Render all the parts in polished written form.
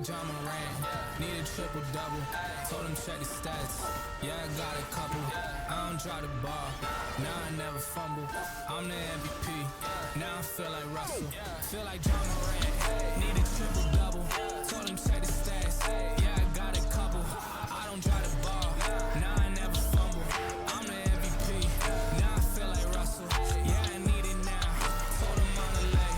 like John Moran, need a triple-double. Told him check the stats, yeah, I got a couple. I don't drop the ball, now I never fumble. I'm the MVP, now I feel like Russell. Feel like John Moran, need a triple-double. Told him check the stats, yeah, I got a couple. I don't drop the ball, now I never fumble. I'm the MVP, now I feel like Russell. Yeah, I need it now, told him on the lay.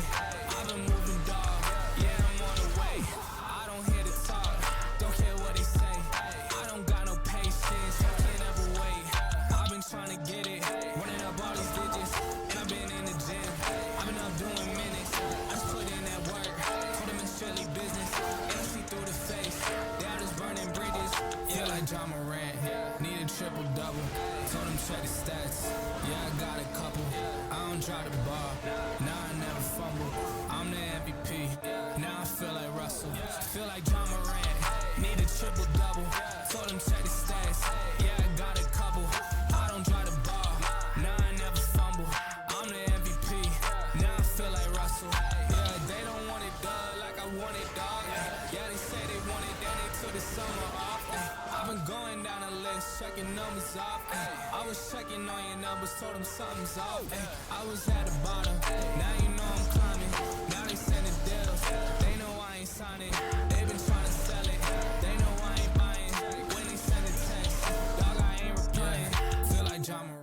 I've been moving dog, yeah, I'm on the way. I don't hear the talk, don't care what they say. I don't got no patience, I can't ever wait. I've been trying to get it, running up all these digits. And I've been in the gym, I've been up doing minutes. I just put in that work, told them it's strictly business. And I see through the face, they all just burning bridges. Feel like John Moran, need a triple-double. Told him check the stats, yeah, I got a couple. I don't drop the ball, now I never fumble. I'm the MVP, now I feel like Russell. Feel like John Moran, need a triple-double. Told him check the stats, yeah, I got a couple. I don't drop the ball, now I never fumble. I'm the MVP, now I feel like Russell. Yeah, they don't want it done like I want it, dog. Yeah, they say they want it, then they took the summer off. I've been going down the list, checking numbers off. I was checking on your numbers, told them something's off. I was at the bottom, now you know I'm climbing. Now they sending deals, they know I ain't signing. They been trying to sell it, they know I ain't buying. When they send a text, dog, I ain't replying. Feel like John Moran.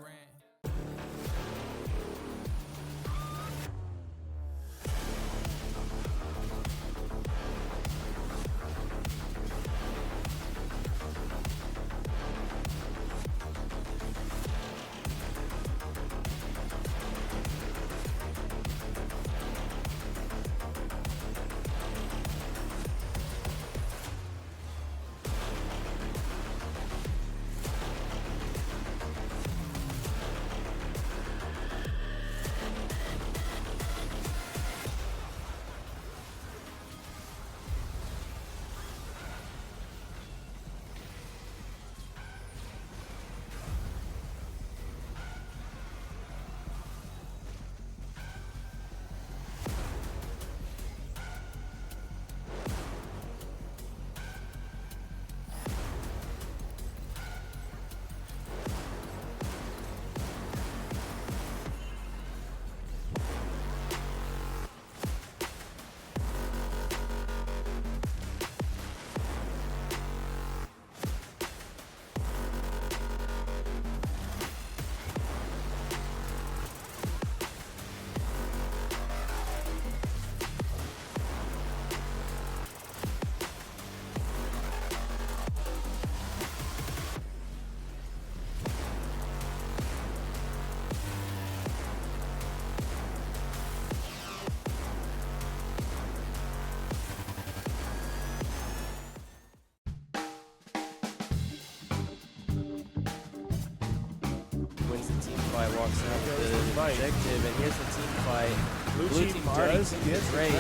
Wins the team fight, walks out the objective, and here's the team fight. Blue team already took the trade.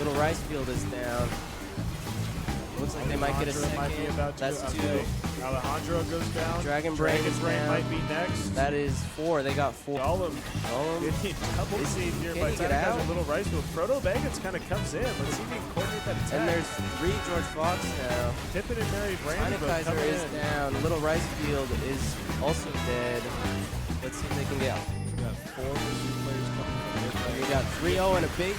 Little Rice Field is down. Looks like they might get a second. That's two. Alejandro goes down. Dragon Brain is down. might be next. That is four. They got four. Gollum getting double team here by the time he has a little Rice Field. Proto Bagans kind of comes in. Let's see if he can coordinate that attack. And there's three George Fox now. Pippin and Mary Brandon Kaiser is down. Little Rice Field is also dead. Let's see if they can get. We got 4 players coming in. We got 3-0 and a big.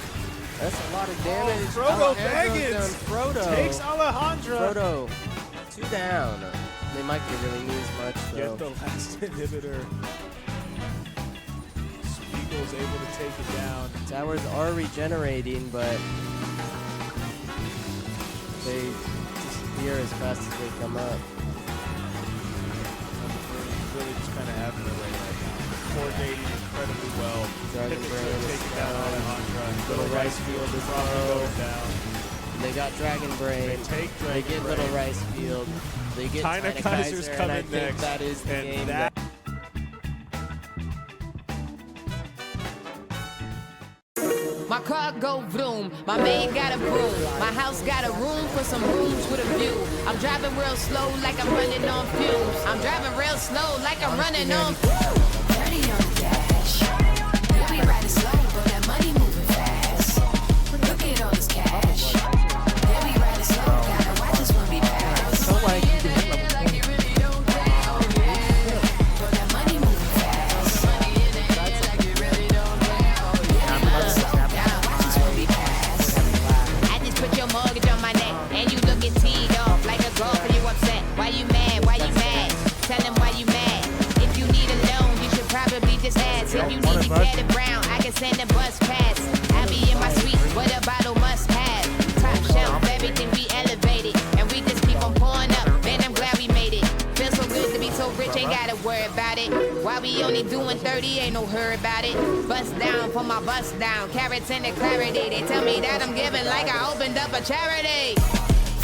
That's a lot of damage. Proto Bagans Frodo takes Alejandro. Frodo, 2 down. They might get really means much though. Get the last inhibitor. Spiegel's able to take it down. Towers are regenerating, but they disappear as fast as they come up. Really just kind of having it right now. Coordinating incredibly well. Dragon Brain is taking down Alejandro. Little Rice Field is low. Down. They got Dragon Brain. They get Little Rice Field. They get Tiny Kaiser's coming, and I think next. That is the game. My car go vroom, my maid got a broom, my house got a room for some rooms with a view. I'm driving real slow like I'm running on fumes. I'm driving real slow like I'm running on fumes. 30 on the dash. Yeah, we riding slow, but that money moving fast. Look at all this cash. Yeah, we riding slow. Big headed brown, I can send the bus pass. I be in my suite with a bottle must have. Top shelf, everything be elevated. And we just keep on pouring up, man, I'm glad we made it. Feels so good to be so rich, ain't gotta worry about it. Why we only doing 30, ain't no hurry about it. Bust down for my bust down, carrots and the clarity. They tell me that I'm giving like I opened up a charity.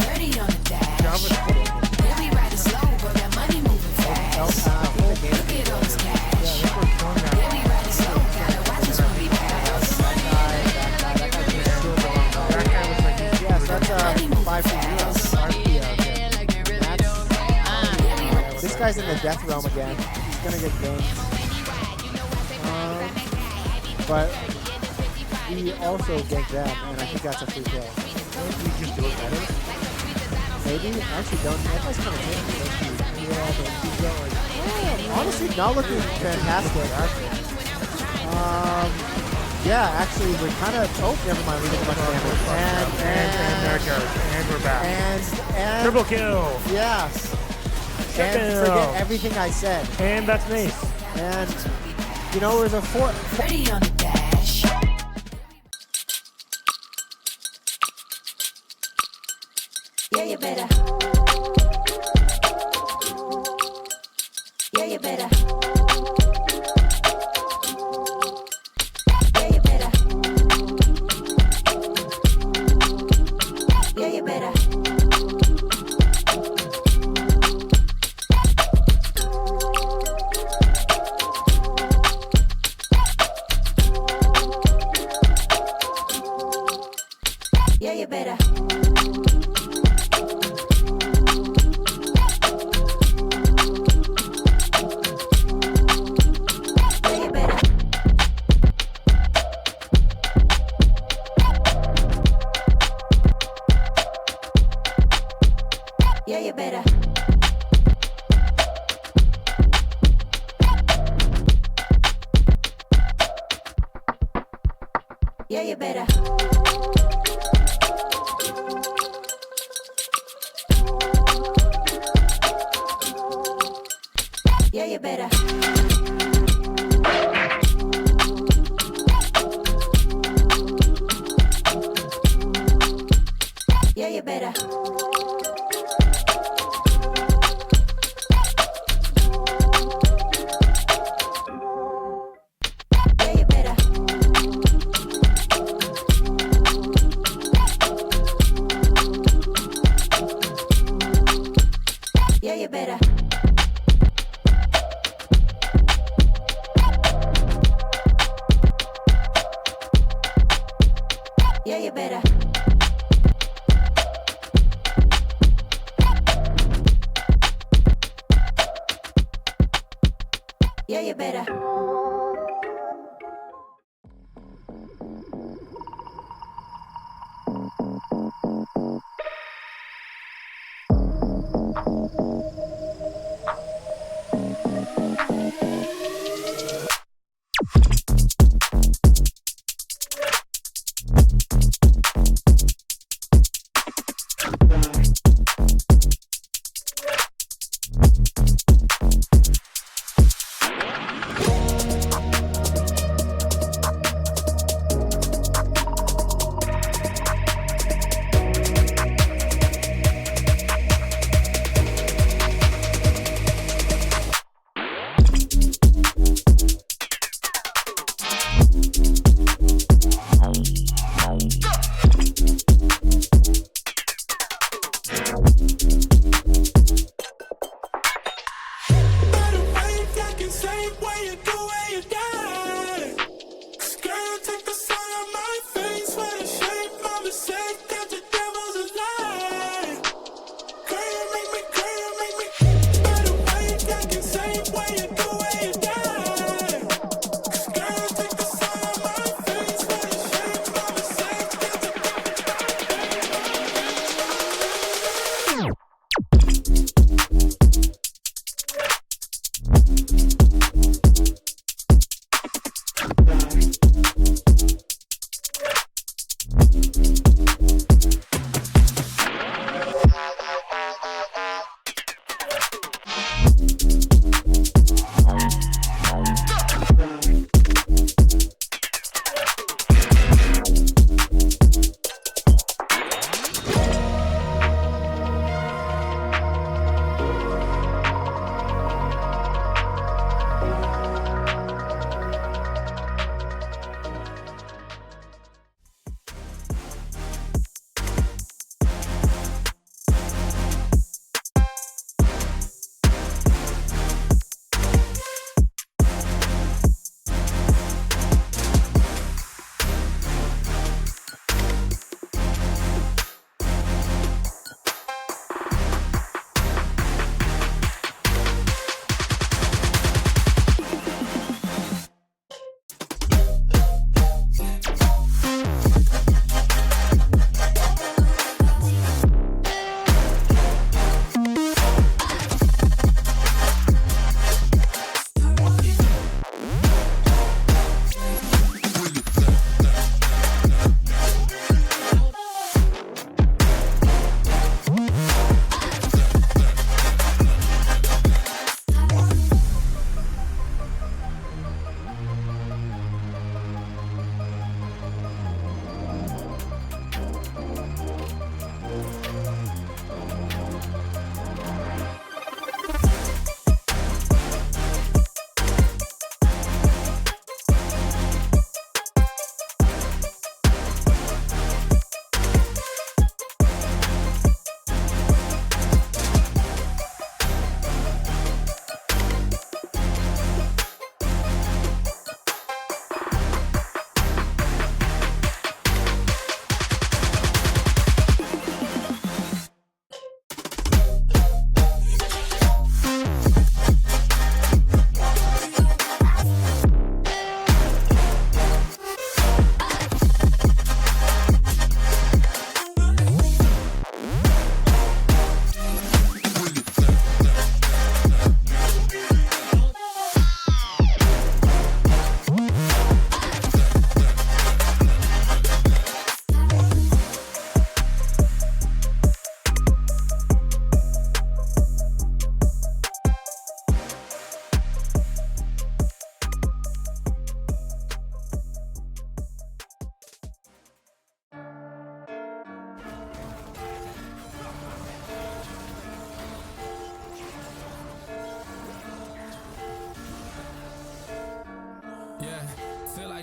30 on the dash. Yeah, we riding slow, but that money moving fast. Look at all this cash. Yeah, we riding slow, gotta watch us when we pass. That guy was like, yes, that's a 5 for you. This guy's in the death realm again. He's gonna get ganked. But he also ganked them, and I think that's a free kill. Maybe you just do it better. Maybe? I actually don't. That guy's kind of tanky. Yeah, but he's got like... honestly, not looking fantastic. Yeah, actually, we're kind of... oh, never mind. We didn't much damage. And there it goes. And we're back. And triple kill. Yes. And forget everything I said. And that's Mace. And, you know, there's a 4... 30 on the dash. Yeah, you better. Yeah, you better. Yeah, you better. Yeah, you better. Yeah, you better. Yeah, you better. Yeah, you better. Yeah, you better. Yeah, you better. Yeah, you better. Yeah, you better. Yeah, you better.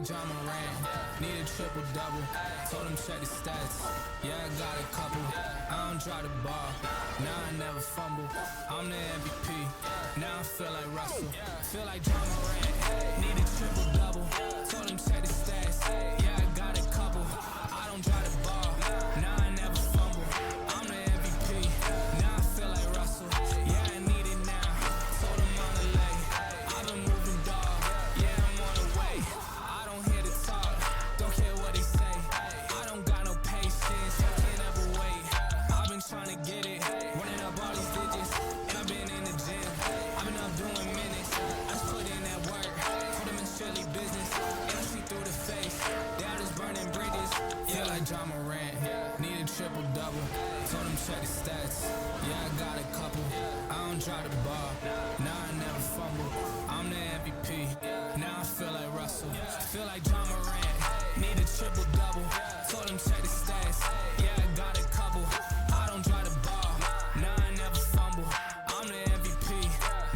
like John Moran. Need a triple double. Told him check the stats. Yeah, I got a couple. I don't drop the ball. Now I never fumble. I'm the MVP. Now I feel like Russell. Feel like John Moran. Need a triple double. Told him check the stats. Yeah, I got a couple. I don't drop the ball. Now I never fumble. I'm the MVP. Now I feel like Russell. Yeah, I need it now. Told him on the lay. I've been moving dog. Yeah, I'm on the way. I don't hear the talk. Don't care what they say. I don't got no patience. I can't ever wait. I've been trying to get it. Running up all these digits. And I've been in the gym. I've been up doing minutes. I just put in that work. Told them it's strictly business. And I see through the face. They all just burning bridges. Feel like John Moran. Need a triple double. Told him check the stats. Yeah, I got a couple. I don't drop the ball. Now I never fumble. I'm the MVP. Now I feel like Russell. Feel like John Moran. Need a triple double. Told him check the stats. Yeah, I got a couple. I don't drop the ball. Now I never fumble. I'm the MVP.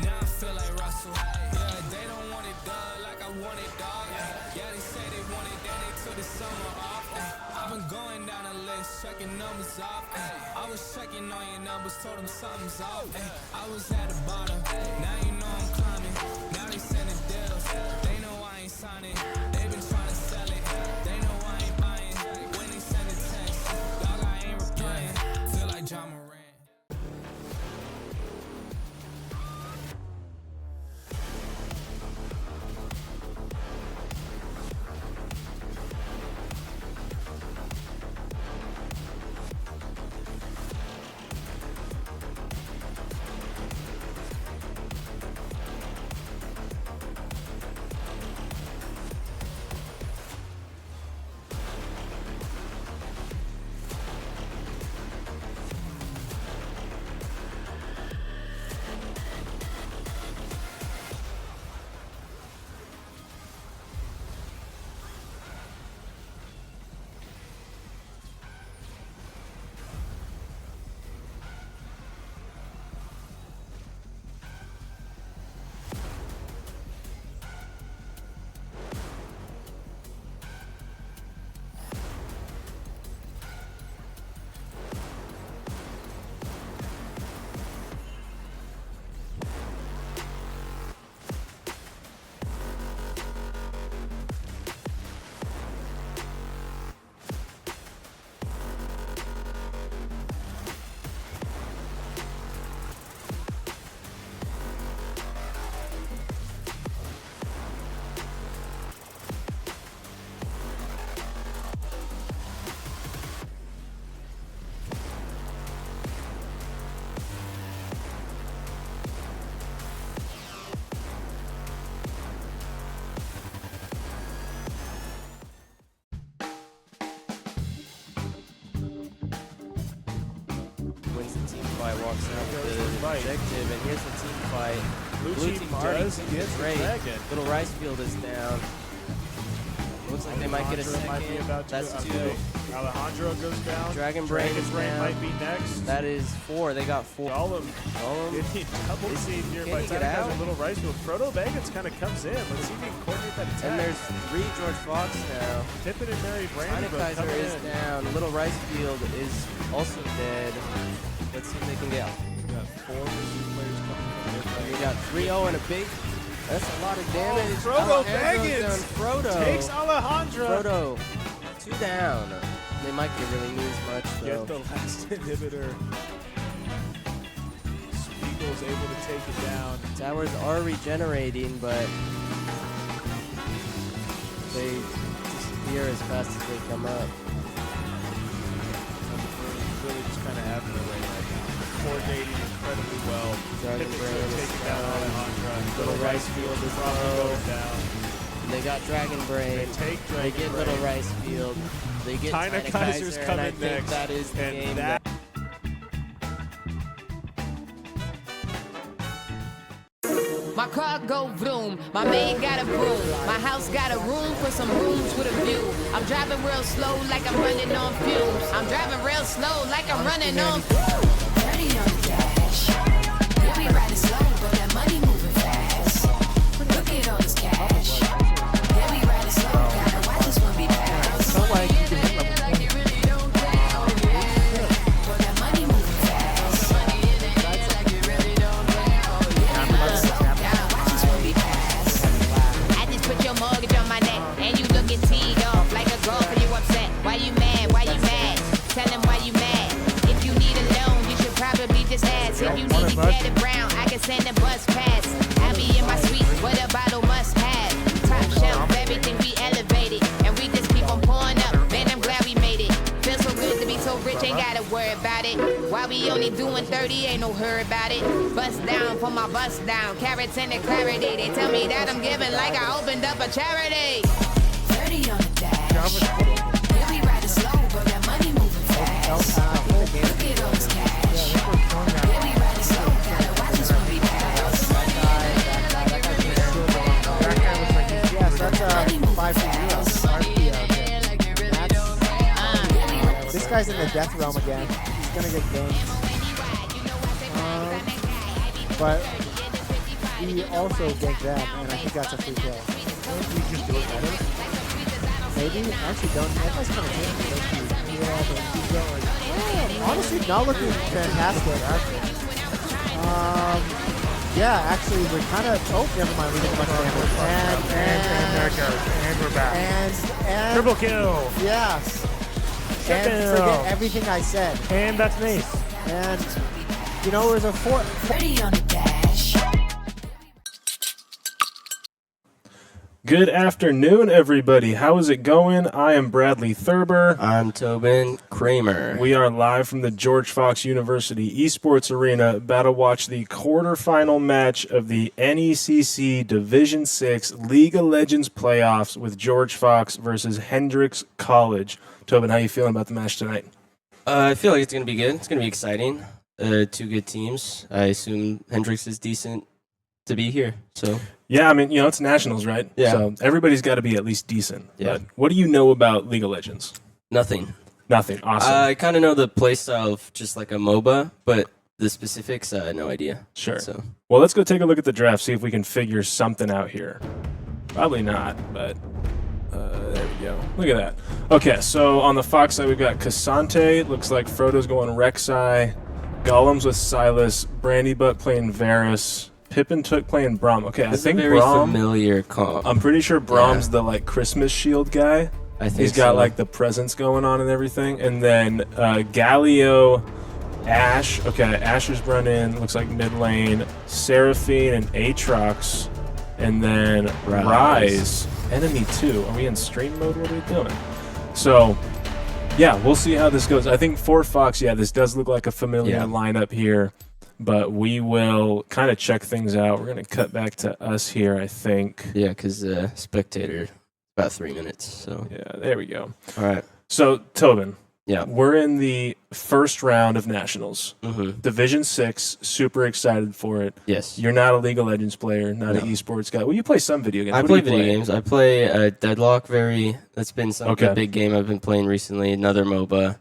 Now I feel like Russell. Yeah, they don't want it done like I want it, dog. Yeah, they say they want it, then they took the summer off. I've been going down the list, checking numbers off. I was checking on your numbers, told them something's off. I was at the bottom, now you know I'm climbing. Now they sending deals, they know I ain't signing. They been trying to sell it, they know I ain't buying. When they send a text, dog, I ain't replying. Feel like John Moran. Wins the team fight, walks out with the objective, and here's the team fight. Blue team already gets great. second. Little rice field is down. Looks like they might get a second. That's two. Alejandro goes down. Dragon Brain is down. might be next. That is four. They got four. Gollum getting double seen here by get out? a little rice field. Proto Baggins kind of comes in. Let's see if he can coordinate that attack. And there's three George Fox now. Pippin and Mary Brandy both Kaiser coming is in. down. Little Rice Field is also dead. Let's see if they can get. We got four players coming in. We got 3-0 and a big. That's a lot of damage. Frodo Alejandro's Baggins down. Frodo takes Alejandro. Frodo, 2 down. They might get really means much though. Get the last inhibitor. Spiegel's able to take it down. Towers are regenerating, but they disappear as fast as they come up. Really just kind of having their way right now. Coordinating incredibly well. Dragon Brain is taking down down. Alejandro. Little Rice Field is low. Down. They got Dragon Brain. They take They Dragon get Brain. Little Rice Field. They get Tyna Tyna Kaiser's Kaiser, and I coming think next. that is the And game. that My car go vroom, my maid got a broom, my house got a room for some rooms with a view. I'm driving real slow like I'm running on fumes. I'm driving real slow like I'm running on fumes. Dirty on the dash. Yeah, we riding slow, but that money moving fast. Look at all this cash. Yeah, we riding slow. the brown, I can send the bus pass. I be in my suite with a bottle must have. Top shelf, everything be elevated. And we just keep on pouring up, man, I'm glad we made it. Feels so good to be so rich, ain't gotta worry about it. Why we only doing 30, ain't no hurry about it. Bust down for my bust down, carrots and the clarity. They tell me that I'm giving like I opened up a charity. 30 on the dash. Yeah, we riding slow, but that money moving fast. Look at all this cash. Yeah, we riding slow, gotta watch us when we pass. That guy was like, yes, that's a 5 for This guy's in the death realm again. He's gonna get ganked. But he also ganked them, and I think that's a free kill. Maybe? I actually don't. That guy's kind of tanky. Yeah, but he's going. Honestly, not looking fantastic, actually. Yeah, actually, we're kind of. Oh, never mind. We didn't much damage. And there it goes. And we're back. And Triple kill. Yes. And forget everything I said. And that's Mace. And, you know, there's a 30 on the dash. Good afternoon, everybody. How is it going? I am Bradley Thurber. I'm Tobin Kramer. We are live from the George Fox University Esports Arena, about to watch the quarterfinal match of the NECC Div VI League of Legends playoffs with George Fox versus Hendrix College. Tobin, how you feeling about the match tonight? I feel like it's going to be good. It's going to be exciting. Two good teams. I assume Hendrix is decent to be here. So yeah, I mean, you know, it's nationals, right? Yeah. So everybody's got to be at least decent. Yeah. But what do you know about League of Legends? nothing. Nothing. Awesome. I kind of know the playstyle of just like a MOBA, but the specifics, no idea. Sure. So Well, let's go take a look at the draft, see if we can figure something out here. Probably not, but there we go. Look at that. Okay, so on the Fox side, we've got Cassante. Looks like Frodo's going Rek'Sai. Golems with Silas. Brandybutt playing Varus. Pippin took playing Braum. Okay, this I think is a very Braum. familiar comp. I'm pretty sure Braum's the like Christmas shield guy. I think He's got so. like the presents going on and everything. And then Galio, Ash. Okay, Asher's run in. Looks like mid lane. Seraphine and Aatrox. And then Rise. Enemy 2. Are we in stream mode? What are we doing? So, yeah, we'll see how this goes. I think for Fox, yeah, this does look like a familiar lineup here. But we will kind of check things out. We're going to cut back to us here, I think. Yeah, because spectator, about 3 minutes. So Yeah, there we go. all right. So, Tobin. Yeah. We're in the first round of nationals. Mm-hmm. Division 6, super excited for it. Yes. You're not a League of Legends player, not an esports guy. Well, you play some video games. I What play do you video games. I play Deadlock. That's been Okay. a big game I've been playing recently. Another MOBA.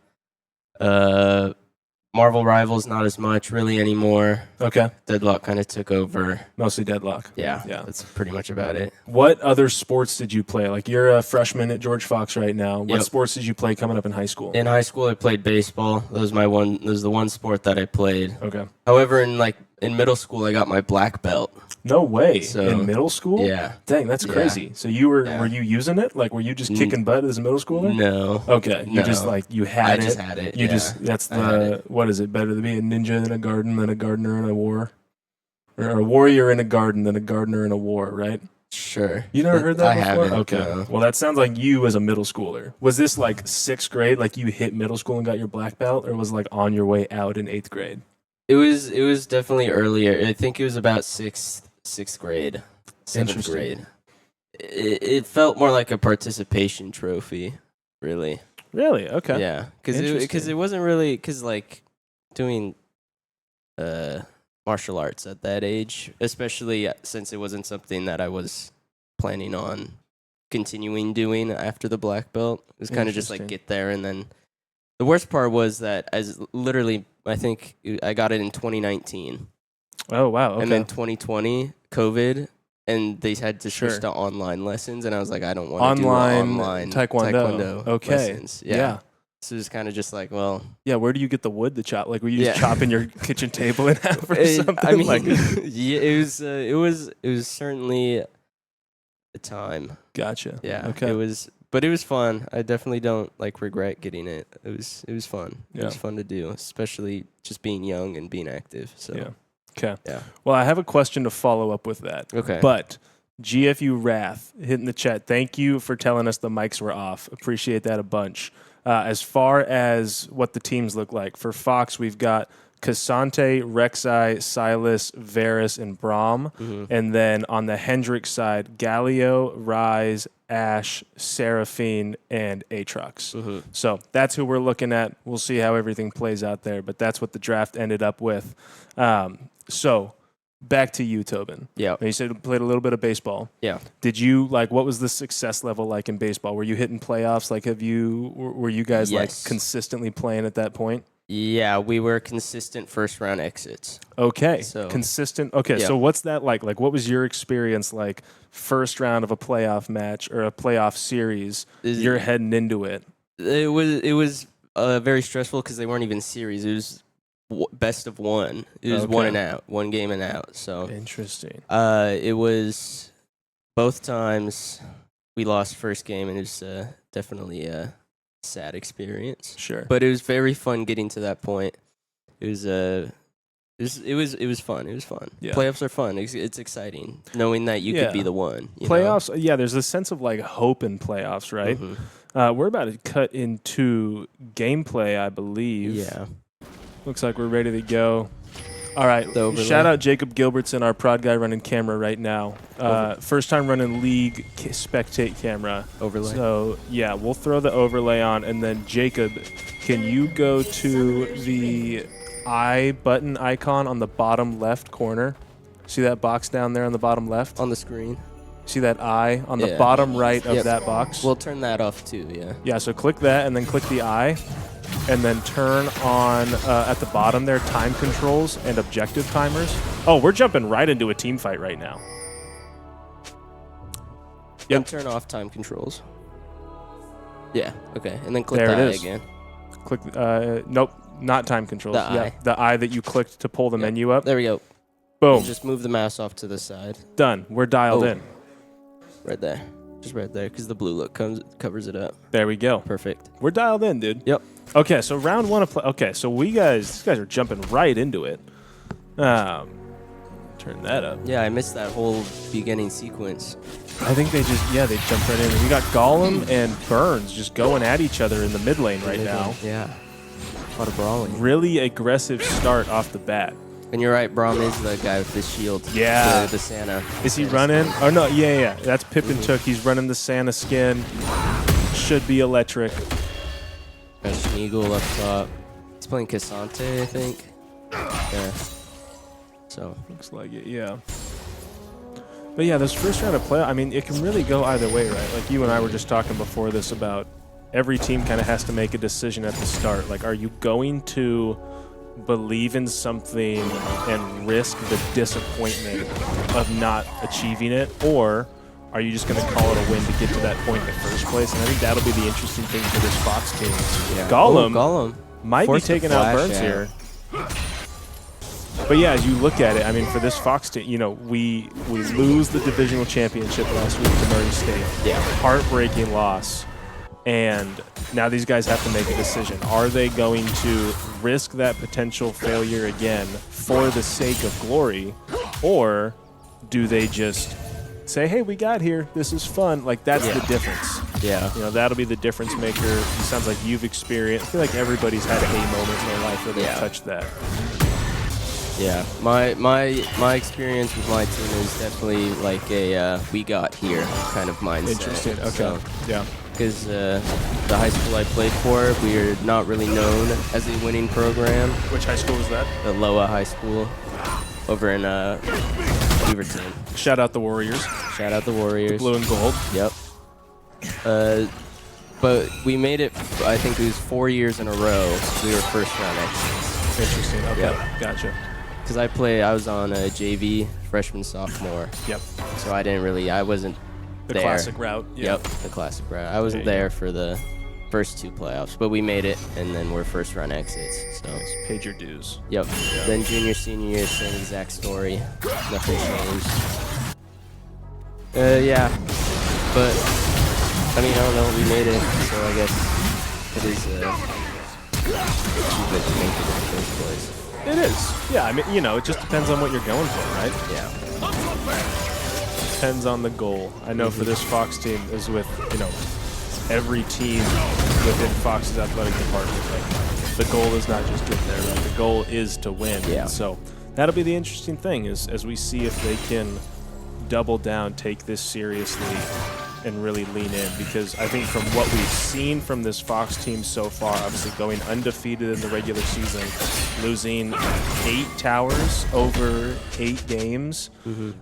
Marvel Rivals, not as much really anymore. Okay. Deadlock kind of took over. Mostly Deadlock. Yeah, Yeah. that's pretty much about it. What other sports did you play? Like, you're a freshman at George Fox right now. What Yep. sports did you play coming up in high school? In high school, I played baseball. That was the one sport that I played. Okay. However, in middle school, I got my black belt. No way. So, in middle school? Yeah. Dang, that's Yeah. crazy. So were you using it? Like, were you just kicking butt as a middle schooler? No. Okay. You No. just like, you had I it. just had it. You yeah. that's I had the, what is it? Better to be a ninja in a garden than a gardener in a war? Or a warrior in a garden than a gardener in a war, right? Sure. You never heard that I before? haven't. Okay. No. Well, that sounds like you as a middle schooler. Was this like 6th grade, like you hit middle school and got your black belt, or was it like on your way out in 8th grade? It was definitely earlier. I think it was about sixth grade, 7th Interesting. grade. It felt more like a participation trophy, really. Really? Okay. Yeah, because Interesting. it wasn't really like doing martial arts at that age, especially since it wasn't something that I was planning on continuing doing after the black belt. It was kind of just like Interesting. get there, and then the worst part was that I think I got it in 2019. Oh, wow. Okay. And then 2020, COVID, and they had to switch Sure. to online lessons, and I was like, I don't want to do Online online taekwondo. Okay. lessons. Yeah. So it's kind of just like, well, Yeah, where do you get the wood to chop? Like, were you just Yeah. chopping your kitchen table in half or something? I mean, like, yeah, it was certainly a time. gotcha. Yeah, Okay. but it was fun. I definitely don't regret getting it. It was fun. It Yeah. was fun to do, especially just being young and being active. So Yeah. Okay. Yeah. Well, I have a question to follow up with that. Okay. But GFU Wrath hit in the chat. Thank you for telling us the mics were off. Appreciate that a bunch. As far as what the teams look like, for Fox, we've got Cassante, Rek'Sai, Silas, Varus, and Braum. And then on the Hendrix side, Galio, Rise, Ash, Seraphine, and Aatrox. So that's who we're looking at. We'll see how everything plays out there, but that's what the draft ended up with. So back to you, Tobin. Yeah. You said you played a little bit of baseball. Yeah. Did you, like, what was the success level like in baseball? Were you hitting playoffs? Like, were you guys, like, consistently playing at that point? Yeah, we were consistent first-round exits. Okay, So, consistent. Okay, so what's that like? Like, what was your experience like first round of a playoff match or a playoff series? You're heading into it. It was very stressful because they weren't even series. It was best of one. It was one and out, one game and out. So interesting. It was both times we lost first game, and it was definitely a sad experience. Sure, but it was very fun getting to that point. It was fun. It was fun. Yeah. Playoffs are fun. It's exciting knowing that you could be the one. Playoffs, yeah. There's a sense of like hope in playoffs, right? We're about to cut into gameplay, I believe. Yeah. Looks like we're ready to go. All right. Shout out Jacob Gilbertson, our prod guy running camera right now. First time running League spectate camera. Overlay. So, yeah, we'll throw the overlay on. And then, Jacob, can you go to the I button icon on the bottom left corner? See that box down there on the bottom left? On the screen. See that I on the bottom right of that box? We'll turn that off too, yeah. Yeah, so click that and then click the I. And then turn on, at the bottom there, time controls and objective timers. Oh, we're jumping right into a team fight right now. Yep. And turn off time controls. Yeah, okay. And then click there the it I is. again. Click, nope, not time controls. The I. The I that you clicked to pull the menu up. There we go. Boom. And just move the mouse off to the side. Done. We're dialed in. Right there. Just right there, because the blue look covers it up. There we go. Perfect. We're dialed in, dude. Yep. Okay, so round one of play. Okay, so these guys are jumping right into it. Turn that up. Yeah, I missed that whole beginning sequence. I think they jumped right in. We got Gollum and Burns just going at each other in the mid lane right now. Yeah. A lot of brawling. Really aggressive start off the bat. And you're right, Braum is the guy with the shield. Yeah. The Santa. Is he running? Oh, no, yeah. That's Pippin Took. He's running the Santa skin. Should be electric. Got Schmeagle up top. He's playing Cassante, I think. Yeah. So. Looks like it, yeah. But yeah, this first round of play, I mean, it can really go either way, right? Like you and I were just talking before this about every team kind of has to make a decision at the start. Like, are you going to believe in something and risk the disappointment of not achieving it, or are you just going to call it a win to get to that point in the first place? And I think that'll be the interesting thing for this Fox team. Yeah. Gollum might be taking out Burns here. But yeah, as you look at it, I mean, for this Fox team, you know, we lose the divisional championship last week to Murray State. Yeah. Heartbreaking loss. And now these guys have to make a decision. Are they going to risk that potential failure again for the sake of glory? Or do they just say, hey, we got here. This is fun. Like, that's the difference. Yeah. You know, that'll be the difference maker. It sounds like you've experienced. I feel like everybody's had a moment in their life where they've touched that. Yeah. My experience with my team is definitely like a we got here kind of mindset. Interesting. Okay. So, yeah. Because the high school I played for, we are not really known as a winning program. Which high school was that? The Loa High School over in Beaverton. Shout out the Warriors. Shout out the Warriors. The blue and gold. Yep. But we made it, I think it was 4 years in a row, we were first round exits. Interesting. Okay. Yep. Gotcha. Because I was on a JV, freshman, sophomore. Yep. So I wasn't The there. classic route. Yeah. Yep, the classic route. I wasn't there for the first two playoffs, but we made it, and then we're first round exits. So paid your dues. Yep. Then junior, senior year, same exact story. Nothing changed. Yeah. But I mean, I don't know. We made it, so I guess it is. Achievement to make it in the first place. It is. Yeah, I mean, you know, it just depends on what you're going for, right? Yeah. Depends on the goal. I know for this Fox team, is with, you know, every team within Fox's athletic department. Like, the goal is not just get there, right? The goal is to win. Yeah. And so that'll be the interesting thing is as we see if they can double down, take this seriously, and really lean in. Because I think from what we've seen from this Fox team so far, obviously going undefeated in the regular season, losing 8 towers over 8 games.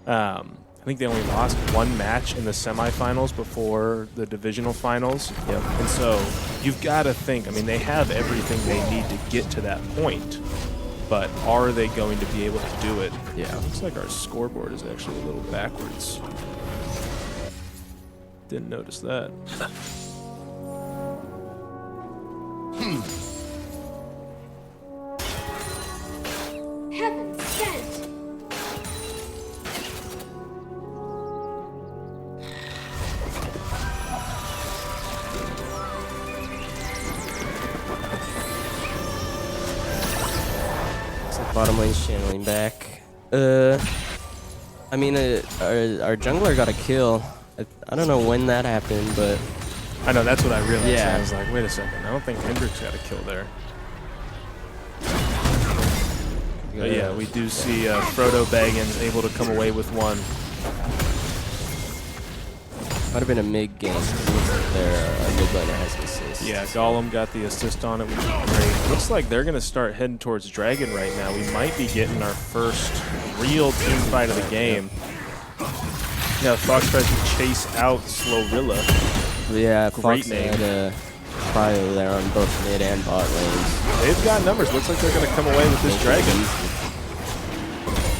I think they only lost 1 match in the semifinals before the divisional finals. Yep. And so you've got to think, I mean, they have everything they need to get to that point, but are they going to be able to do it? Yeah. Looks like our scoreboard is actually a little backwards. Didn't notice that. Heaven sent. Bottom lane's channeling back. I mean, our jungler got a kill. I don't know when that happened, but I know, that's what I realized. Yeah. I was like, wait a second, I don't think Hendrix got a kill there. But yeah, we do see Frodo Baggins able to come away with one. Might have been a mid game. Their mid laner has an assist. Yeah, Gollum got the assist on it, which is great. Looks like they're going to start heading towards Dragon right now. We might be getting our first real team fight of the game. Yeah, Fox tries to chase out Slowrilla. Yeah, Great Fox name. had Cryo there on both mid and bot lanes. They've got numbers. Looks like they're going to come away with this Dragon.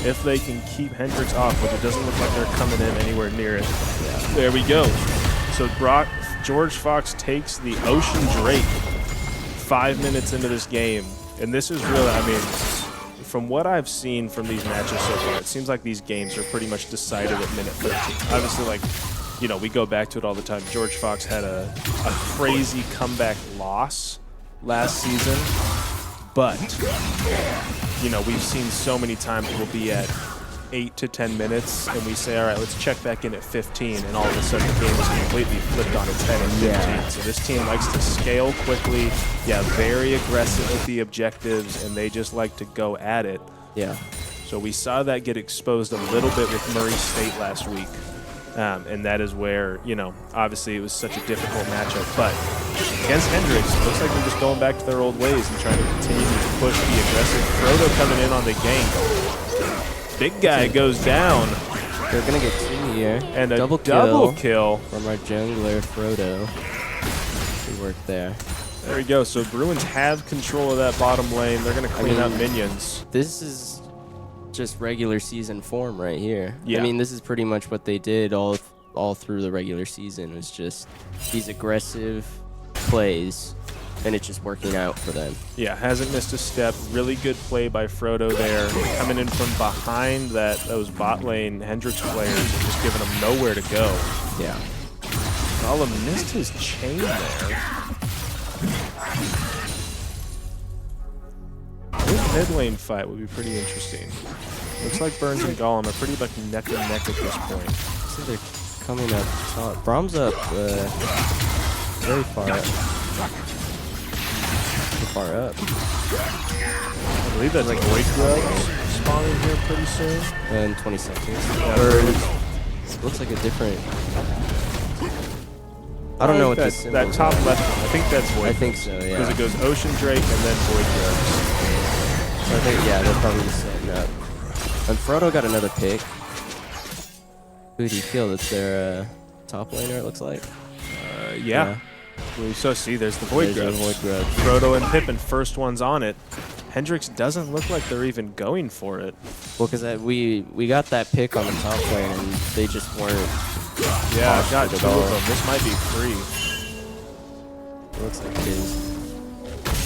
If they can keep Hendrix off, which it doesn't look like they're coming in anywhere near it. Yeah. There we go. So George Fox takes the Ocean Drake 5 minutes into this game. And this is really, I mean, from what I've seen from these matches so far, it seems like these games are pretty much decided at minute 13. Obviously, like, you know, we go back to it all the time. George Fox had a crazy comeback loss last season. But, you know, we've seen so many times we'll be at 8 to 10 minutes, and we say, all right, let's check back in at 15, and all of a sudden the game is completely flipped on its head at 15. Yeah. So this team likes to scale quickly, very aggressive with the objectives, and they just like to go at it. Yeah. So we saw that get exposed a little bit with Murray State last week. And that is where, you know, obviously it was such a difficult matchup. But against Hendrix, it looks like they're just going back to their old ways and trying to continue to push the aggressive. Frodo coming in on the gank. Big guy goes down. They're going to get 2 here. And a double kill from our jungler, Frodo. Good work there. There we go. So Bruins have control of that bottom lane. They're going to clean up minions. This is just regular season form right here. Yeah. I mean, this is pretty much what they did all through the regular season. It's just these aggressive plays, and it's just working out for them. Yeah, hasn't missed a step. Really good play by Frodo there. Coming in from behind those bot lane Hendrix players and just giving them nowhere to go. Yeah. Gollum missed his chain there. This mid lane fight would be pretty interesting. Looks like Burns and Gollum are pretty much neck and neck at this point. So they're coming up top. Brahm's up very far up. Far up. I believe that's like Void Grubs spawning here pretty soon. In 20 seconds. Yeah, Or looks like a different. I don't know what this symbol that is. top left one. I think that's Void. I think so, yeah. Because it goes Ocean Drake and then Void Grubs. So I think, yeah, they're probably just setting up. And Frodo got another pick. Who did he kill? That's their top laner, it looks like. Yeah. So see, there's the Void There's Grubs. the Void Grubs. Frodo and Pippin, first ones on it. Hendrix doesn't look like they're even going for it. Well, because we got that pick on the top lane, and they just weren't. Yeah, I've got Posture 2 at all. of them. This might be free. It looks like it is.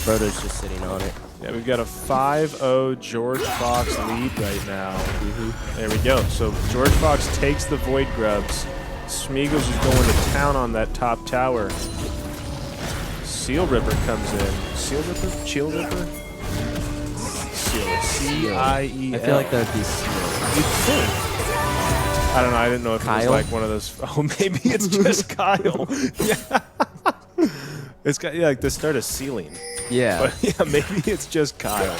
Frodo's just sitting on it. Yeah, we've got a 5-0 George Fox lead right now. There we go. So George Fox takes the Void Grubs. Smeagol's is going to town on that top tower. Seal Ripper comes in. Seal Ripper? Chill Ripper? C-I-E-L. I feel like that would be sealed. You'd think. I don't know. I didn't know if it was Kyle? like one of those. Oh, maybe it's just Kyle. Yeah. It's got like the start of ceiling. Yeah. But yeah, maybe it's just Kyle.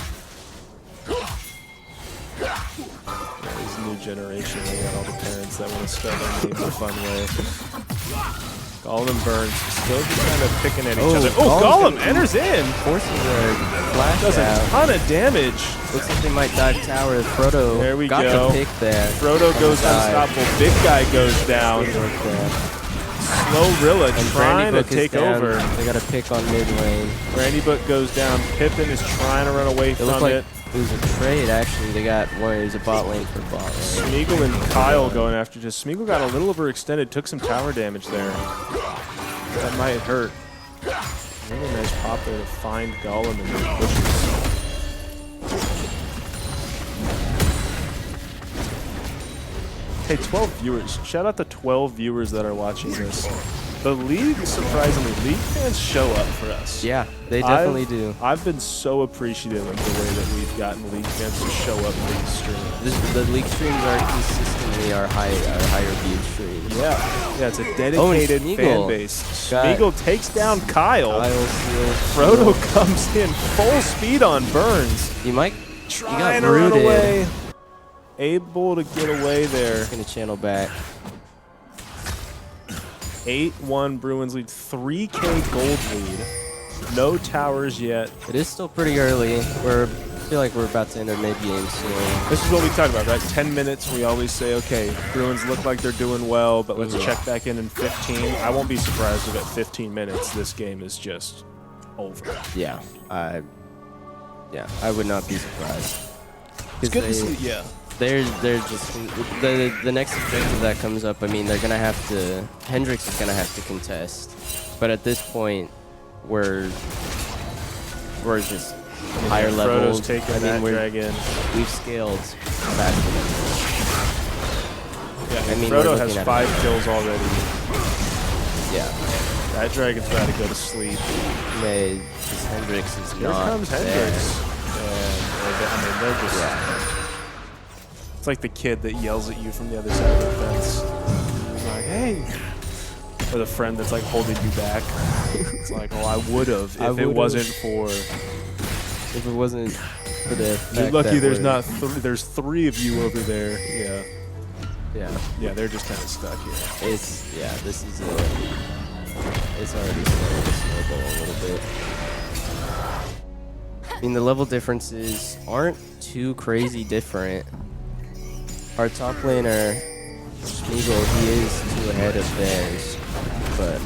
Yeah, this new generation, they got all the parents that want to spell their names a fun way. Gollum Burns still just kind of picking at each other. Oh, Gollum enters in! Forces a flash Does a out. ton of damage. Looks like they might dive tower. Frodo There we got go. the pick there. Frodo goes unstoppable. Big guy goes down. Slowrilla trying to take over. They got a pick on mid lane. Brandybuck goes down. Pippin is trying to run away It looked from like it. it was a trade, actually. They got one. It was a bot lane for bot lane. Smeagol and Kyle going after just. Smeagol got a little overextended, took some tower damage there. That might hurt. Really nice pop there to find Gollum in the bushes. Hey, 12 viewers. Shout out to 12 viewers that are watching this. The league, surprisingly, league fans show up for us. Yeah, they definitely do. I've been so appreciative of the way that we've gotten league fans to show up for these streams. The league streams are consistently our higher viewed streams. Yeah, it's a dedicated fan base. Smeagol takes down Kyle. Frodo comes in full speed on Burns. You got Trying to run away. Able to get away there. Just gonna channel back. 8-1 Bruins lead, 3K gold lead. No towers yet. It is still pretty early. I feel like we're about to enter mid-game soon. This is what we talked about, right? 10 minutes, we always say, okay, Bruins look like they're doing well, but let's check back in 15. I won't be surprised if at 15 minutes this game is just over. Yeah, I would not be surprised. It's good to see, yeah. They're just the next objective that comes up. I mean, they're gonna have to. Hendrix is gonna have to contest, but at this point, we're just higher level. Frodo's taking that dragon. We've scaled faster than Yeah, I mean, Frodo has 5 kills already. Yeah, that dragon's about to go to sleep. Hendrix is Here not comes there. Hendrix. And they're just. Yeah. It's like the kid that yells at you from the other side of the fence. He's like, hey. Or the friend that's like holding you back. It's like, oh, I would have if it wasn't for. If it wasn't for the. You're lucky there's not. There's 3 of you over there. Yeah. Yeah, they're just kind of stuck here. This is it's already starting to snowball a little bit. I mean, the level differences aren't too crazy different. Our top laner, Smeagol, he is 2 ahead of theirs, but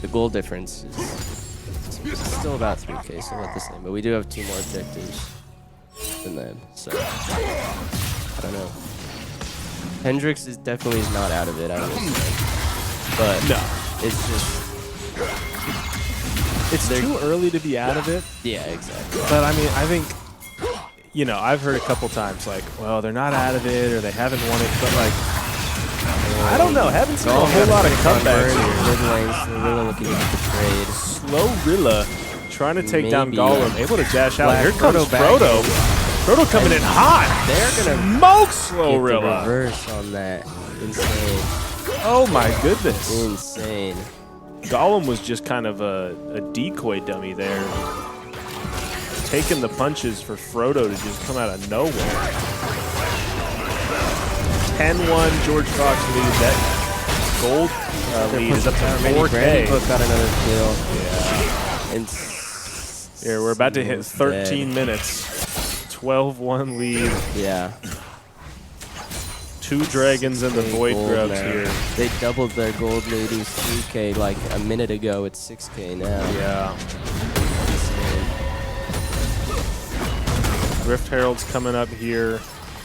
the goal difference is still about 3K, so not the same. But we do have 2 more objectives than them, so I don't know. Hendrix is definitely not out of it, I would say. But no, it's just too early to be out of it. Yeah, exactly. But I mean, I think. You know, I've heard a couple times like, well, they're not out of it or they haven't won it, but like, I don't know. Haven't seen a whole lot of comebacks here. Mid lanes, they're really looking at the trade. Slowrilla trying to take down Gollum, able to dash out. Here comes Frodo. Frodo coming in hot. They're gonna smoke Slowrilla. Reverse on that. Insane. Oh my goodness. Insane. Gollum was just kind of a decoy dummy there. Taking the punches for Frodo to just come out of nowhere. 10-1 George Fox lead. That gold lead is up to 4K. Brandybuck got another kill. Yeah. And here, we're about to hit 13 minutes. 12-1 lead. Yeah. 2 dragons and the void grubs here. They doubled their gold lead. It was 3K like a minute ago. It's 6K now. Yeah. Rift Herald's coming up here,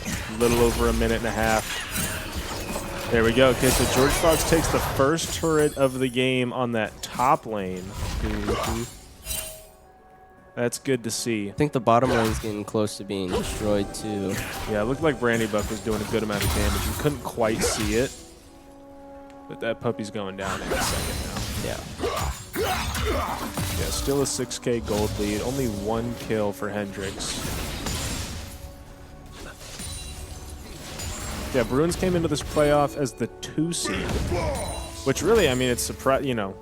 a little over a minute and a half. There we go. Okay, so George Fox takes the first turret of the game on that top lane. That's good to see. I think the bottom lane's getting close to being destroyed too. Yeah, it looked like Brandybuck was doing a good amount of damage. You couldn't quite see it, but that puppy's going down in a second now. Yeah. Yeah, still a 6K gold lead. Only 1 kill for Hendrix. Yeah, Bruins came into this playoff as the 2 seed, which really, I mean, it's you know,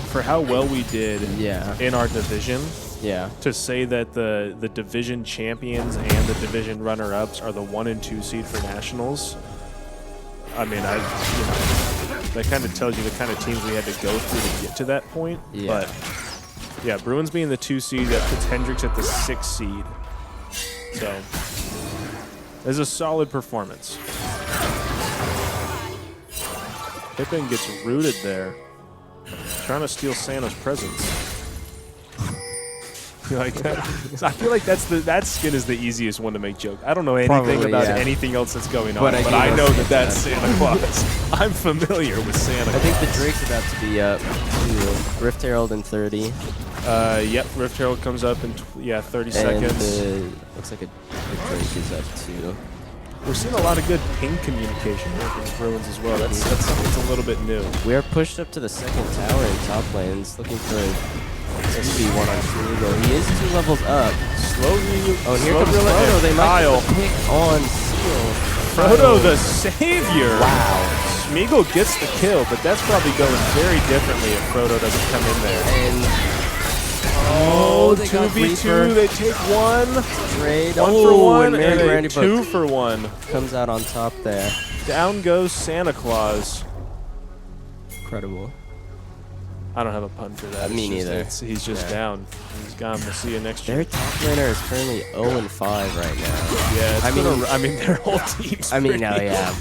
for how well we did in our division. Yeah. To say that the division champions and the division runner-ups are the 1 and 2 seed for nationals. I mean, you know, that kind of tells you the kind of teams we had to go through to get to that point. Yeah. But yeah, Bruins being the 2 seed, that puts Hendrix at the 6 seed. So it's a solid performance. Pippin gets rooted there, trying to steal Santa's presents. Like that. So I feel like that skin is the easiest one to make joke. I don't know anything about anything else that's going on, but I know that that's Santa Claus. I'm familiar with Santa Claus. I think the Drake's about to be up too. Rift Herald in 30. Yep, Rift Herald comes up in 30 seconds. Looks like the Drake is up too. We're seeing a lot of good ping communication working with Bruins as well. That's something that's a little bit new. We are pushed up to the 2nd tower in top lanes, looking for SB1 on Smeagol. He is 2 levels up. Slowly. Oh, and here comes Frodo. They might get the pick on Seal. Frodo the savior. Wow. Smeagol gets the kill, but that's probably going very differently if Frodo doesn't come in there. And they 2v2. They take 1. Trade. 1 for 1 and a 2 for 1. Comes out on top there. Down goes Santa Claus. Incredible. I don't have a pun for that. Me neither. He's just down. He's gone. We'll see you next year. Their top laner is currently 0-5 right now. Yeah, I mean, their whole team's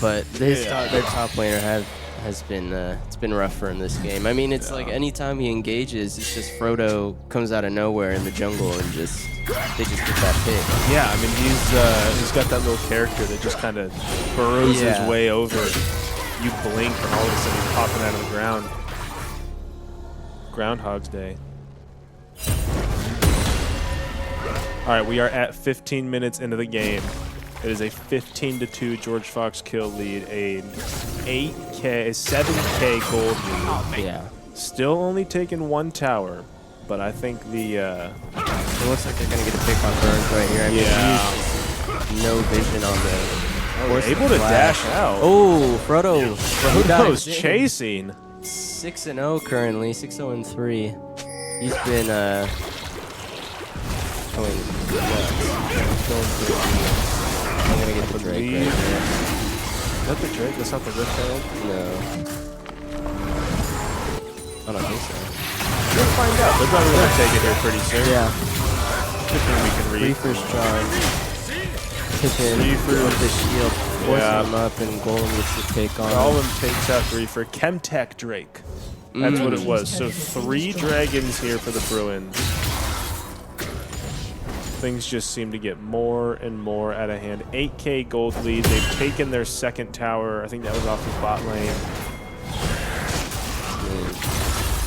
but their top laner has been it's been rough for him this game. I mean, it's like anytime he engages, it's just Frodo comes out of nowhere in the jungle and they just get that pick. Yeah, I mean, he's got that little character that just kind of burrows his way over. You blink and all of a sudden he's popping out of the ground. Groundhog's Day. All right, we are at 15 minutes into the game. It is a 15-2 George Fox kill lead, a 7K gold lead. Yeah. Still only taking 1 tower, but I think the... It looks like they're going to get a pick on Burns right here. I mean, no vision on the... able to dash out. Oh, Frodo. Frodo's chasing. 6-0 currently, 6-0-3. He's been going nuts. I'm gonna get the Drake right here. Is that the Drake? That's not the Rift Herald? No. I don't think so. We'll find out. They're probably gonna take it here pretty soon. Yeah. Pippin we can read. Reaper's charge. Pippin with the shield, forcing him up, and Golem gets the pick on. Golem takes out Reaper. Chemtech Drake. That's what it was. So 3 dragons here for the Bruins. Things just seem to get more and more out of hand. 8K gold lead. They've taken their 2nd tower. I think that was off the bot lane.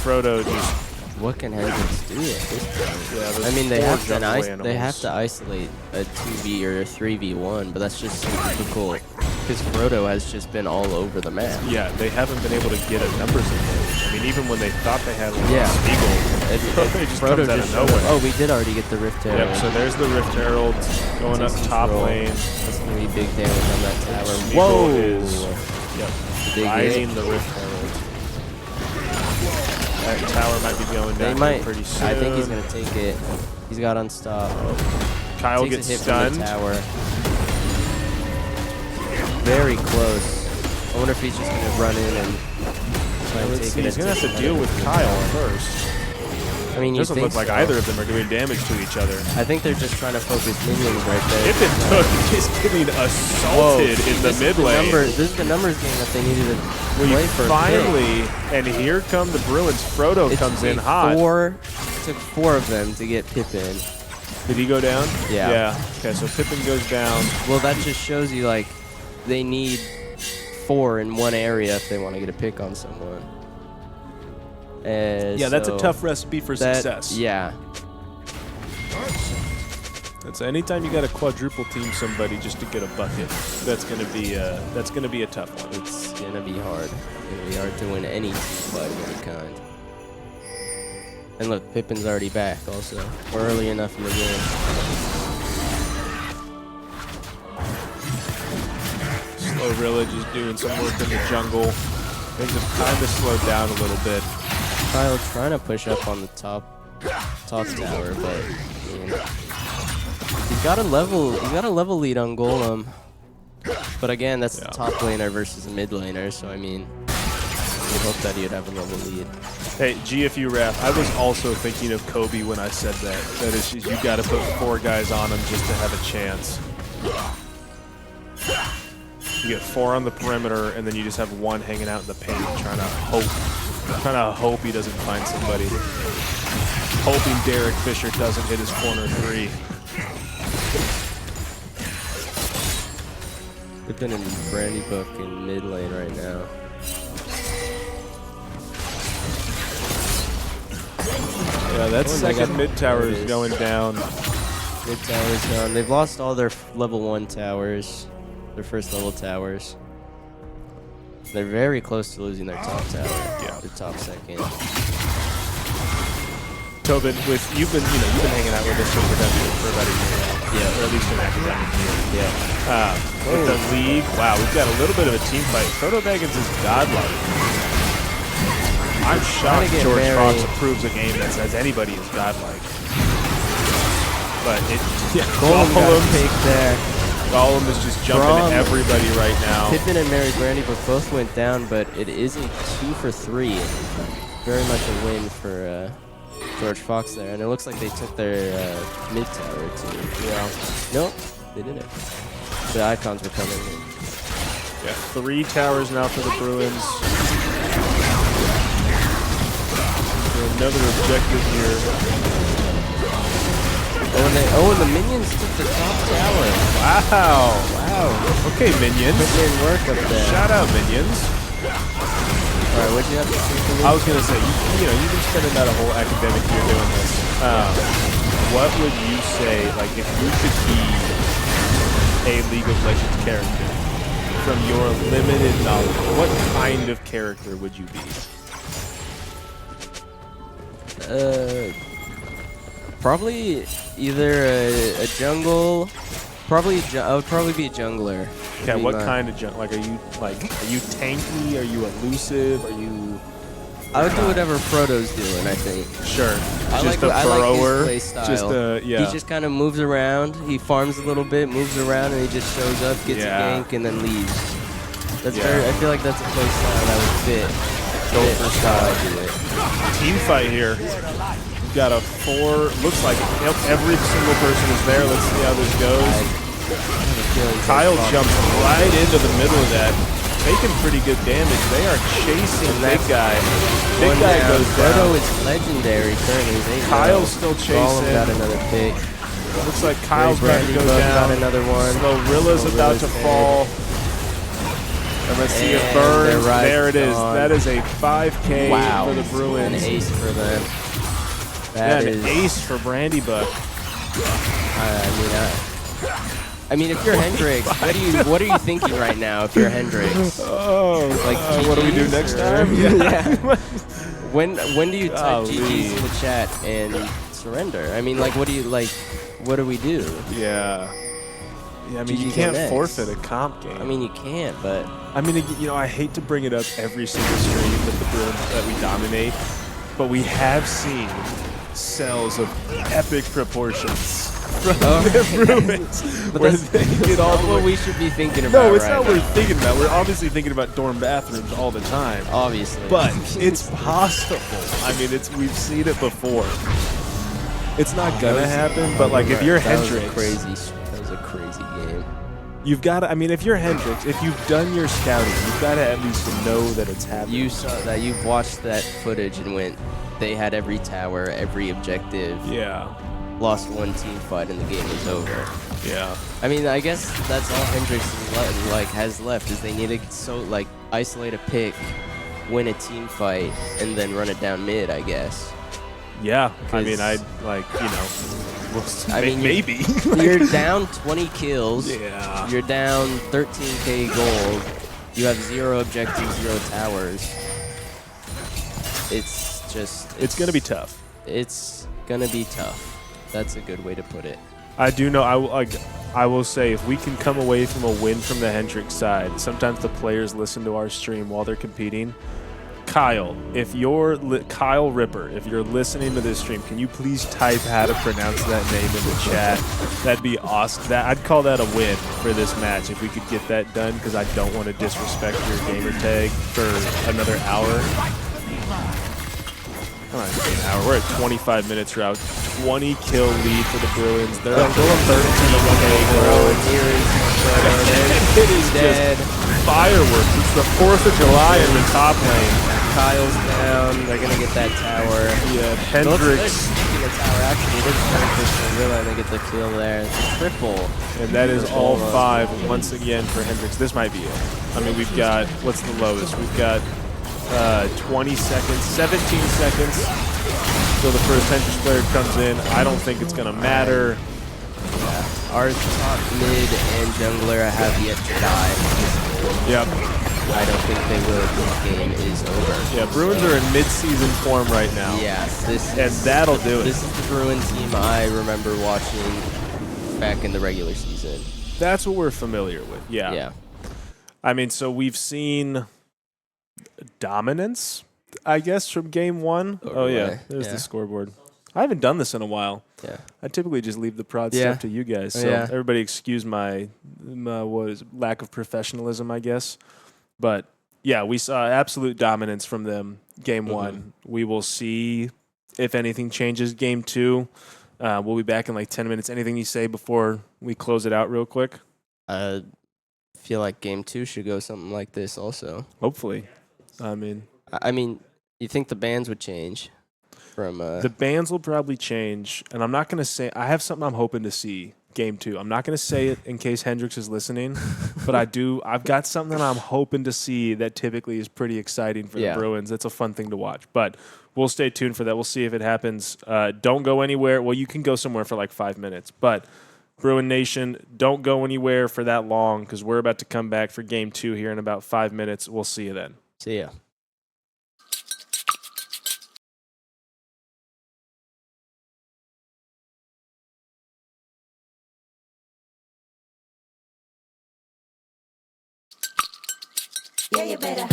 Frodo just... What can Hendrix do at this point? Yeah, I mean, they have to isolate a 2v or a 3v1, but that's just so difficult because Frodo has just been all over the map. Yeah, they haven't been able to get a numbers advantage. I mean, even when they thought they had one Smeagol, it just comes out of nowhere. Oh, we did already get the Rift Herald. Yep, so there's the Rift Herald going up top lane. That's going to be big damage on that tower. Whoa! Is riding the Rift Herald. That tower might be going down pretty soon. I think he's going to take it. He's got unstop. Kyle gets stunned. Tower. Very close. I wonder if he's just going to run in and try and take it. He's going to have to deal with Kyle first. I mean, it doesn't look like either of them are doing damage to each other. I think they're just trying to focus minions right there. Pippin is getting assaulted in the mid lane. This is the numbers game that they needed to play for. Finally, and here come the Bruins. Frodo comes in hot. It took 4 of them to get Pippin. Did he go down? Yeah. Okay, so Pippin goes down. Well, that just shows you, like, they need 4 in one area if they want to get a pick on someone. Yeah, that's a tough recipe for success. Yeah. That's anytime you got to quadruple team somebody just to get a bucket. That's gonna be a tough one. It's gonna be hard. It's gonna be hard to win any team fight of any kind. And look, Pippin's already back. Also, we're early enough in the game. Glorilla just doing some work in the jungle. Things have kind of slowed down a little bit. Kyle trying to push up on the top tower, but I mean, he's got a level lead on Golem. But again, that's the top laner versus a mid laner, so I mean, we hope that he'd have a level lead. Hey, GFU ref, I was also thinking of Kobe when I said that. That is, you got to put 4 guys on him just to have a chance. You get 4 on the perimeter, and then you just have 1 hanging out in the paint, trying to hope he doesn't find somebody. Hoping Derek Fisher doesn't hit his corner 3. They've been in Brandy Book in mid lane right now. Yeah, that second mid tower is going down. Mid tower's down. They've lost all their level 1 towers, their first level towers. They're very close to losing their top tower. Yeah. Their top second. Tobin, you've been hanging out with us for about a year now. Yeah. Or at least an academic year. Yeah. With the league, wow, we've got a little bit of a team fight. Frodo Baggins is godlike. I'm shocked George Fox approves a game that says anybody is godlike. But Golem got picked there. Golem is just jumping at everybody right now. Pippin and Mary Brandy both went down, but it is a 2 for 3. Very much a win for George Fox there, and it looks like they took their mid tower too. Yeah. Nope, they didn't. The icons were coming in. Yeah, 3 towers now for the Bruins. Another objective here. Oh, and the minions took the top tower. Wow. Okay, minions. Putting in work up there. Shout out, minions. All right, what'd you have to say for me? I was gonna say, you've been spending about a whole academic year doing this. What would you say, like, if you could be a League of Legends character from your limited knowledge, what kind of character would you be? Probably either a jungle. I would probably be a jungler. Okay, what kind of jungler? Like, are you tanky? Are you elusive? Are you? I would do whatever Frodo's doing, I think. Sure. I just like a thrower. his play style. He just kind of moves around. He farms a little bit, moves around, and he just shows up, gets a gank, and then leaves. That's I feel like that's a play style that would fit. Go for style. Do it. Team fight here. We've got a 4. Looks like every single person is there. Let's see how this goes. Kyle jumps right into the middle of that, taking pretty good damage. They are chasing Big Guy. Big Guy goes down. Frodo is legendary currently. Kyle's still chasing. Golem got another pick. Looks like Kyle's about to go down. Got another one. Glorilla's about to fall. And let's see if burns. There it is. That is a 5K for the Bruins. An ace for them. An ace for Brandy Buck. I mean, if you're Hendrix, what are you thinking right now? If you're Hendrix, what do we do next time? Yeah. When do you type GGs in the chat and surrender? I mean, like, what do we do? Yeah. I mean, you can't forfeit a comp game. I mean, you can't, but I mean, I hate to bring it up every single stream with the Bruins that we dominate, but we have seen cells of epic proportions from the Bruins. But that's not what we should be thinking about. No, it's not what we're thinking about. We're obviously thinking about dorm bathrooms all the time. Obviously. But it's possible. I mean, we've seen it before. It's not gonna happen, but like if you're Hendrix, that was a crazy game. You've got to, I mean, if you're Hendrix, if you've done your scouting, you've got to at least know that it's happening. You saw that, you've watched that footage and went, they had every tower, every objective. Yeah. Lost one team fight and the game was over. Yeah. I mean, I guess that's all Hendrix has left is they need to isolate a pick, win a team fight, and then run it down mid, I guess. Yeah. I mean, maybe. You're down 20 kills. Yeah. You're down 13k gold. You have 0 objectives, 0 towers. It's going to be tough. It's going to be tough. That's a good way to put it. I do know. I will say, if we can come away from a win from the Hendrix side, sometimes the players listen to our stream while they're competing. Kyle, if you're Kyle Ripper, if you're listening to this stream, can you please type how to pronounce that name in the chat? That'd be awesome. I'd call that a win for this match if we could get that done, because I don't want to disrespect your gamer tag for another hour. Not an hour. We're at 25 minutes route. 20 kill lead for the Bruins. They're going 13 to 1 Bruins. It is dead. Just fireworks. It's the 4th of July in the top lane. Kyle's down. They're gonna get that tower. Yeah, Hendrix. The tower actually didn't turn Gorilla and they get the kill there. It's a triple. And that is all 5 once again for Hendrix. This might be it. I mean, we've got, what's the lowest? We've got 20 seconds, 17 seconds till the first Hendrix player comes in. I don't think it's gonna matter. Yeah. Our top mid and jungler have yet to die. Yep. I don't think they will. This game is over. Yeah, Bruins are in mid-season form right now. Yes, and that'll do it. This is the Bruins team I remember watching back in the regular season. That's what we're familiar with. Yeah. Yeah. I mean, so we've seen dominance, I guess, from game 1. Oh yeah, there's the scoreboard. I haven't done this in a while. Yeah. I typically just leave the prod stuff to you guys. So everybody excuse my lack of professionalism, I guess. But yeah, we saw absolute dominance from them game 1. We will see if anything changes game 2. We'll be back in like 10 minutes. Anything you say before we close it out real quick? I feel like game 2 should go something like this also. Hopefully. I mean, you think the bans would change? From the bans will probably change, and I'm not going to say – I have something I'm hoping to see game 2. I'm not going to say it in case Hendrix is listening, but I've got something that I'm hoping to see that typically is pretty exciting for the Bruins. It's a fun thing to watch, but we'll stay tuned for that. We'll see if it happens. Don't go anywhere. Well, you can go somewhere for like 5 minutes, but Bruin Nation, don't go anywhere for that long because we're about to come back for game 2 here in about 5 minutes. We'll see you then. See ya. Yeah, you better.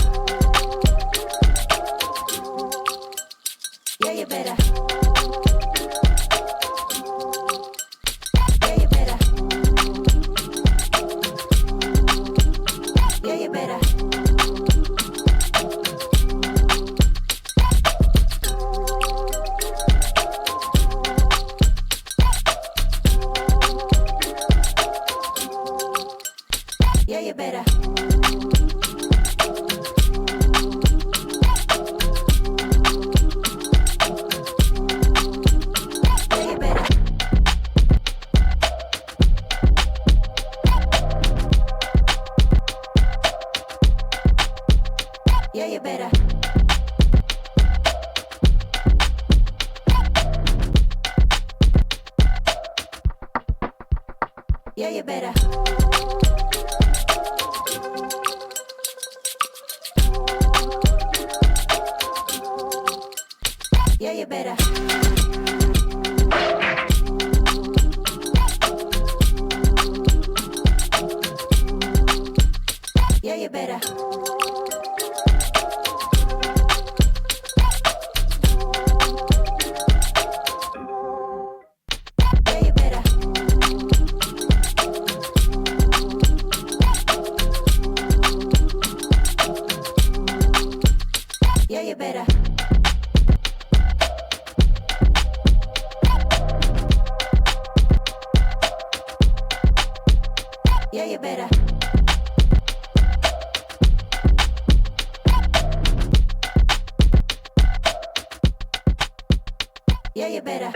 Yeah, you better. Yeah, you better. Yeah, you better. Yeah, you better. Yeah, you better. Yeah, you better. Yeah, you better. Yeah, you better. Yeah, you better. Yeah, you better.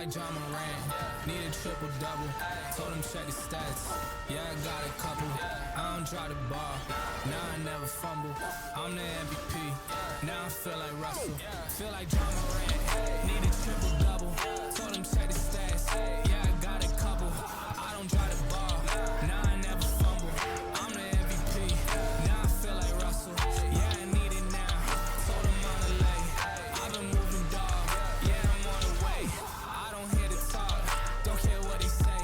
like John Moran. Need a triple double. Told him check the stats. Yeah, I got a couple. I don't try the ball. Now I never fumble. I'm the MVP. Now I feel like Russell. Feel like John Moran. Need a triple double. Told him check the stats. Yeah, I got a couple. I don't try the ball. Now I never fumble. I'm the MVP. Now I feel like Russell. Yeah, I need it now. Told him on the lay. I've been moving dog. Yeah, I'm on the way. I don't hear the talk. Don't care what they say.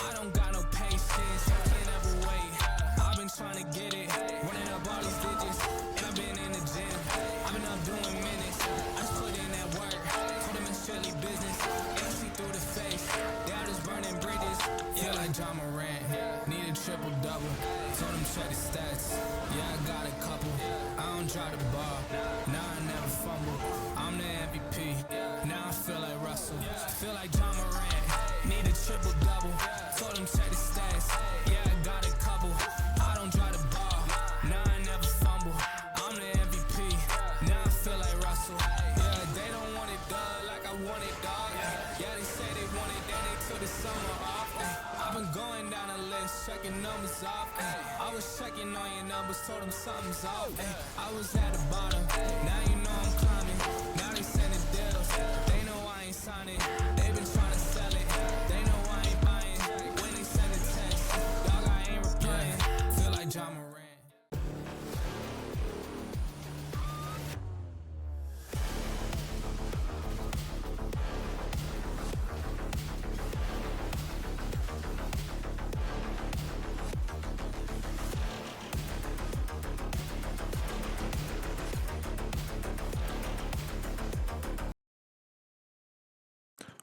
I don't got no patience. I can't ever wait. I've been trying to get it. Running up all these digits. And I've been in the gym. I've been up doing minutes. I just put in that work. Told them it's strictly business. And I see through the face. They all just burning bridges. Feel like John Moran. Need a triple double. Told them check the stats. Yeah, I got a couple. I don't try the ball. Now I never fumble. I'm the MVP. Now I feel like Russell. Feel like John Moran. Need a triple double. Told them check the stats. Yeah, I got a couple. I don't try the ball. Now I never fumble. I'm the MVP. Now I feel like Russell. Yeah, they don't want it done like I want it, dog. Yeah, they say they want it, then they took the summer off. I've been going down the list, checking numbers off. I was checking on your numbers, told them something's off. I was at the bottom, now you know I'm climbing. Now they sending deals, they know I ain't signing. They been trying to sell it, they know I ain't buying. When they send a text, dog, I ain't replying. Feel like John Moran.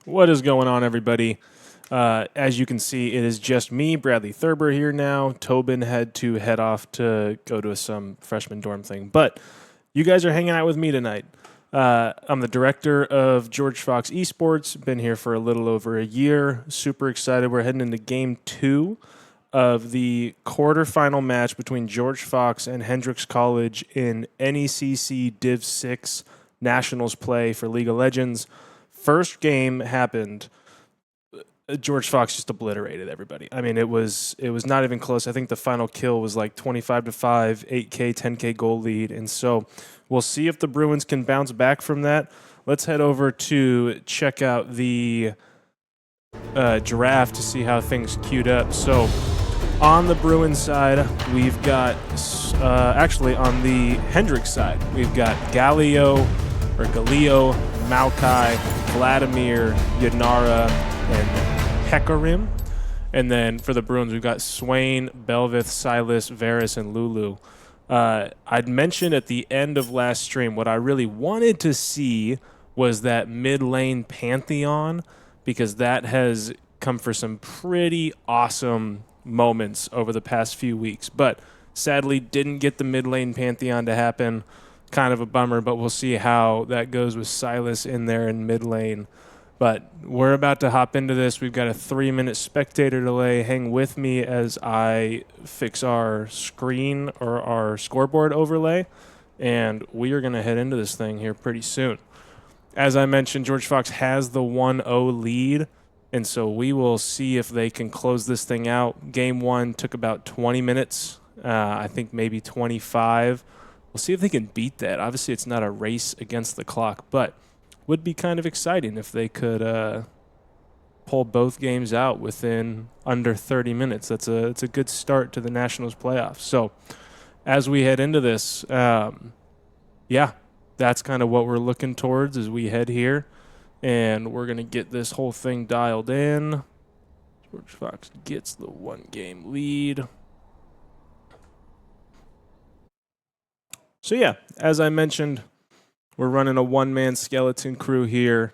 What is going on, everybody? As you can see, it is just me, Bradley Thurber, here now. Tobin had to head off to go to some freshman dorm thing. But you guys are hanging out with me tonight. I'm the director of George Fox Esports. Been here for a little over a year. Super excited. We're heading into Game 2 of the quarterfinal match between George Fox and Hendrix College in NECC Div VI Nationals play for League of Legends. First game happened. George Fox just obliterated everybody. I mean, it was not even close. I think the final kill was like 25-5, 8K, 10K goal lead. And so we'll see if the Bruins can bounce back from that. Let's head over to check out the draft to see how things queued up. So on the Bruins side, we've got, actually on the Hendrix side, we've got Galio, Maokai, Vladimir, Yanara, and Hecarim. And then for the Bruins, we've got Swain, Belvith, Silas, Varus, and Lulu. I'd mentioned at the end of last stream what I really wanted to see was that mid-lane Pantheon, because that has come for some pretty awesome moments over the past few weeks. But sadly, didn't get the mid-lane Pantheon to happen. Kind of a bummer, but we'll see how that goes with Silas in there in mid lane. But we're about to hop into this. We've got a 3-minute spectator delay. Hang with me as I fix our screen or our scoreboard overlay, and we are going to head into this thing here pretty soon. As I mentioned, George Fox has the 1-0 lead, and so we will see if they can close this thing out. Game 1 took about 20 minutes, I think maybe 25. We'll see if they can beat that. Obviously, it's not a race against the clock, but would be kind of exciting if they could pull both games out within under 30 minutes. It's a good start to the Nationals playoffs. So as we head into this, yeah, that's kind of what we're looking towards as we head here. And we're going to get this whole thing dialed in. George Fox gets the 1-game lead. So yeah, as I mentioned, we're running a one-man skeleton crew here.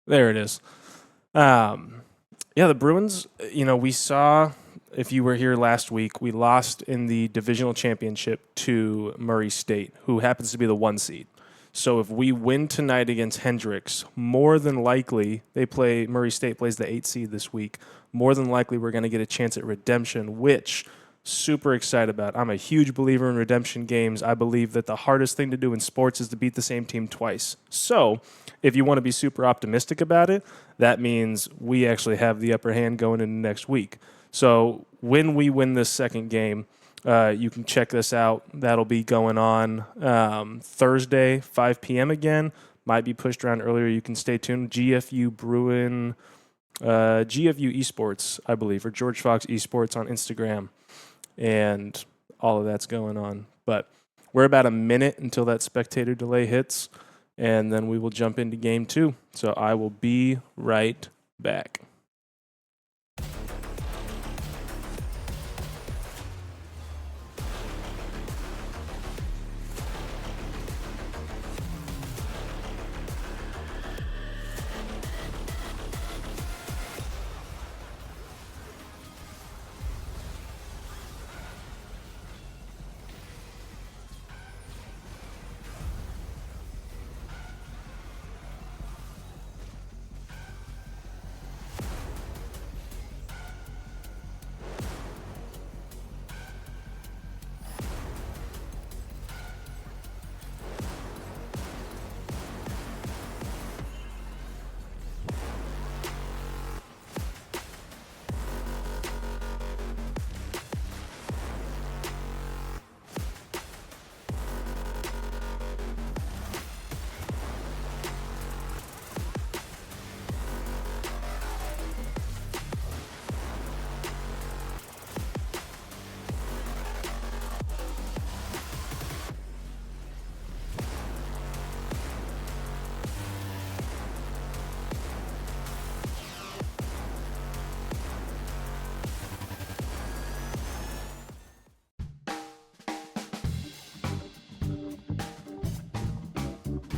There it is. Yeah, the Bruins, we saw, if you were here last week, we lost in the divisional championship to Murray State, who happens to be the 1 seed. So if we win tonight against Hendrix, more than likely, Murray State plays the 8 seed this week, more than likely we're going to get a chance at redemption, which super excited about. I'm a huge believer in redemption games. I believe that the hardest thing to do in sports is to beat the same team twice. So if you want to be super optimistic about it, that means we actually have the upper hand going into next week. So when we win this second game, you can check this out. That'll be going on Thursday, 5 p.m. again. Might be pushed around earlier. You can stay tuned. GFU Esports, I believe, or George Fox Esports on Instagram. And all of that's going on. But we're about a minute until that spectator delay hits, and then we will jump into game 2. So I will be right back.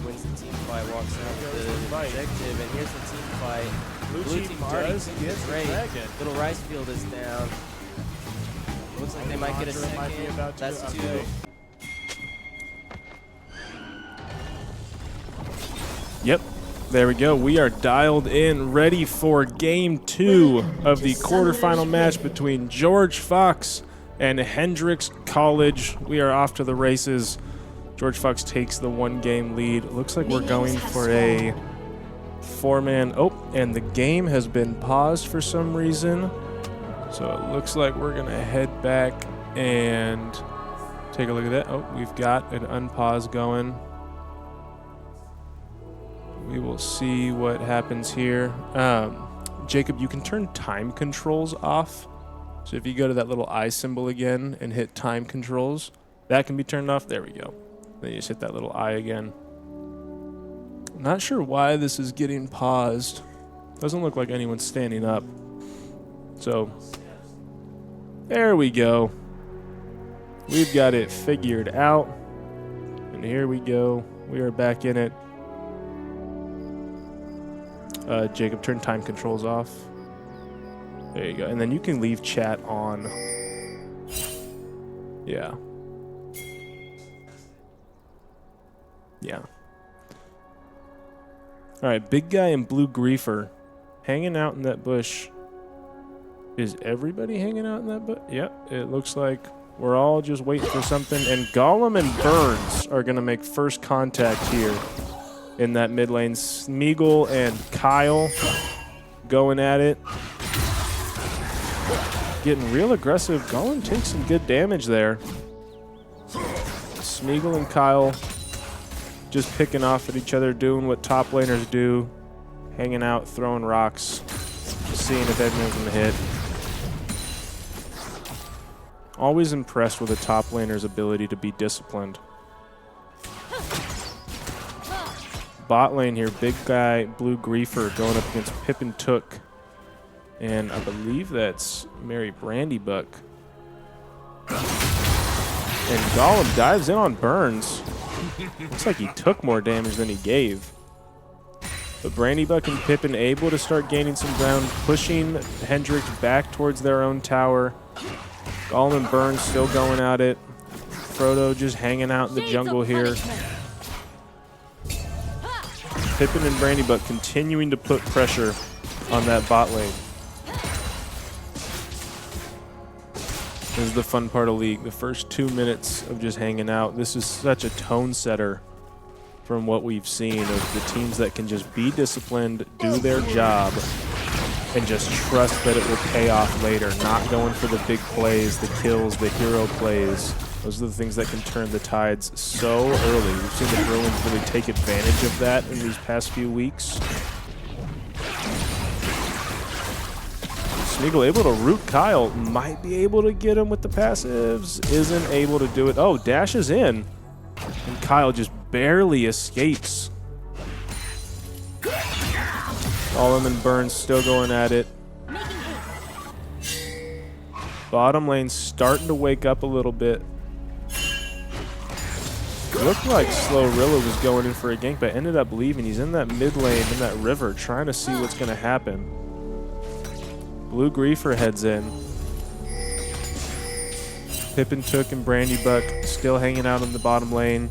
Wins the team fight, walks out the objective, and here's the team fight. Blue team already get great. Little rice field is down. Looks like they might get a second. That's 2. Yep, there we go. We are dialed in, ready for game 2 of the quarterfinal match between George Fox and Hendrix College. We are off to the races. George Fox takes the 1-game lead. Looks like we're going for a 4-man. Oh, and the game has been paused for some reason. So it looks like we're going to head back and take a look at that. Oh, we've got an unpause going. We will see what happens here. Jacob, you can turn time controls off. So if you go to that little eye symbol again and hit time controls, that can be turned off. There we go. Then you just hit that little eye again. I'm not sure why this is getting paused. Doesn't look like anyone's standing up. So, there we go. We've got it figured out. And here we go. We are back in it. Jacob, turn time controls off. There you go. And then you can leave chat on. Yeah. Yeah. All right, big guy in blue griefer hanging out in that bush. Is everybody hanging out in that bush? Yep, it looks like we're all just waiting for something. And Gollum and Burns are going to make first contact here in that mid lane. Smeagol and Kyle going at it. Getting real aggressive. Gollum takes some good damage there. Smeagol and Kyle just picking off at each other, doing what top laners do, hanging out, throwing rocks, seeing if anyone's going to hit. Always impressed with a top laner's ability to be disciplined. Bot lane here, big guy, blue griefer going up against Pippin Took. And I believe that's Mary Brandybuck. And Gollum dives in on Burns. Looks like he took more damage than he gave. But Brandybuck and Pippin able to start gaining some ground, pushing Hendrix back towards their own tower. Gollum and Burns still going at it. Frodo just hanging out in the jungle here. Pippin and Brandybuck continuing to put pressure on that bot lane. This is the fun part of League. The first 2 minutes of just hanging out. This is such a tone setter from what we've seen of the teams that can just be disciplined, do their job, and just trust that it will pay off later. Not going for the big plays, the kills, the hero plays. Those are the things that can turn the tides so early. We've seen the Bruins really take advantage of that in these past few weeks. Smeagol able to root Kyle. Might be able to get him with the passives. Isn't able to do it. Oh, dashes in. And Kyle just barely escapes. Gollum and Burns still going at it. Bottom lane starting to wake up a little bit. Looked like Slowrilla was going in for a gank, but ended up leaving. He's in that mid lane, in that river, trying to see what's going to happen. Blue Griefer heads in. Pippin Took and Brandy Buck still hanging out in the bottom lane.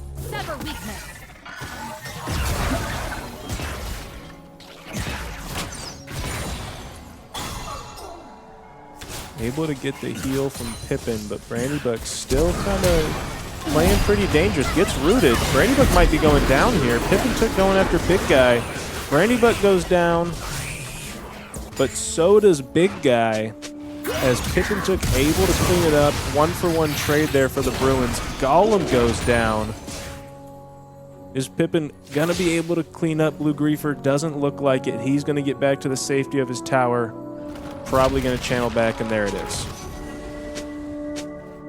Able to get the heal from Pippin, but Brandy Buck still kind of playing pretty dangerous. Gets rooted. Brandy Buck might be going down here. Pippin Took going after Big Guy. Brandy Buck goes down, but so does Big Guy, as Pippin Took able to clean it up. 1-for-1 trade there for the Bruins. Gollum goes down. Is Pippin going to be able to clean up Blue Griefer? Doesn't look like it. He's going to get back to the safety of his tower. Probably going to channel back, and there it is.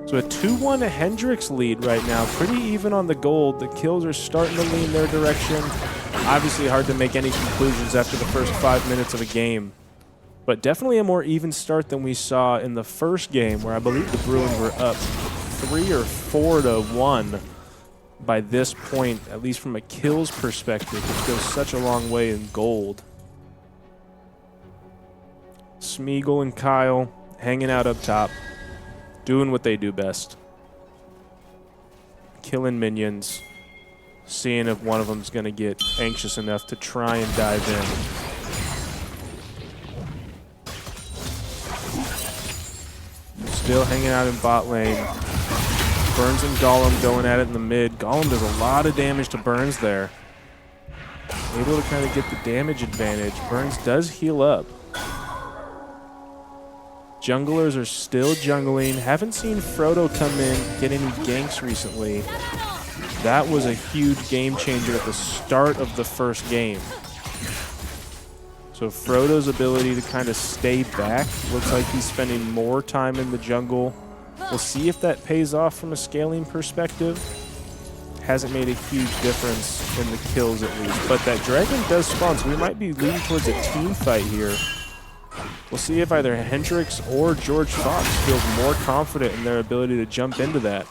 So a 2-1 Hendrix lead right now. Pretty even on the gold. The kills are starting to lean their direction. Obviously hard to make any conclusions after the first 5 minutes of a game. But definitely a more even start than we saw in the first game, where I believe the Bruins were up 3 or 4-1 by this point, at least from a kills perspective, which goes such a long way in gold. Smeagol and Kyle hanging out up top, doing what they do best. Killing minions, seeing if one of them's going to get anxious enough to try and dive in. Still hanging out in bot lane. Burns and Gollum going at it in the mid. Gollum does a lot of damage to Burns there. Able to kind of get the damage advantage. Burns does heal up. Junglers are still jungling. Haven't seen Frodo come in, get any ganks recently. That was a huge game changer at the start of the first game. So Frodo's ability to kind of stay back, looks like he's spending more time in the jungle. We'll see if that pays off from a scaling perspective. Hasn't made a huge difference in the kills at least. But that dragon does spawn, so we might be leading towards a team fight here. We'll see if either Hendrix or George Fox feels more confident in their ability to jump into that.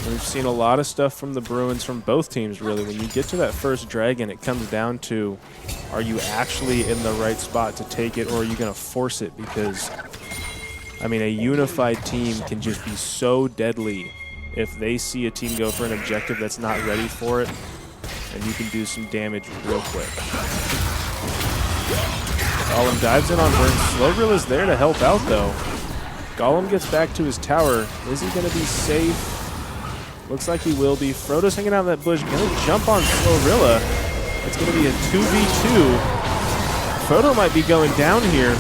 We've seen a lot of stuff from the Bruins, from both teams really. When you get to that first dragon, it comes down to, are you actually in the right spot to take it, or are you going to force it? Because, I mean, a unified team can just be so deadly if they see a team go for an objective that's not ready for it, and you can do some damage real quick. Gollum dives in on Burns. Slowrilla's there to help out, though. Gollum gets back to his tower. Is he going to be safe? Looks like he will be. Frodo's hanging out in that bush. Going to jump on Slowrilla. It's going to be a 2v2. Frodo might be going down here.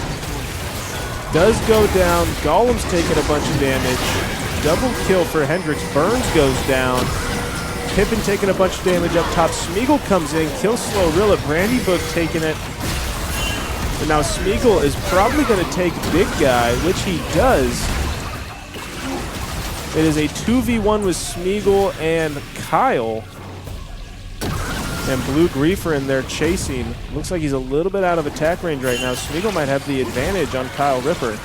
Does go down. Gollum's taking a bunch of damage. Double kill for Hendrix. Burns goes down. Pippin taking a bunch of damage up top. Smeagol comes in, kills Slowrilla. Brandy Book taking it. And now Smeagol is probably going to take Big Guy, which he does. It is a 2v1 with Smeagol and Kyle. And Blue Griefer in there chasing. Looks like he's a little bit out of attack range right now. Smeagol might have the advantage on Kyle Ripper.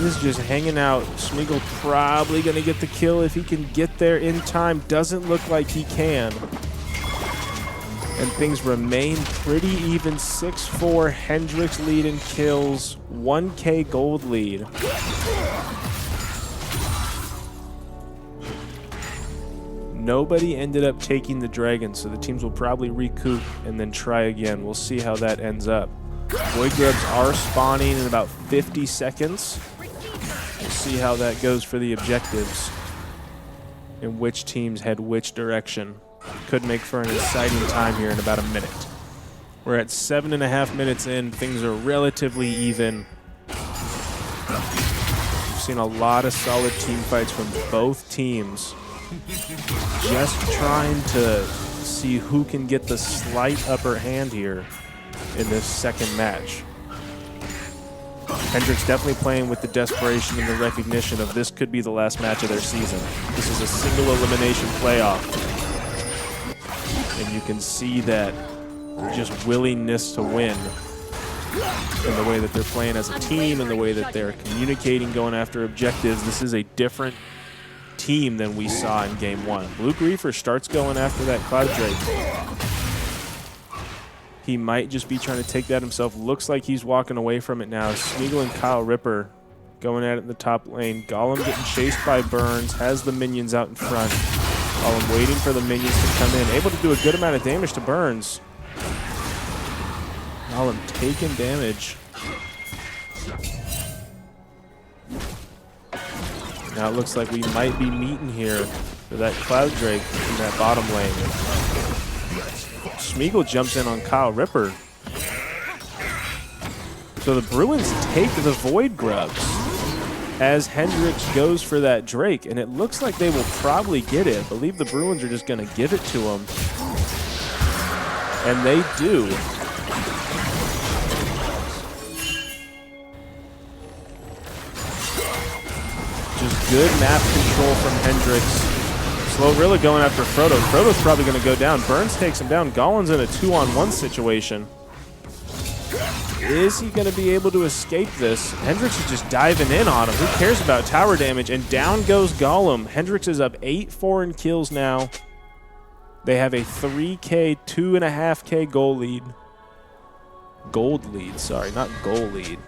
He's just hanging out. Smeagol probably going to get the kill if he can get there in time. Doesn't look like he can. And things remain pretty even. 6-4 Hendrix lead in kills. 1K gold lead. Nobody ended up taking the dragon, so the teams will probably recoup and then try again. We'll see how that ends up. Void grubs are spawning in about 50 seconds. We'll see how that goes for the objectives and which teams head which direction. Could make for an exciting time here in about a minute. We're at 7.5 minutes in. Things are relatively even. We've seen a lot of solid team fights from both teams. Just trying to see who can get the slight upper hand here in this second match. Hendrix definitely playing with the desperation and the recognition of this could be the last match of their season. This is a single elimination playoff. And you can see that just willingness to win in the way that they're playing as a team and the way that they're communicating, going after objectives. This is a different team than we saw in game one. Blue Griefer starts going after that Cloud Drake. He might just be trying to take that himself. Looks like he's walking away from it now. Smeagol and Kyle Ripper going at it in the top lane. Gollum getting chased by Burns, has the minions out in front. Gollum waiting for the minions to come in. Able to do a good amount of damage to Burns. Gollum taking damage. Now it looks like we might be meeting here for that Cloud Drake in that bottom lane. Smeagol jumps in on Kyle Ripper. So the Bruins take the Void Grubs as Hendrix goes for that Drake, and it looks like they will probably get it. I believe the Bruins are just going to give it to him. And they do. Just good map control from Hendrix. Slowrilla going after Frodo. Frodo's probably going to go down. Burns takes him down. Gollin's in a 2-on-1 situation. Is he going to be able to escape this? Hendrix is just diving in on him. Who cares about tower damage? And down goes Gollum. Hendrix is up 8-4 in kills now. They have a 3K, 2.5K goal lead. Gold lead, sorry, not goal lead.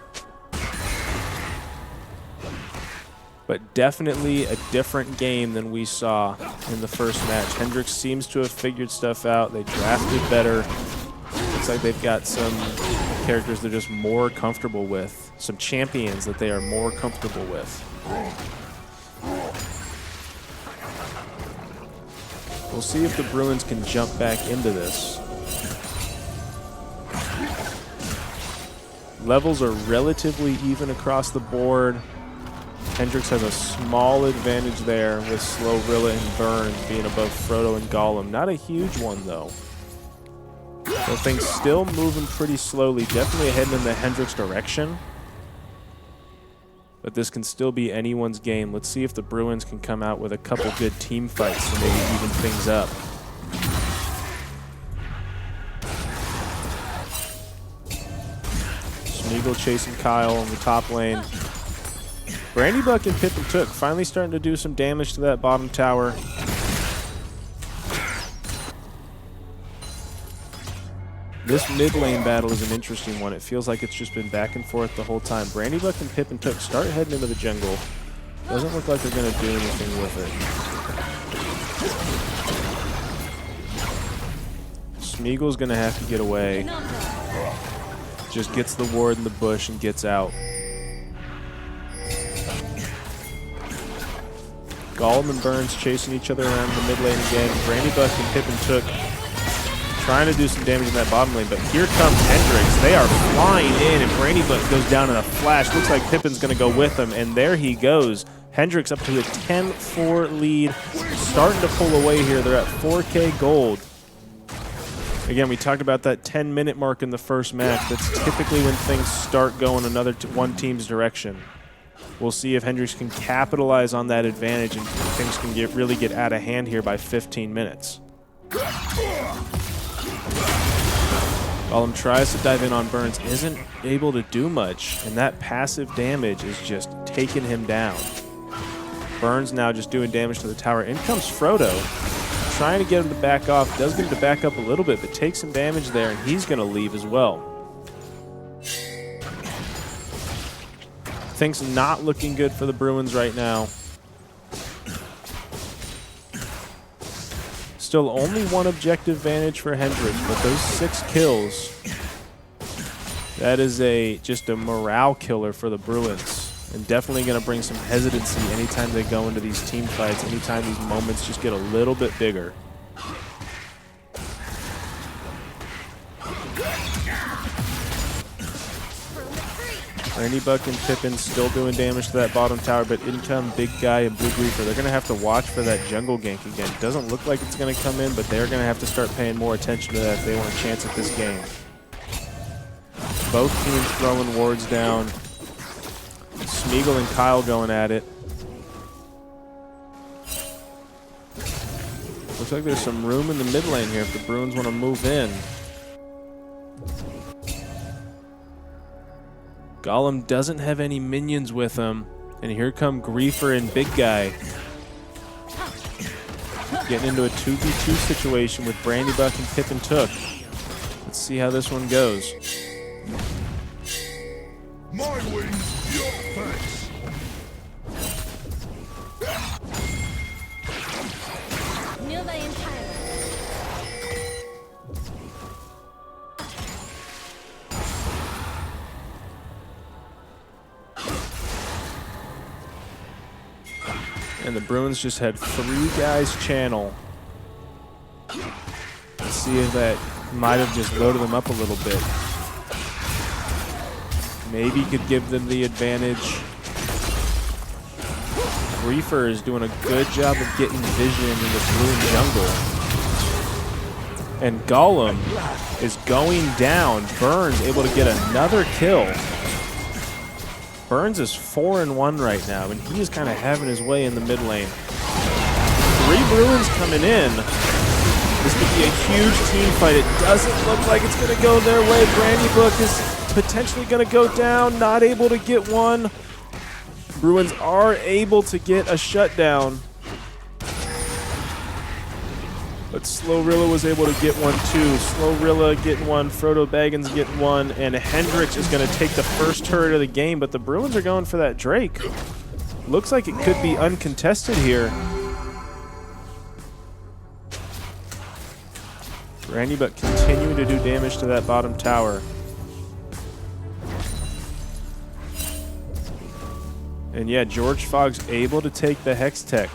But definitely a different game than we saw in the first match. Hendrix seems to have figured stuff out. They drafted better. Looks like they've got some characters they're just more comfortable with. Some champions that they are more comfortable with. We'll see if the Bruins can jump back into this. Levels are relatively even across the board. Hendrix has a small advantage there with Slowrilla and Burns being above Frodo and Gollum. Not a huge one, though. So things still moving pretty slowly. Definitely heading in the Hendrix direction. But this can still be anyone's game. Let's see if the Bruins can come out with a couple good team fights to maybe even things up. Smeagol chasing Kyle on the top lane. Brandybuck and Pippin Took finally starting to do some damage to that bottom tower. This mid lane battle is an interesting one. It feels like it's just been back and forth the whole time. Brandybuck and Pippin Took start heading into the jungle. Doesn't look like they're going to do anything with it. Smeagol's going to have to get away. Just gets the ward in the bush and gets out. Gollum and Burns chasing each other around in the mid lane again. Brandybuck and Pippin Took trying to do some damage in that bottom lane, but here comes Hendrix. They are flying in, and Brandybuck goes down in a flash. Looks like Pippin's going to go with him, and there he goes. Hendrix up to a 10-4 lead, starting to pull away here. They're at 4K gold. Again, we talked about that 10-minute mark in the first match. That's typically when things start going one team's direction. We'll see if Hendrix can capitalize on that advantage and things can really get out of hand here by 15 minutes. Gollum tries to dive in on Burns, isn't able to do much, and that passive damage is just taking him down. Burns now just doing damage to the tower. In comes Frodo, trying to get him to back off. Does get him to back up a little bit, but takes some damage there, and he's going to leave as well. Things not looking good for the Bruins right now. Still only one objective advantage for Hendrix, but those 6 kills That is just a morale killer for the Bruins. And definitely going to bring some hesitancy anytime they go into these team fights, anytime these moments just get a little bit bigger. Randy Buck and Pippin still doing damage to that bottom tower, but in come Big Guy and Blue Reaper. They're going to have to watch for that jungle gank again. It doesn't look like it's going to come in, but they're going to have to start paying more attention to that if they want a chance at this game. Both teams throwing wards down. Smeagol and Kyle going at it. Looks like there's some room in the mid lane here if the Bruins want to move in. Gollum doesn't have any minions with him. And here come Griefer and Big Guy. Getting into a 2v2 situation with Brandy Buck and Pippin Took. Let's see how this one goes. My wings, your thanks. And the Bruins just had 3 guys channel. Let's see if that might have just loaded them up a little bit. Maybe could give them the advantage. Griefer is doing a good job of getting vision in the Bruin jungle. And Gollum is going down. Burns able to get another kill. Burns is 4-1 right now, and he is kind of having his way in the mid lane. 3 Bruins coming in. This could be a huge team fight. It doesn't look like it's going to go their way. Brandy Book is potentially going to go down, not able to get one. Bruins are able to get a shutdown. But Slowrilla was able to get one too. Slowrilla getting one, Frodo Baggins getting one, and Hendrix is going to take the first turret of the game, but the Bruins are going for that Drake. Looks like it could be uncontested here. Randy Buck continuing to do damage to that bottom tower. And yeah, George Fogg's able to take the Hextech.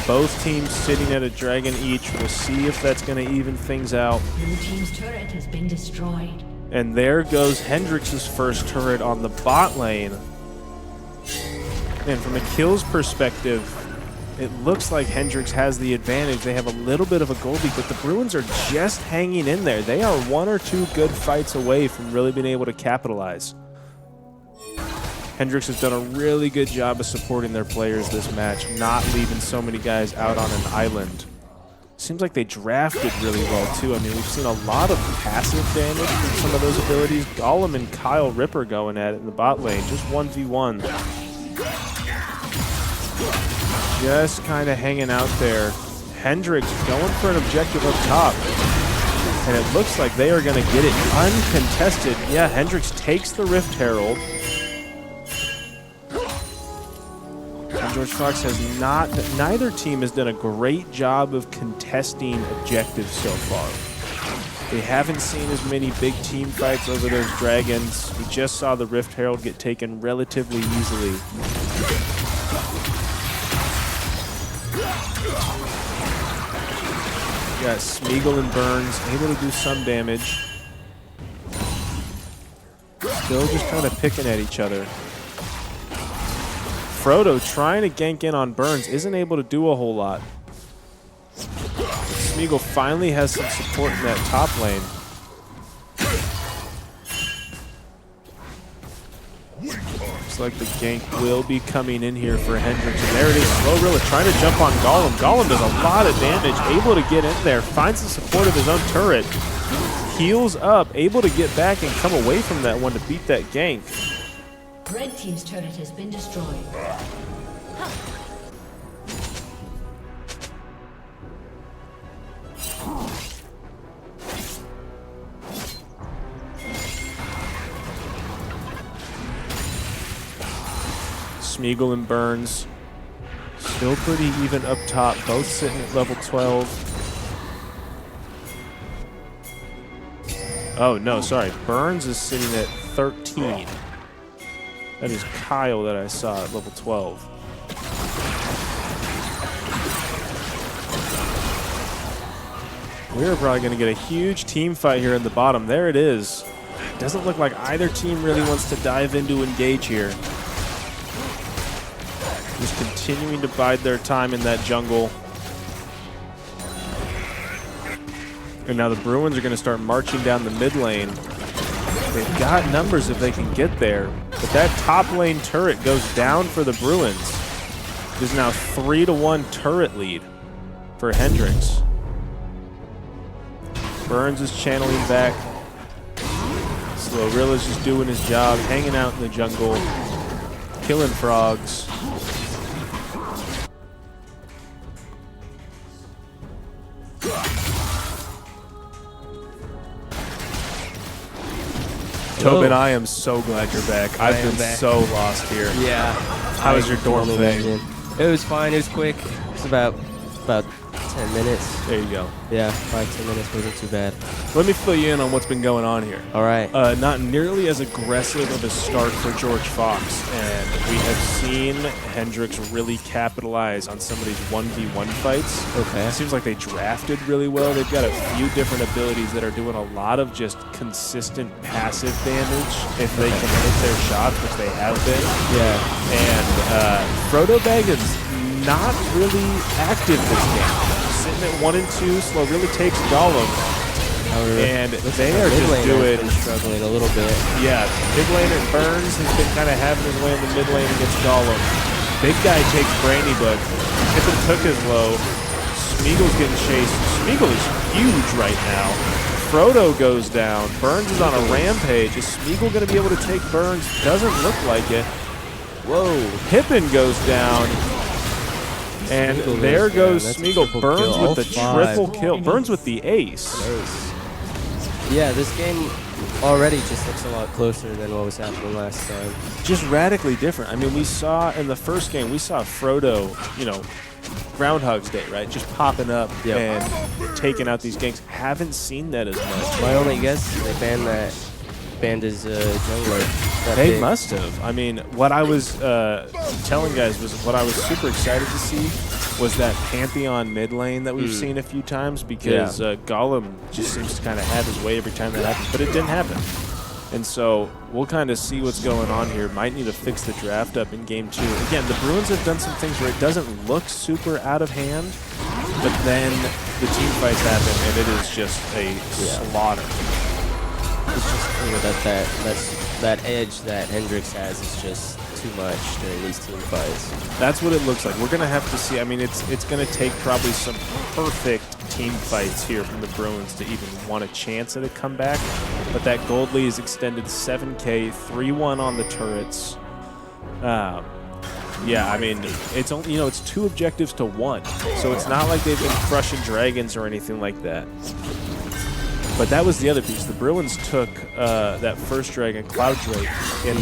Both teams sitting at a dragon each. We'll see if that's going to even things out. Blue team's turret has been destroyed. And there goes Hendrix's first turret on the bot lane. And from a kills perspective, it looks like Hendrix has the advantage. They have a little bit of a gold lead, but the Bruins are just hanging in there. They are 1 or 2 good fights away from really being able to capitalize. Hendrix has done a really good job of supporting their players this match, not leaving so many guys out on an island. Seems like they drafted really well, too. I mean, we've seen a lot of passive damage from some of those abilities. Gollum and Kyle Ripper going at it in the bot lane, just 1v1. Just kind of hanging out there. Hendrix going for an objective up top. And it looks like they are going to get it uncontested. Yeah, Hendrix takes the Rift Herald. George Fox has not, neither team has done a great job of contesting objectives so far. They haven't seen as many big team fights over those dragons. We just saw the Rift Herald get taken relatively easily. Got Smeagol and Burns able to do some damage. Still just kind of picking at each other. Frodo trying to gank in on Burns, isn't able to do a whole lot. Smeagol finally has some support in that top lane. Looks like the gank will be coming in here for Hendrix. And there it is, Slowrilla trying to jump on Gollum. Gollum does a lot of damage, able to get in there, finds the support of his own turret, heals up, able to get back and come away from that one to beat that gank. Red team's turret has been destroyed. Smeagol and Burns still pretty even up top, both sitting at level 12. Oh, no, sorry. Burns is sitting at 13. That is Kyle that I saw at level 12. We're probably going to get a huge team fight here in the bottom. There it is. Doesn't look like either team really wants to dive in to engage here. Just continuing to bide their time in that jungle. And now the Bruins are going to start marching down the mid lane. They've got numbers if they can get there. But that top lane turret goes down for the Bruins. There's now 3-1 turret lead for Hendrix. Burns is channeling back. Slowrilla's just doing his job, hanging out in the jungle, killing frogs. Tobin, I am so glad you're back. I've been so lost here. Yeah. How was your dorm thing? It was fine. It was quick. It was about 10 minutes. There you go. Yeah, 5-10 minutes wasn't too bad. Let me fill you in on what's been going on here. All right. Not nearly as aggressive of a start for George Fox, and we have seen Hendrix really capitalize on some of these 1v1 fights. Okay. It seems like they drafted really well. They've got a few different abilities that are doing a lot of just consistent passive damage if they can hit their shots, which they have been. Yeah. And Frodo Baggins not really active this game. Sitting at 1 and 2, Slowrilla takes Gollum. And they are just doing struggling a little bit. Yeah, mid laner Burns has been kind of having his way in the mid lane against Gollum. Big guy takes Brainy Book. Pippin took his low. Smeagol's getting chased. Smeagol is huge right now. Frodo goes down. Burns is on a rampage. Is Smeagol going to be able to take Burns? Doesn't look like it. Whoa. Pippin goes down. And there goes Smeagol. Burns with the triple kill. Burns with the ace. Yeah, this game already just looks a lot closer than what was happening last time. Just radically different. I mean, we saw in the first game, we saw Frodo, you know, Groundhog's Day, right? Just popping up and taking out these ganks. Haven't seen that as much. My only guess is they banned his jungler. They must have. I mean, what I was telling guys was what I was super excited to see was that Pantheon mid lane that we've seen a few times because Gollum just seems to kind of have his way every time that happens, but it didn't happen. And so we'll kind of see what's going on here. Might need to fix the draft up in game 2. Again, the Bruins have done some things where it doesn't look super out of hand, but then the team fights happen and it is just a slaughter. It's just clear that edge that Hendrix has is just too much during these team fights. That's what it looks like. We're going to have to see. I mean, it's going to take probably some perfect team fights here from the Bruins to even want a chance at a comeback. But that gold lead is extended 7K, 3-1 on the turrets. Yeah, I mean, it's only, it's 2 objectives to 1. So it's not like they've been crushing dragons or anything like that. But that was the other piece. The Bruins took that first dragon, Cloud Drake, in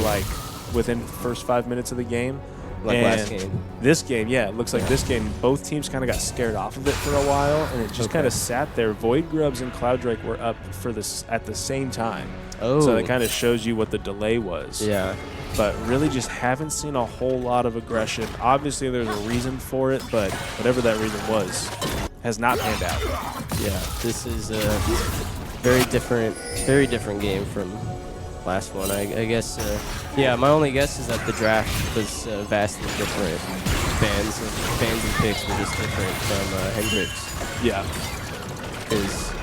within the first 5 minutes of the game. Like last game. This game, it looks like this game, both teams kind of got scared off of it for a while, and it just kind of sat there. Void Grubs and Cloud Drake were up for this at the same time. Oh. So that kind of shows you what the delay was. Yeah. But really just haven't seen a whole lot of aggression. Obviously, there's a reason for it, but whatever that reason was, has not panned out. Yeah, this is a very different game from last one. I guess, my only guess is that the draft was vastly different. Bans and picks were just different from Hendrix. Yeah. Because,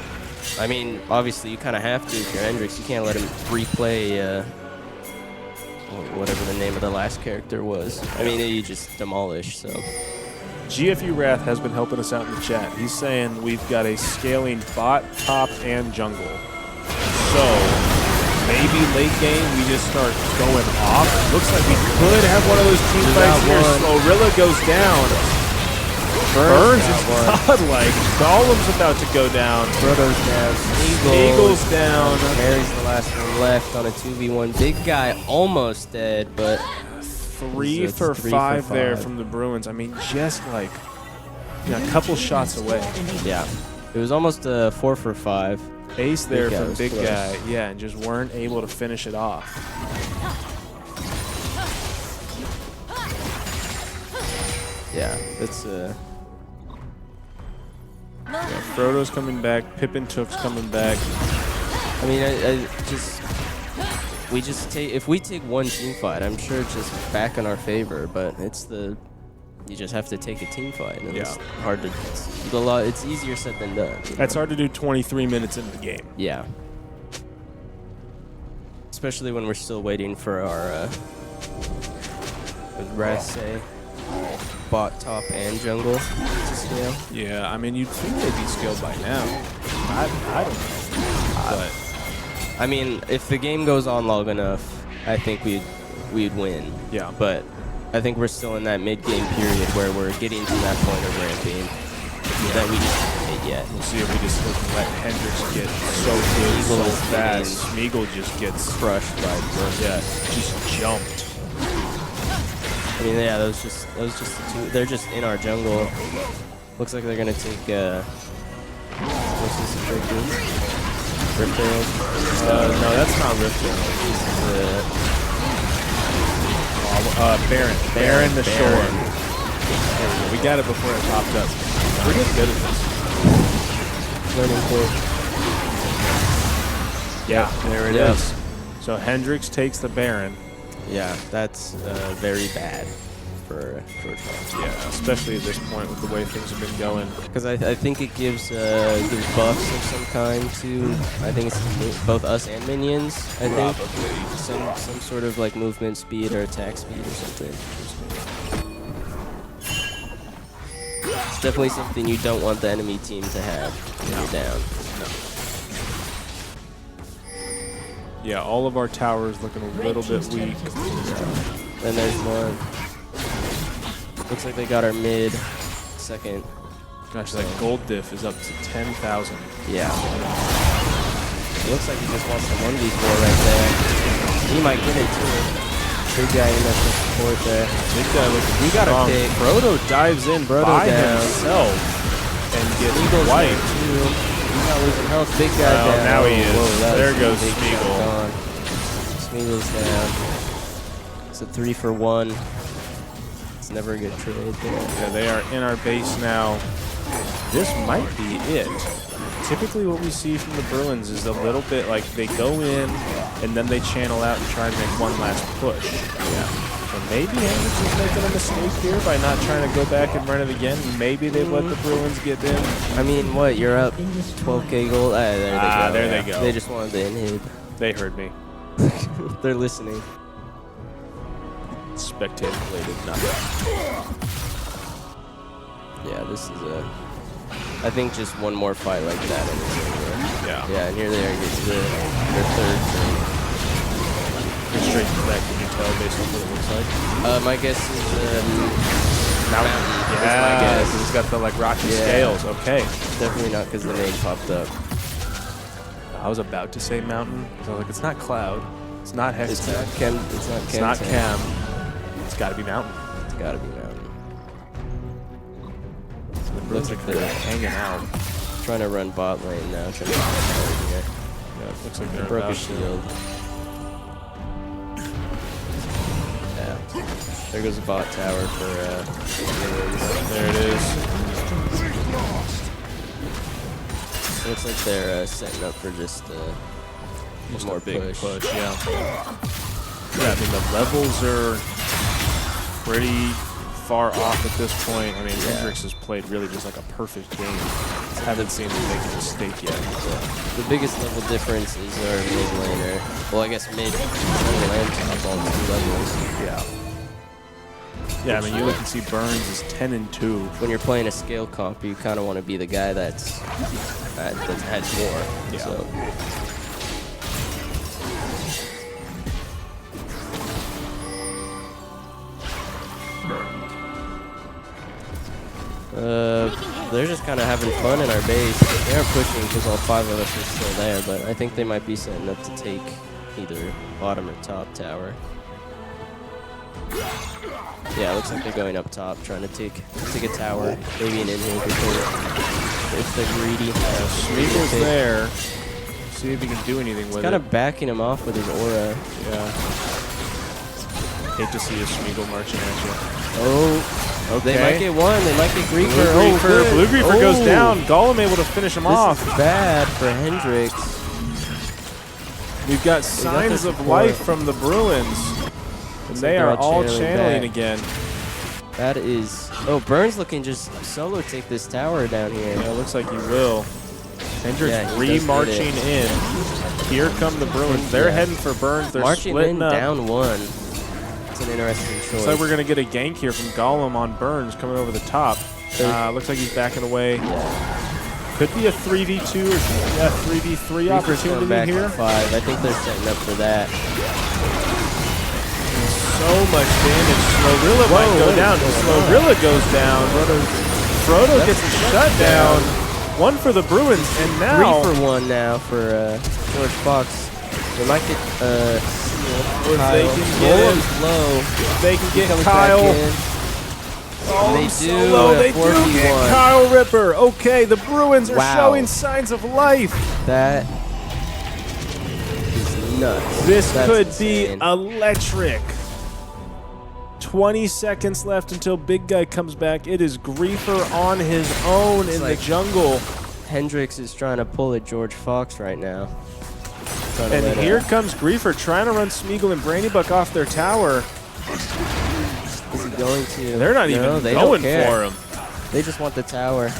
I mean, obviously you kind of have to if you're Hendrix. You can't let him replay whatever the name of the last character was. I mean, you just demolish, so. GFU Wrath has been helping us out in the chat. He's saying we've got a scaling bot, top, and jungle. So maybe late game we just start going off. Looks like we could have one of those team fights here. Slowrilla goes down. Burns is godlike. Gollum's about to go down. Frodo's down. Eagle's down. Harry's the last one left on a 2v1. Big guy almost dead, but 3 for 5 there from the Bruins. I mean, just a couple shots away. Yeah. It was almost a 4 for 5. Ace there from Big close. Guy. Yeah, and just weren't able to finish it off. Yeah, it's Yeah, Frodo's coming back. Pippin Took's coming back. I mean, we just take, if we take one team fight, I'm sure it's just back in our favor, but you just have to take a team fight. And it's hard to, it's easier said than done. That's hard to do 23 minutes into the game. Yeah. Especially when we're still waiting for our, what did Raz say? Bot, top, and jungle to scale. Yeah, I mean, you'd think they'd be skilled by now. I don't know. But I mean, if the game goes on long enough, I think we'd win. yeah, But I think we're still in that mid-game period where we're getting to that point of ramping that we just haven't hit yet. we'll see if we just let Hendrix get so good so Smeagol is fast. Smeagol just gets Crushed by Bruins. yeah, just jumped. I mean, yeah, those just the two. They're just in our jungle. Looks like they're gonna take. What's this objective? Riftdale? No, that's not Riftdale. This is Baron. Baron the Shore. There we go. We got it before it popped up. We're getting good at this. learning curve. Yeah, there it Yeah. is. So Hendrix takes the Baron. Yeah, that's very bad for George. Yeah, especially at this point with the way things have been going. Because I think it gives buffs of some kind to, I think it's both us and minions. I think some sort of like movement speed or attack speed or something. It's definitely something you don't want the enemy team to have when you're down. Yeah, all of our towers looking a little bit weak. Then there's one. Looks like they got our mid second. Gosh, that gold diff is up to 10,000. Yeah. It looks like he just wants the 1v4 right there. He might get it too. Big guy in that support there. Big guy looking He got a strong. pick. Frodo dives in Frodo by down. himself and gets Smeagol's wiped. there too. He's not losing health. Big guy Well, down. now he is. that There was goes big Smeagol. shot gone. Smeagol's down. It's a 3-for-1. It's never a good trade there. Yeah, they are in our base now. This might be it. Typically what we see from the Bruins is a little bit like they go in and then they channel out and try to make one last push. Yeah. So maybe Hendrix is making a mistake here by not trying to go back and run it again. Maybe they've let the Bruins get in. I mean, what? You're up 12k gold? There they go. There they go. They just wanted to inhib. They heard me. They're listening. Spectator played nothing. Yeah, this is I think just one more fight like that and it's over. Yeah. Yeah, and here they are, get to their third frame. Pretty straight to that, can you tell based on what it looks like? My guess is Mountain. That's my Yeah, guess. it's got the like rocky Yeah. scales. Okay. Definitely not because the name popped up. I was about to say mountain. So I was like, it's not cloud. It's not hex. It's not Chem. It's not It's Chem. not cam. It's got to be mountain. It's gotta be Mountain. The Bruins Looks are like they're hanging out. trying to run bot lane now. Trying to get here. Yeah, it looks like they're Broke about a shield. Yeah. There goes a bot tower for Bruins. There it is. Looks like they're setting up for just Just more a big push. yeah. Yeah, I mean, the levels are pretty far off at this point. I mean, Hendrix has played really just like a perfect game. Haven't seen him make a mistake yet. The biggest level difference is our mid laner. Well, I guess mid and top all 2 levels. Yeah. Yeah, I mean, you look and see Burns is 10-2. When you're playing a scale comp, you kind of want to be the guy that's had more. Yeah. So. They're just kind of having fun in our base. They are pushing because all 5 of us are still there, but I think they might be setting up to take either bottom or top tower. Yeah, it looks like they're going up top, trying to take a tower, maybe an inhibitor. if they're greedy. Smeagol's there. See if he can do anything with Kind it. of backing him off with his aura. Yeah. Hate to see a Smeagol marching at you. Oh, Okay. they might get one. They might get Griefer. Blue Griefer goes Oh. down. Gollum able to finish him off. This is bad for Hendrix. We've got signs of life from the Bruins. And they they're are all channeling channeling back. again. That is... Oh, Burns looking just solo take this tower down here. Yeah, it looks like he will. Hendrix Yeah, he does re-marching get in. Here come the Bruins. They're heading for Burns. They're Marching splitting in up. down one. It's an interesting choice. Looks like we're going to get a gank here from Gollum on Burns coming over the top. Looks like he's backing away. Yeah. Could be a 3v2 or 3v3 Griefer's going opportunity back here. to 5. I think they're setting up for that. So much damage. Slowrilla might go down. Slowrilla goes down. Frodo gets a shutdown. One for the Bruins, and now 3 for 1 now for George Fox. They might get if Kyle. they can get him, Golem's low. they can get Comes Kyle. back in. Oh, They do solo. a They do 4v1. get Kyle Ripper. Okay, the Bruins are Wow. showing signs of life. That is nuts. This That's could insane. be electric. 20 seconds left until Big Guy comes back. It is Griefer on his own in like the jungle. Hendrix is trying to pull at George Fox right now. Trying to And let here comes Griefer trying to run Smeagol and Brandybuck off their tower. Is he going to? They're not No, even they going don't care. for him. They just want the tower.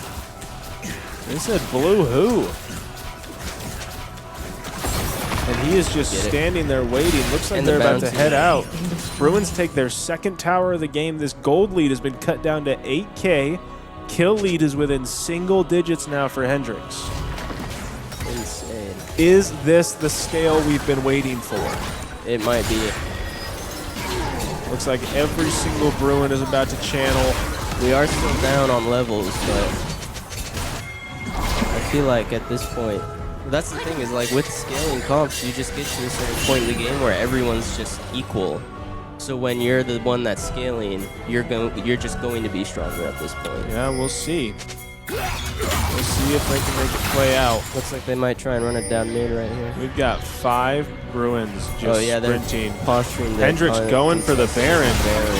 They said blue who? And he is just Get it. standing there waiting. Looks like And the they're about to bounty. head out. Bruins take their second tower of the game. This gold lead has been cut down to 8K. Kill lead is within single digits now for Hendrix. Insane. Is this the scale we've been waiting for? It might be. Looks like every single Bruin is about to channel. We are still down on levels, but I feel like at this point, that's the thing is like with scaling comps, you just get to a certain point in the game where everyone's just equal. So when you're the one that's scaling, you're just going to be stronger at this point. Yeah, we'll see. We'll see if they can make it play out. Looks like they might try and run it down mid right here. We've got 5 Bruins just They're sprinting. posturing. Hendrix going for the Baron.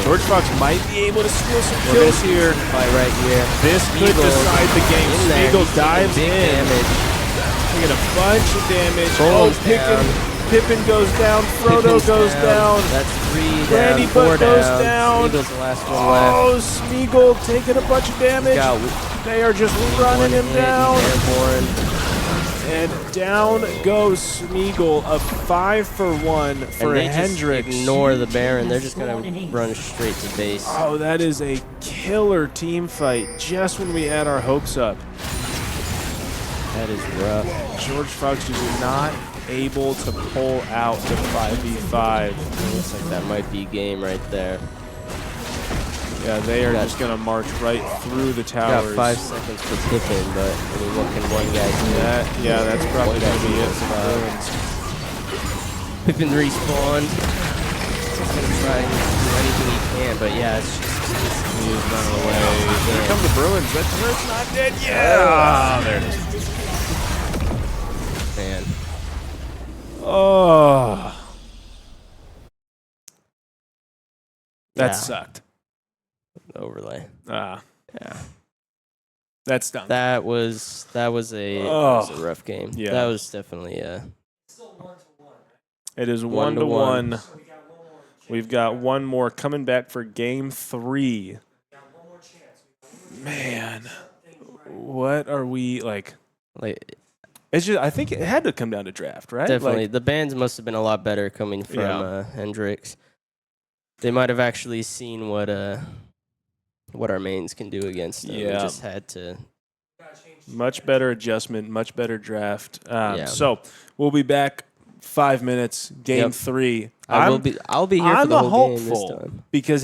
George Fox might be able to steal some kills here. Fight right here. This could Smeagol decide the game. in there. Smeagol He's taking dives big in. damage. Taking a bunch of damage. Golem's Pippin goes down. Frodo Pippin's goes down. That's 3 down, Brandybuck 4 goes down. down. Smeagol's the last one left. Oh, Smeagol taking a bunch of damage. Got They are just running one him hit, down. airborne. And down goes Smeagol, a 5 for 1 for And they Hendrix. just ignore the Baron. They're just going to run straight to base. Oh, that is a killer team fight just when we had our hopes up. That is rough. George Fox just not able to pull out the 5v5. Looks like that might be game right there. Yeah, they are just going to march right through the Got towers. 5 seconds for Pippin, but I mean, what can one guy do? Yeah, that's probably One going guy to be can it for the Bruins. Pippin respawned. He's going to try and do anything he can, but yeah, it's just He is running away. Here come the Bruins. That turret's not dead yet. Ah, there it is. man. Oh. That Yeah. sucked. Overlay. Ah, Yeah. that stunk. That was a rough game. Yeah. That was definitely It is 1-1. 1-1. We've got one more coming back for game 3. Man, what are we like? It's just I think it had to come down to draft, right? definitely Like, the bands must have been a lot better coming from Yeah. Hendrix. They might have actually seen what our mains can do against them. Yeah. We just had to. much better adjustment, much better draft. Yeah. So we'll be back 5 minutes, game Yep. 3. I'll be here for I'm the a whole game hopeful this time. because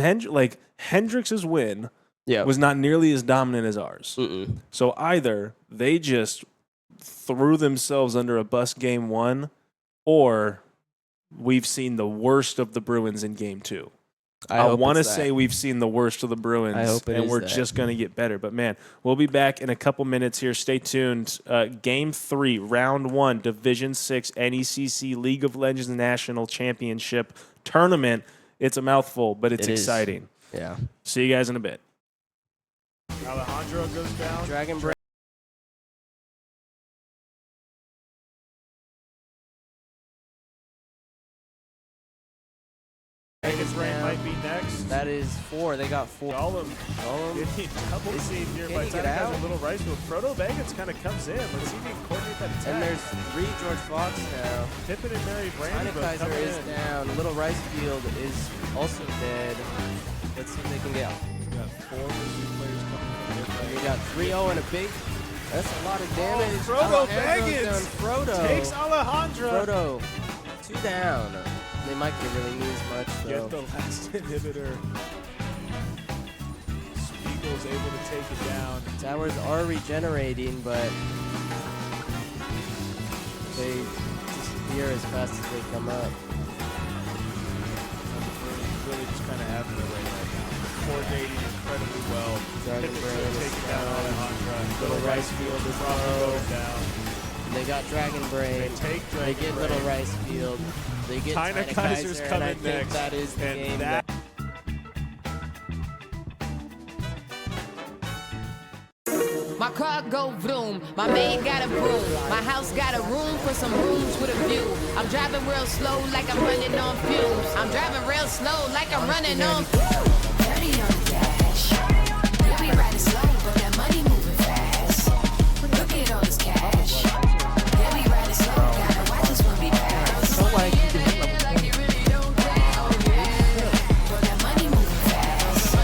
Hendrix's win Yeah. was not nearly as dominant as ours. Mm-mm. So either they just threw themselves under a bus game 1, or we've seen the worst of the Bruins in game 2. I want to say we've seen the worst of the Bruins, and we're just going to get better. But, man, we'll be back in a couple minutes here. Stay tuned. Game 3, Round 1, Division VI, NECC League of Legends National Championship Tournament. It's a mouthful, but it's exciting. Yeah. See you guys in a bit. Alejandro goes down. Dragon Brain. Rain might be next. That is 4. They got 4. Gollum getting double teamed here by the time he has a little rice field. Proto Vegas kind of comes in. Let's see if he can coordinate that attack. And there's 3 George Fox now. Pippin and Mary Brandon Kaiser is down. Little Rice Field is also dead. Let's see if they can get out. We got 4 players coming in. We got 3-0 and a big. That's a lot of damage. Proto Vegas Frodo takes Alejandro. Frodo 2 down. They might get really means much, though. Get the last inhibitor. Spiegel's able to take it down. Towers are regenerating, but they disappear as fast as they come up. Really just kind of having it right now. Coordinating incredibly well. Dragon Brain is taking down down. Alejandro. Little Rice Field is low down. They got Dragon Brain. They get Little Rice Field. They get Tyna Kaiser's Kaiser, coming and I think next. that is the game. My car go vroom, my maid got a broom, my house got a room for some rooms with a view. I'm driving real slow like I'm running on fumes. I'm driving real slow like I'm running on fumes. 30 on the dash. We'll be riding slow, but that money moving fast. Look at all this cash. We'll be riding slow, gotta watch this one be fast. So like you can hit level 20. But that money moving fast.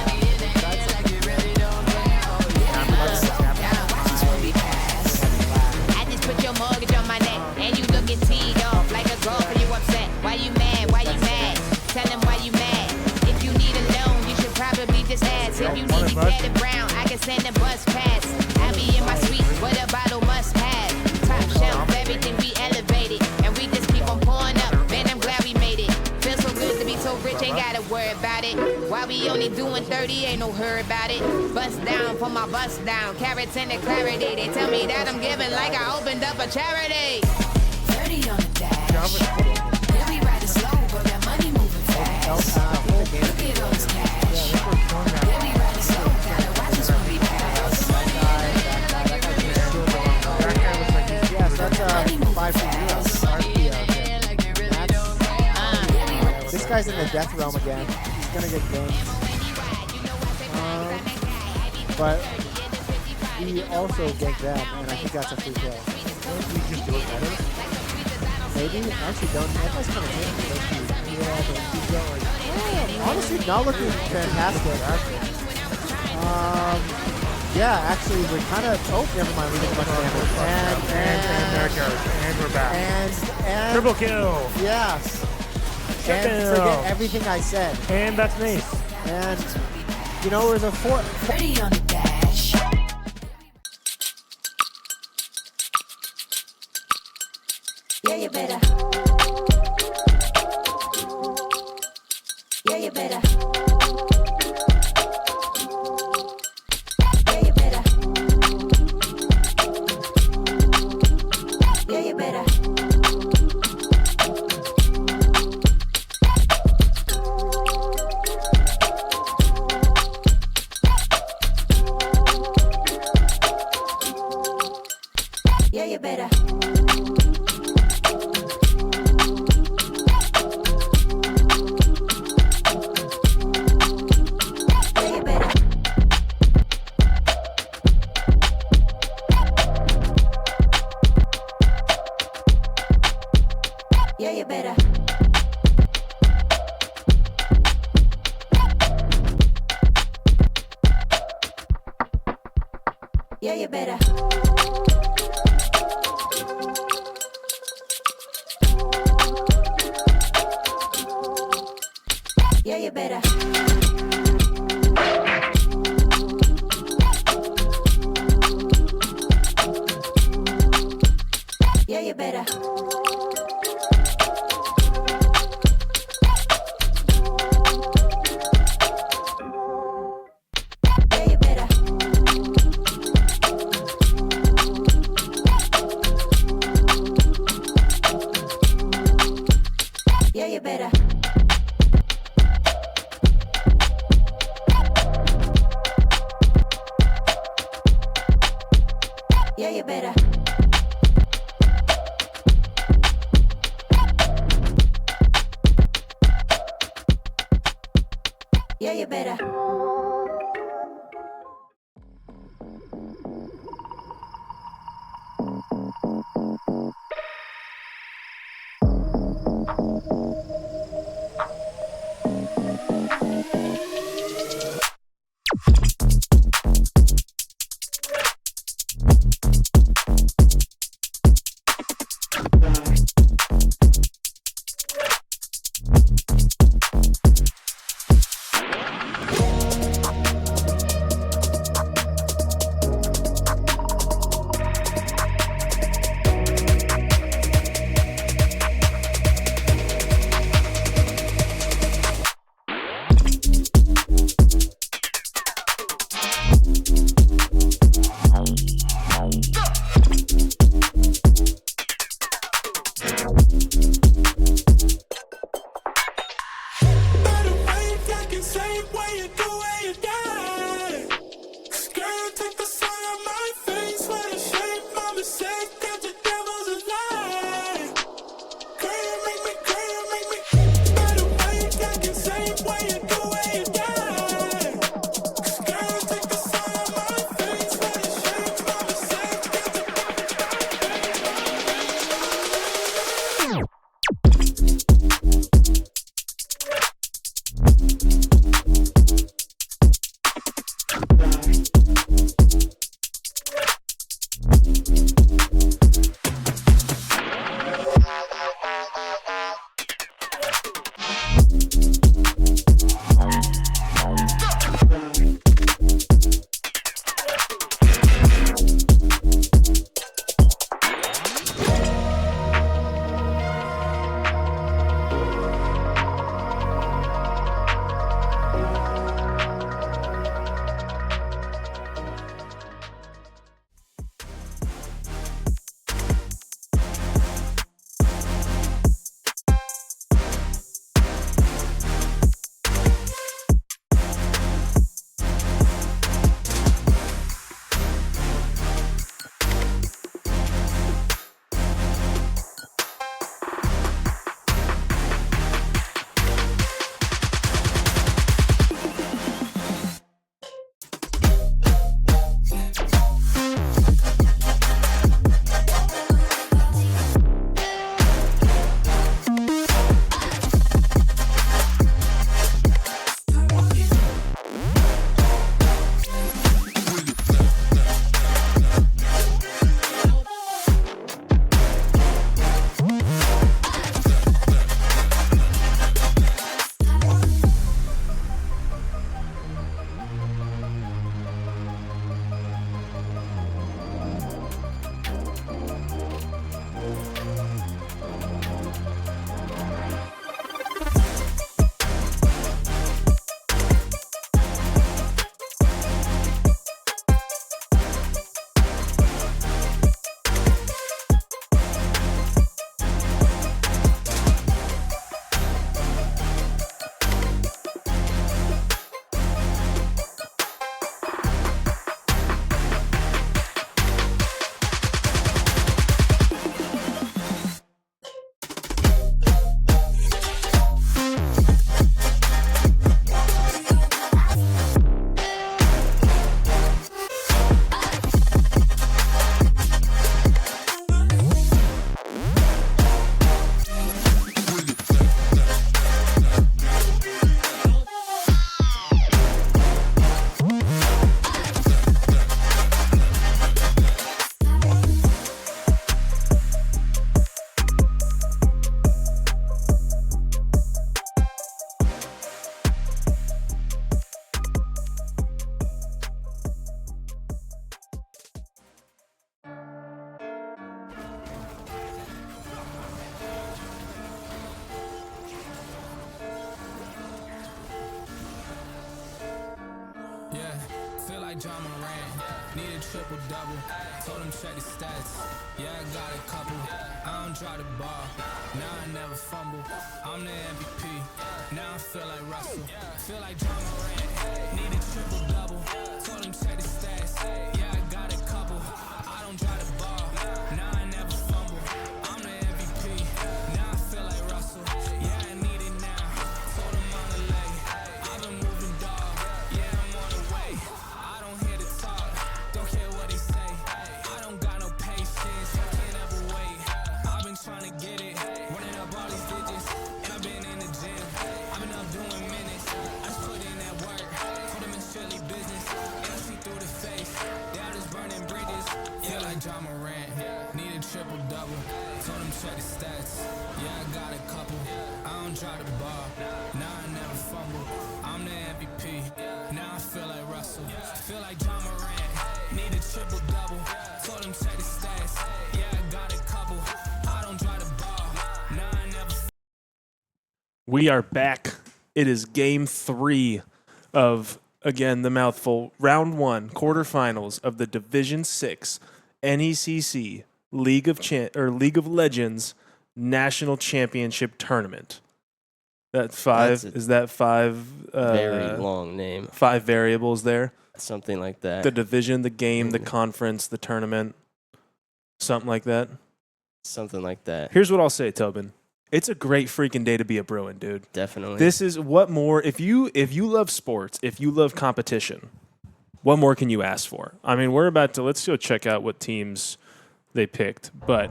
I just put your mortgage on my neck, and you looking teed off like a golfer. You upset? Why you mad? Why you mad? Tell them why you mad. If you need a loan, you should probably just ask. If you need to get it brown, I can send a bus pass. I be in my suite with a bottle must have. Top shelf, everything we elevated, and we just keep on pouring up. Man, I'm glad we made it. Feel so good to be so rich, ain't gotta worry about it. Why we only doing 30, ain't no hurry about it. Bust down for my bust down, carrots and the clarity. They tell me that I'm giving like I opened up a charity. 30 on the dash. We'll be riding slow, but that money moving fast. Look at all this cash. We'll be riding slow, gotta watch this one be fast. Yes, that's 5 for you. This guy's in the death realm again. He's gonna get ganked. But he also ganked them, and I think that's a free kill. We can do it better. Maybe? I actually don't. That guy's kind of hitting. Yeah, but he's going. Honestly, not looking fantastic, actually. Yeah, actually, we're kind of. Oh, never mind. We didn't much damage. And there it goes. And we're back. And triple kill. Yes. And forget everything I said. And that's nice. And you know, there's a 30 on the dash. Yeah, you better. Yeah, you better. Yeah, you better. Yeah, you better. Yeah, you better. Yeah, you better. Yeah, you better. Yeah, you better. Yeah, you better. better. Yeah, you better. like John Moran. Need a triple-double. Told him check the stats. Yeah, I got a couple. I don't drop the ball. Now I never fumble. I'm the MVP. Now I feel like Russell. Feel like John Moran. Need a triple-double. Told him check the stats. Yeah, I got a couple. I don't drop the ball. check the stats. Yeah, I got a couple. I don't try to ball. Now I never fumble. I'm the MVP. Now I feel like Russell. Feel like John Morant. Need a triple double. Told him check the stats. Yeah, I got a couple. I don't try to ball. Now I never. We are back. It is game 3 of, again, the mouthful, round 1, quarterfinals of the Division VI NECC League of Legends National Championship Tournament. That is that 5 very long name. 5 variables there? Something like that. The division, the game, the conference, the tournament, something like that. Something like that. Here's what I'll say, Tobin. It's a great freaking day to be a Bruin, dude. Definitely. This is what more, if you love sports, if you love competition, what more can you ask for? I mean, let's go check out what teams they picked, but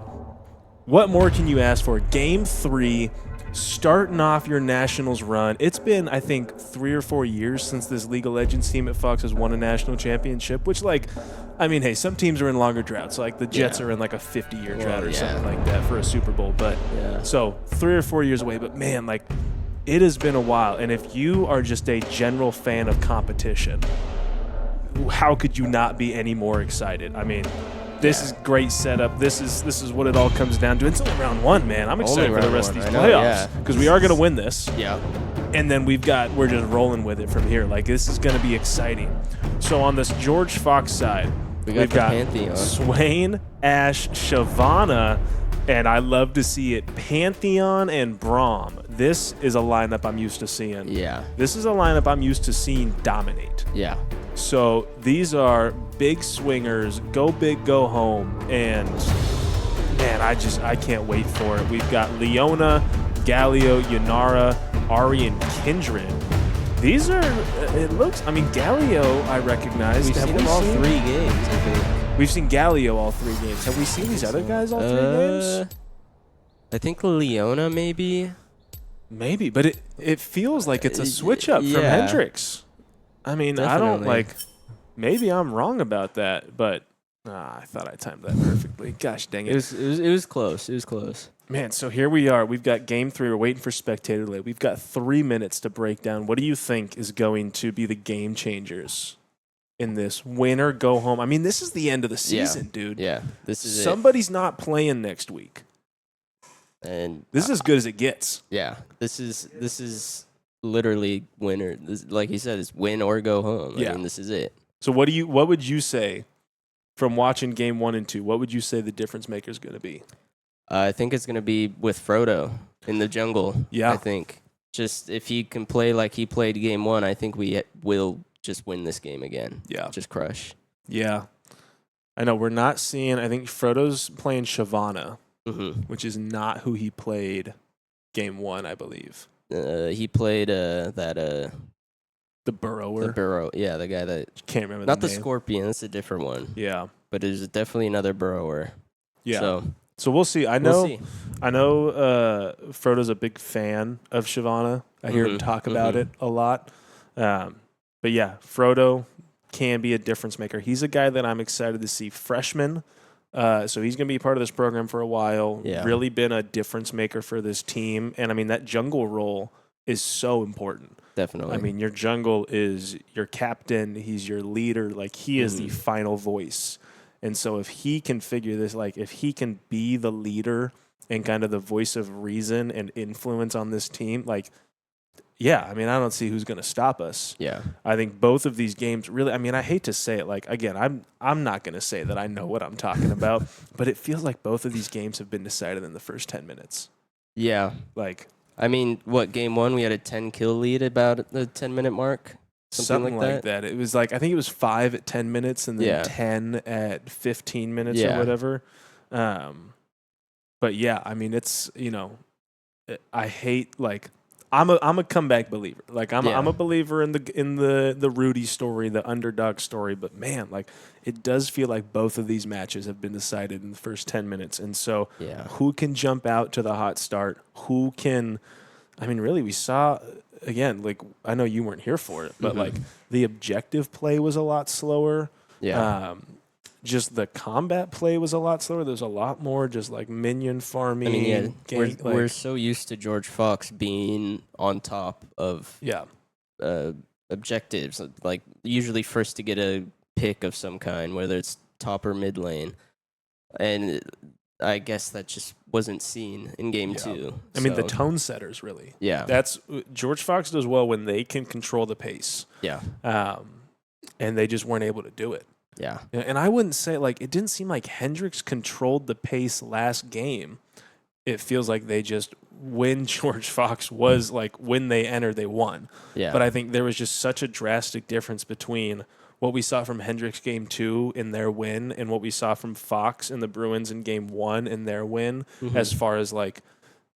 what more can you ask for? Game 3, starting off your Nationals run. It's been, I think, 3 or 4 years since this League of Legends team at Fox has won a national championship, which, I mean, hey, some teams are in longer droughts. Like the Jets are in like a 50-year drought or something like that for a Super Bowl. But so 3 or 4 years away. But man, it has been a while. And if you are just a general fan of competition, how could you not be any more excited? I mean, this is great setup. This is what it all comes down to. It's only round 1, man. I'm excited for the rest of these playoffs because we are going to win this. Yeah. And then we're just rolling with it from here. This is going to be exciting. So on this George Fox side, we've got Pantheon. Swain, Ash, Shyvana, and I love to see it, Pantheon and Braum. This is a lineup I'm used to seeing. Yeah. This is a lineup I'm used to seeing dominate. Yeah. So these are big swingers, go big, go home, and man, I can't wait for it. We've got Leona, Galio, Yanara, Ari, and Kindred. These are, Galio I recognize. We've seen him all 3 games, I think. We've seen Galio all 3 games. Have we seen these other guys all 3 games? I think Leona maybe. Maybe, but it feels like it's a switch up from Hendrix. I mean, Definitely. I don't maybe I'm wrong about that, but I thought I timed that perfectly. Gosh dang it. It was close. It was close. Man, so here we are. We've got game 3. We're waiting for spectator late. We've got 3 minutes to break down. What do you think is going to be the game changers in this? Win or go home? I mean, this is the end of the season, dude. Yeah, this is Somebody's not playing next week. And this is as good as it gets. Yeah, this is literally winner. Like he said, it's win or go home. I mean, this is it. So what would you say from watching game 1 and 2? What would you say the difference maker is going to be? I think it's going to be with Frodo in the jungle. Yeah. I think just if he can play like he played game 1, I think we will just win this game again. Yeah. Just crush. Yeah. I know we're not seeing, I think Frodo's playing Shyvana, which is not who he played game 1, I believe. He played the burrower. The burrow. Yeah, the guy that can't remember not the the name. Scorpion, that's a different one. Yeah. But it's definitely another burrower. Yeah. So we'll see. I know Frodo's a big fan of Shyvana. I hear him talk about it a lot. But yeah, Frodo can be a difference maker. He's a guy that I'm excited to see. Freshman. So he's going to be part of this program for a while. Yeah. Really been a difference maker for this team. And I mean, that jungle role is so important. Definitely. I mean, your jungle is your captain. He's your leader. He is the final voice. And so if he can figure this, if he can be the leader and kind of the voice of reason and influence on this team, I don't see who's going to stop us. Yeah. I think both of these games really, I hate to say it, again, I'm not going to say that I know what I'm talking about, but it feels like both of these games have been decided in the first 10 minutes. Yeah. Game 1, we had a 10-kill lead about the 10-minute mark? Something like that. It was I think it was 5 at 10 minutes and then 10 at 15 minutes or whatever. But yeah, I mean, it's, I hate, I'm a comeback believer. I'm a believer in the Rudy story, the underdog story. But man, it does feel like both of these matches have been decided in the first 10 minutes. And so, who can jump out to the hot start? Who can? I mean, really, we saw again. I know you weren't here for it, but the objective play was a lot slower. Yeah. just the combat play was a lot slower. There's a lot more just like minion farming. I mean, yeah, we're like, so used to George Fox being on top of yeah. Objectives, like usually first to get a pick of some kind, whether it's top or mid lane. And I guess that just wasn't seen in game 2. I mean, the tone setters really. Yeah. That's George Fox does well when they can control the pace. Yeah. And they just weren't able to do it. Yeah. And I wouldn't say, like, it didn't seem like Hendrix controlled the pace last game. It feels like they just, when George Fox was, like, when they entered, they won. Yeah. But I think there was just such a drastic difference between what we saw from Hendrix game 2 in their win and what we saw from Fox and the Bruins in game 1 in their win, as far as, like,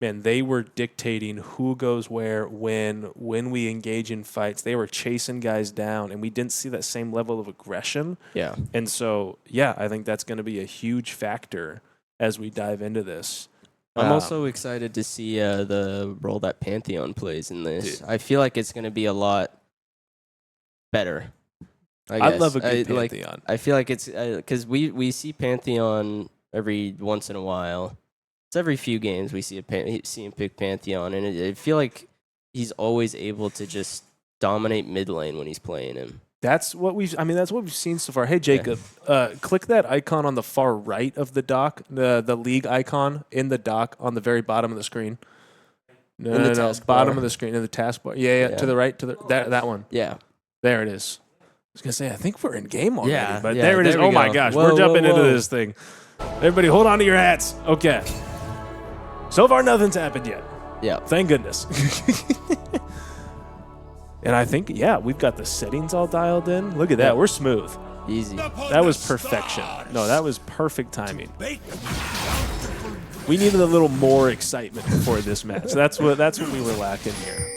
man, they were dictating who goes where, when we engage in fights. They were chasing guys down, and we didn't see that same level of aggression. Yeah. And so, yeah, I think that's going to be a huge factor as we dive into this. I'm also excited to see the role that Pantheon plays in this. Dude. I feel like it's going to be a lot better. I love a good Pantheon. I feel like it's because we see Pantheon every once in a while. It's every few games we see him pick Pantheon, and I feel like he's always able to just dominate mid lane when he's playing him. That's what we've seen so far. Hey Jacob, click that icon on the far right of the dock, the league icon in the dock on the very bottom of the screen. No, bottom of the screen in the taskbar. Yeah, to the right, that one. Yeah, there it is. I was gonna say I think we're in game already, but yeah, there it is. Oh my gosh, we're jumping into this thing. Everybody, hold on to your hats. Okay. So far, nothing's happened yet. Yeah. Thank goodness. And I think, yeah, we've got the settings all dialed in. Look at that. We're smooth. Easy. That was perfection. No, that was perfect timing. We needed a little more excitement before this match. That's what we were lacking here.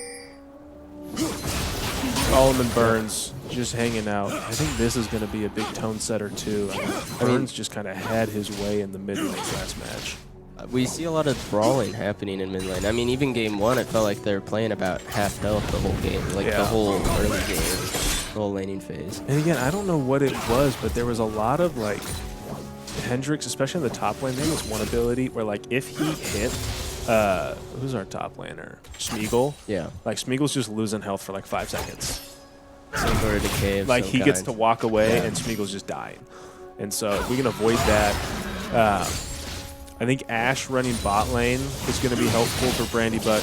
Solomon Burns just hanging out. I think this is going to be a big tone setter, too. Burns just kind of had his way in the mid lane last match. We see a lot of brawling happening in mid lane. I mean, even game 1, it felt like they were playing about half health the whole game, like the whole early game, the whole laning phase. And again, I don't know what it was, but there was a lot of like Hendrix, especially in the top lane. There was one ability where like if he hit, who's our top laner? Smeagol. Yeah. Like Smeagol's just losing health for like 5 seconds. Some sort of decay of like some he kind. gets to walk away and Smeagol's just dying. And so if we can avoid that. I think Ashe running bot lane is going to be helpful for Brandybuck.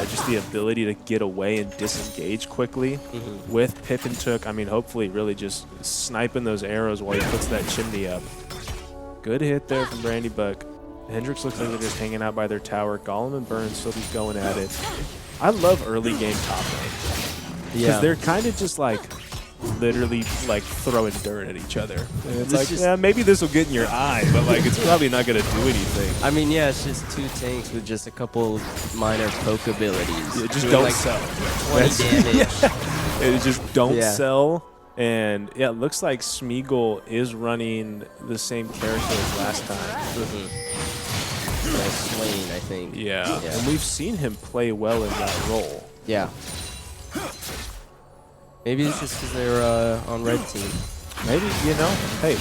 Just the ability to get away and disengage quickly with Pip and Took. I mean, hopefully really just sniping those arrows while he puts that chimney up. Good hit there from Brandybuck. Hendrix looks like they're just hanging out by their tower. Gollum and Burns still be going at it. I love early game top lane. Because they're kind of just like literally like throwing dirt at each other. And it's like, yeah, maybe this will get in your eye, but like it's probably not going to do anything. I mean, yeah, it's just 2 tanks with just a couple minor poke abilities. Yeah, just don't like sell. 20 damage. It just don't sell. And yeah, it looks like Smeagol is running the same character as last time. Swain, I think. Yeah, and we've seen him play well in that role. Yeah. Maybe it's just because they're on red team. Maybe, you know, hey,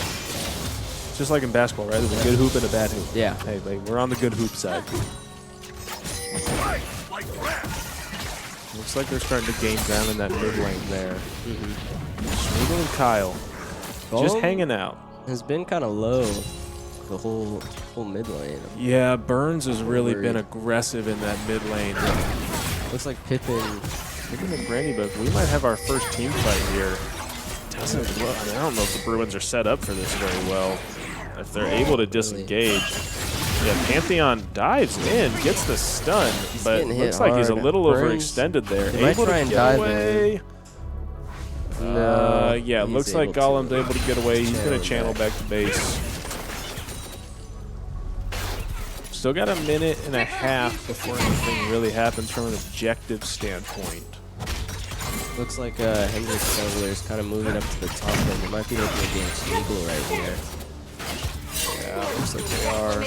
just like in basketball, right? There's a good hoop and a bad hoop. Yeah. Hey, like, we're on the good hoop side. Looks like they're starting to gain ground in that mid lane there. Smeagol and Kyle just hanging out. Has been kind of low the whole mid lane. Yeah, Burns has really been aggressive in that mid lane. Looks like Pippin. Looking at Brandybuck, we might have our first team fight here. Doesn't look, I mean, I don't know if the Bruins are set up for this very well. If they're able to disengage. Yeah, Pantheon dives in, gets the stun, but looks like he's a little overextended there. Able to get away. No. Yeah, looks like Gollum's able to get away. He's going to channel back to base. Still got a minute and a half before anything really happens from an objective standpoint. Looks like Hendrix Jungler is kind of moving up to the top end. They might be looking at getting Smeagol right here. Yeah, looks like they are.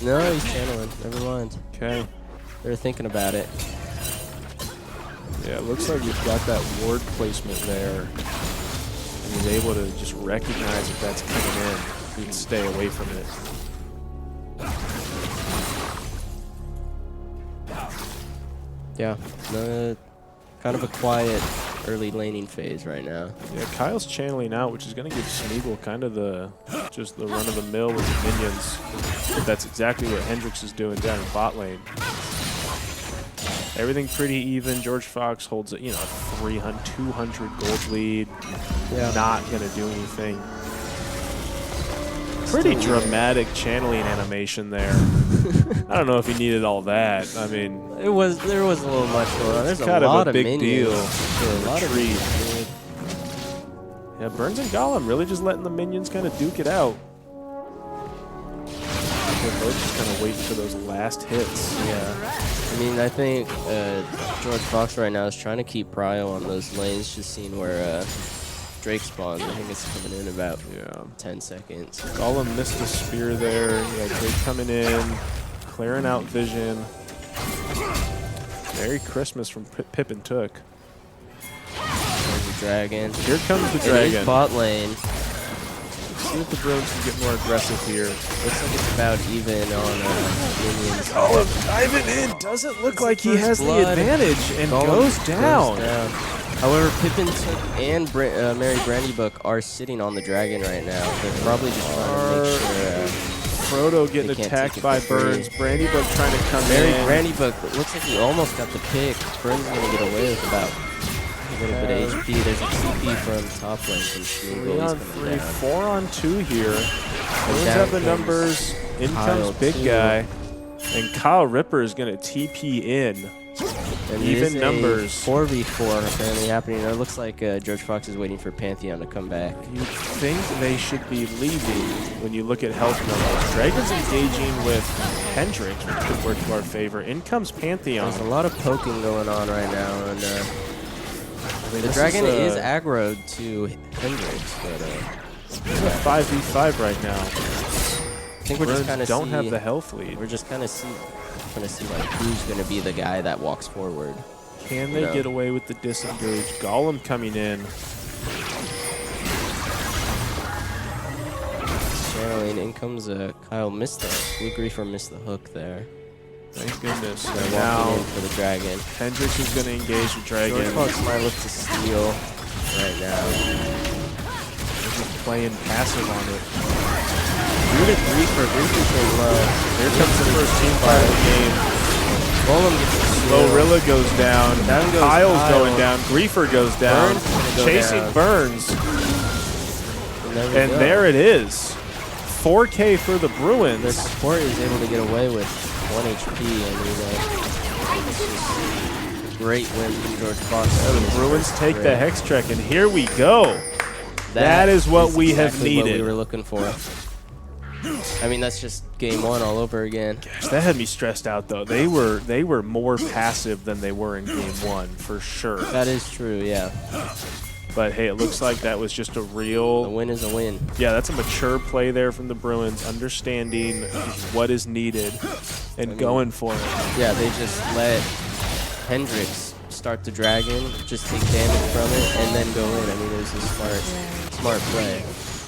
No, he's channeling. Never mind. Okay. They're thinking about it. Yeah, it looks like we've got that ward placement there. And and he's able to just recognize if that's coming in. He can stay away from it. Yeah, kind of a quiet early laning phase right now. Yeah, Kyle's channeling out, which is going to give Smeagol kind of the run-of-the-mill with the minions. But that's exactly what Hendrix is doing down in bot lane. Everything pretty even. George Fox holds a 200 gold lead. Yeah. Not going to do anything. Pretty dramatic channeling animation there. I don't know if he needed all that. I mean, there was a little much going on. There's kind a lot of a big minions. deal. A lot of Retreat. minions. Yeah, Burns and Gollum really just letting the minions kind of duke it out. They're both just kind of waiting for those last hits. Yeah. I mean, I think George Fox right now is trying to keep prio on those lanes, just seeing where Drake spawns. I think it's coming in about 10 seconds. Gollum missed a spear there. Yeah, Drake coming in, clearing out vision. Merry Christmas from Pip and Took. There's the dragon. Here comes the It dragon. is bot lane. Let's see if the Bruins can get more aggressive here. Looks like it's about even on minions. Gollum diving in. Doesn't look like he has the blood. advantage and Gollum goes down. However, Pippin Took and Mary Brandybuck are sitting on the dragon right now. They're probably just trying to make sure. Frodo getting they can't attacked take it by for free. Burns. Brandybuck trying to come Mary in. Brandybuck looks like he almost got the pick. Burns is going to get away with about a little bit of HP. There's a TP from top lane from Smeagol. 3 on 3, 4 on 2 here. Bruins down have the comes numbers. In Kyle, comes Big too. Guy. And Kyle Ripper is going to TP in. And Even it is numbers. A 4v4 apparently happening. It looks like George Fox is waiting for Pantheon to come back. You'd think they should be leaving when you look at health numbers. Dragon's engaging with Hendrix, which could work to our favor. In comes Pantheon. There's a lot of poking going on right now, and I mean, the this dragon is a aggroed to Hendrix, but It's a 5v5 right now. I think we're just kind of don't have the health lead. We're just kind of trying to see like who's going to be the guy that walks forward. Can they get away with the disengage? Gollum coming in. Channeling. In comes Kyle missed the Blue Griefer missed the hook there. Thank goodness. They're Now walking in for the dragon. Hendrix is going to engage the dragon. George Fox might look to steal right now. They're just playing passive on it. Look at Griefer. Griefer's so low. Here comes the first team fight of the game. Golem gets the steal. Glorilla goes down. Down goes Kyle's Kyle. going down. Griefer goes down. Burns is gonna go Chasing down. Burns. And There it is. 4K for the Their Bruins. support is able to get away with 1 HP. I mean, it's just a great win from George Fox. The Bruins take the Hex Trek, and here we go. That is what we have exactly what needed. we were looking for. I mean, that's just game 1 all over again. Gosh, that had me stressed out, though. They were more passive than they were in game 1, for sure. That is true, yeah. But hey, it looks like that was just a A real... win is a win. Yeah, that's a mature play there from the Bruins, understanding what is needed and going for it. Yeah, they just let Hendrix start the dragon, just take damage from it, and then go in. I mean, it was a smart play.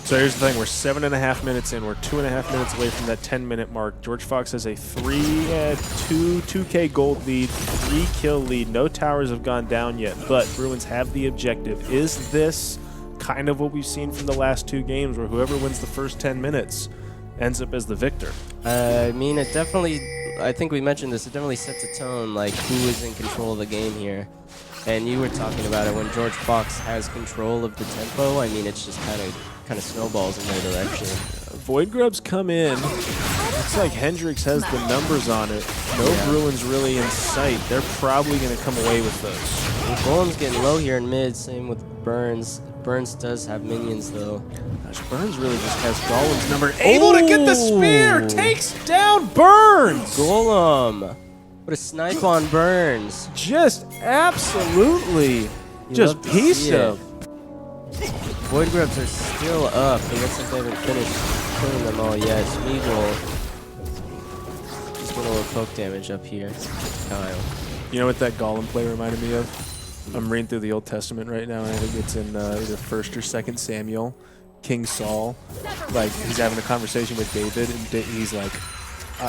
So here's the thing, we're 7.5 minutes in. We're 2.5 minutes away from that 10-minute mark. George Fox has a 2K gold lead, 3 kill lead. No towers have gone down yet, but Bruins have the objective. Is this kind of what we've seen from the last 2 games, where whoever wins the first 10 minutes ends up as the victor? I mean, it definitely, I think we mentioned this, it definitely sets a tone, like who is in control of the game here. And you were talking about it, when George Fox has control of the tempo, I mean, it's just kind of snowballs in their direction. Void Grubs come in. Looks like Hendrix has the numbers on it. No Bruins really in sight. They're probably going to come away with those. Golem's getting low here in mid, same with Burns. Burns does have minions, though. Gosh, Burns really just has Golem's number. Able to get the spear! Takes down Burns! Golem! What a snipe on Burns. Just absolutely just pieced him. Void Grubs are still up. It looks like they haven't finished killing them all yet. Smeagol just doing a little poke damage up here. Kyle. You know what that Golem play reminded me of? I'm reading through the Old Testament right now, and I think it's in either 1st or 2nd Samuel. King Saul, like, he's having a conversation with David, and he's like,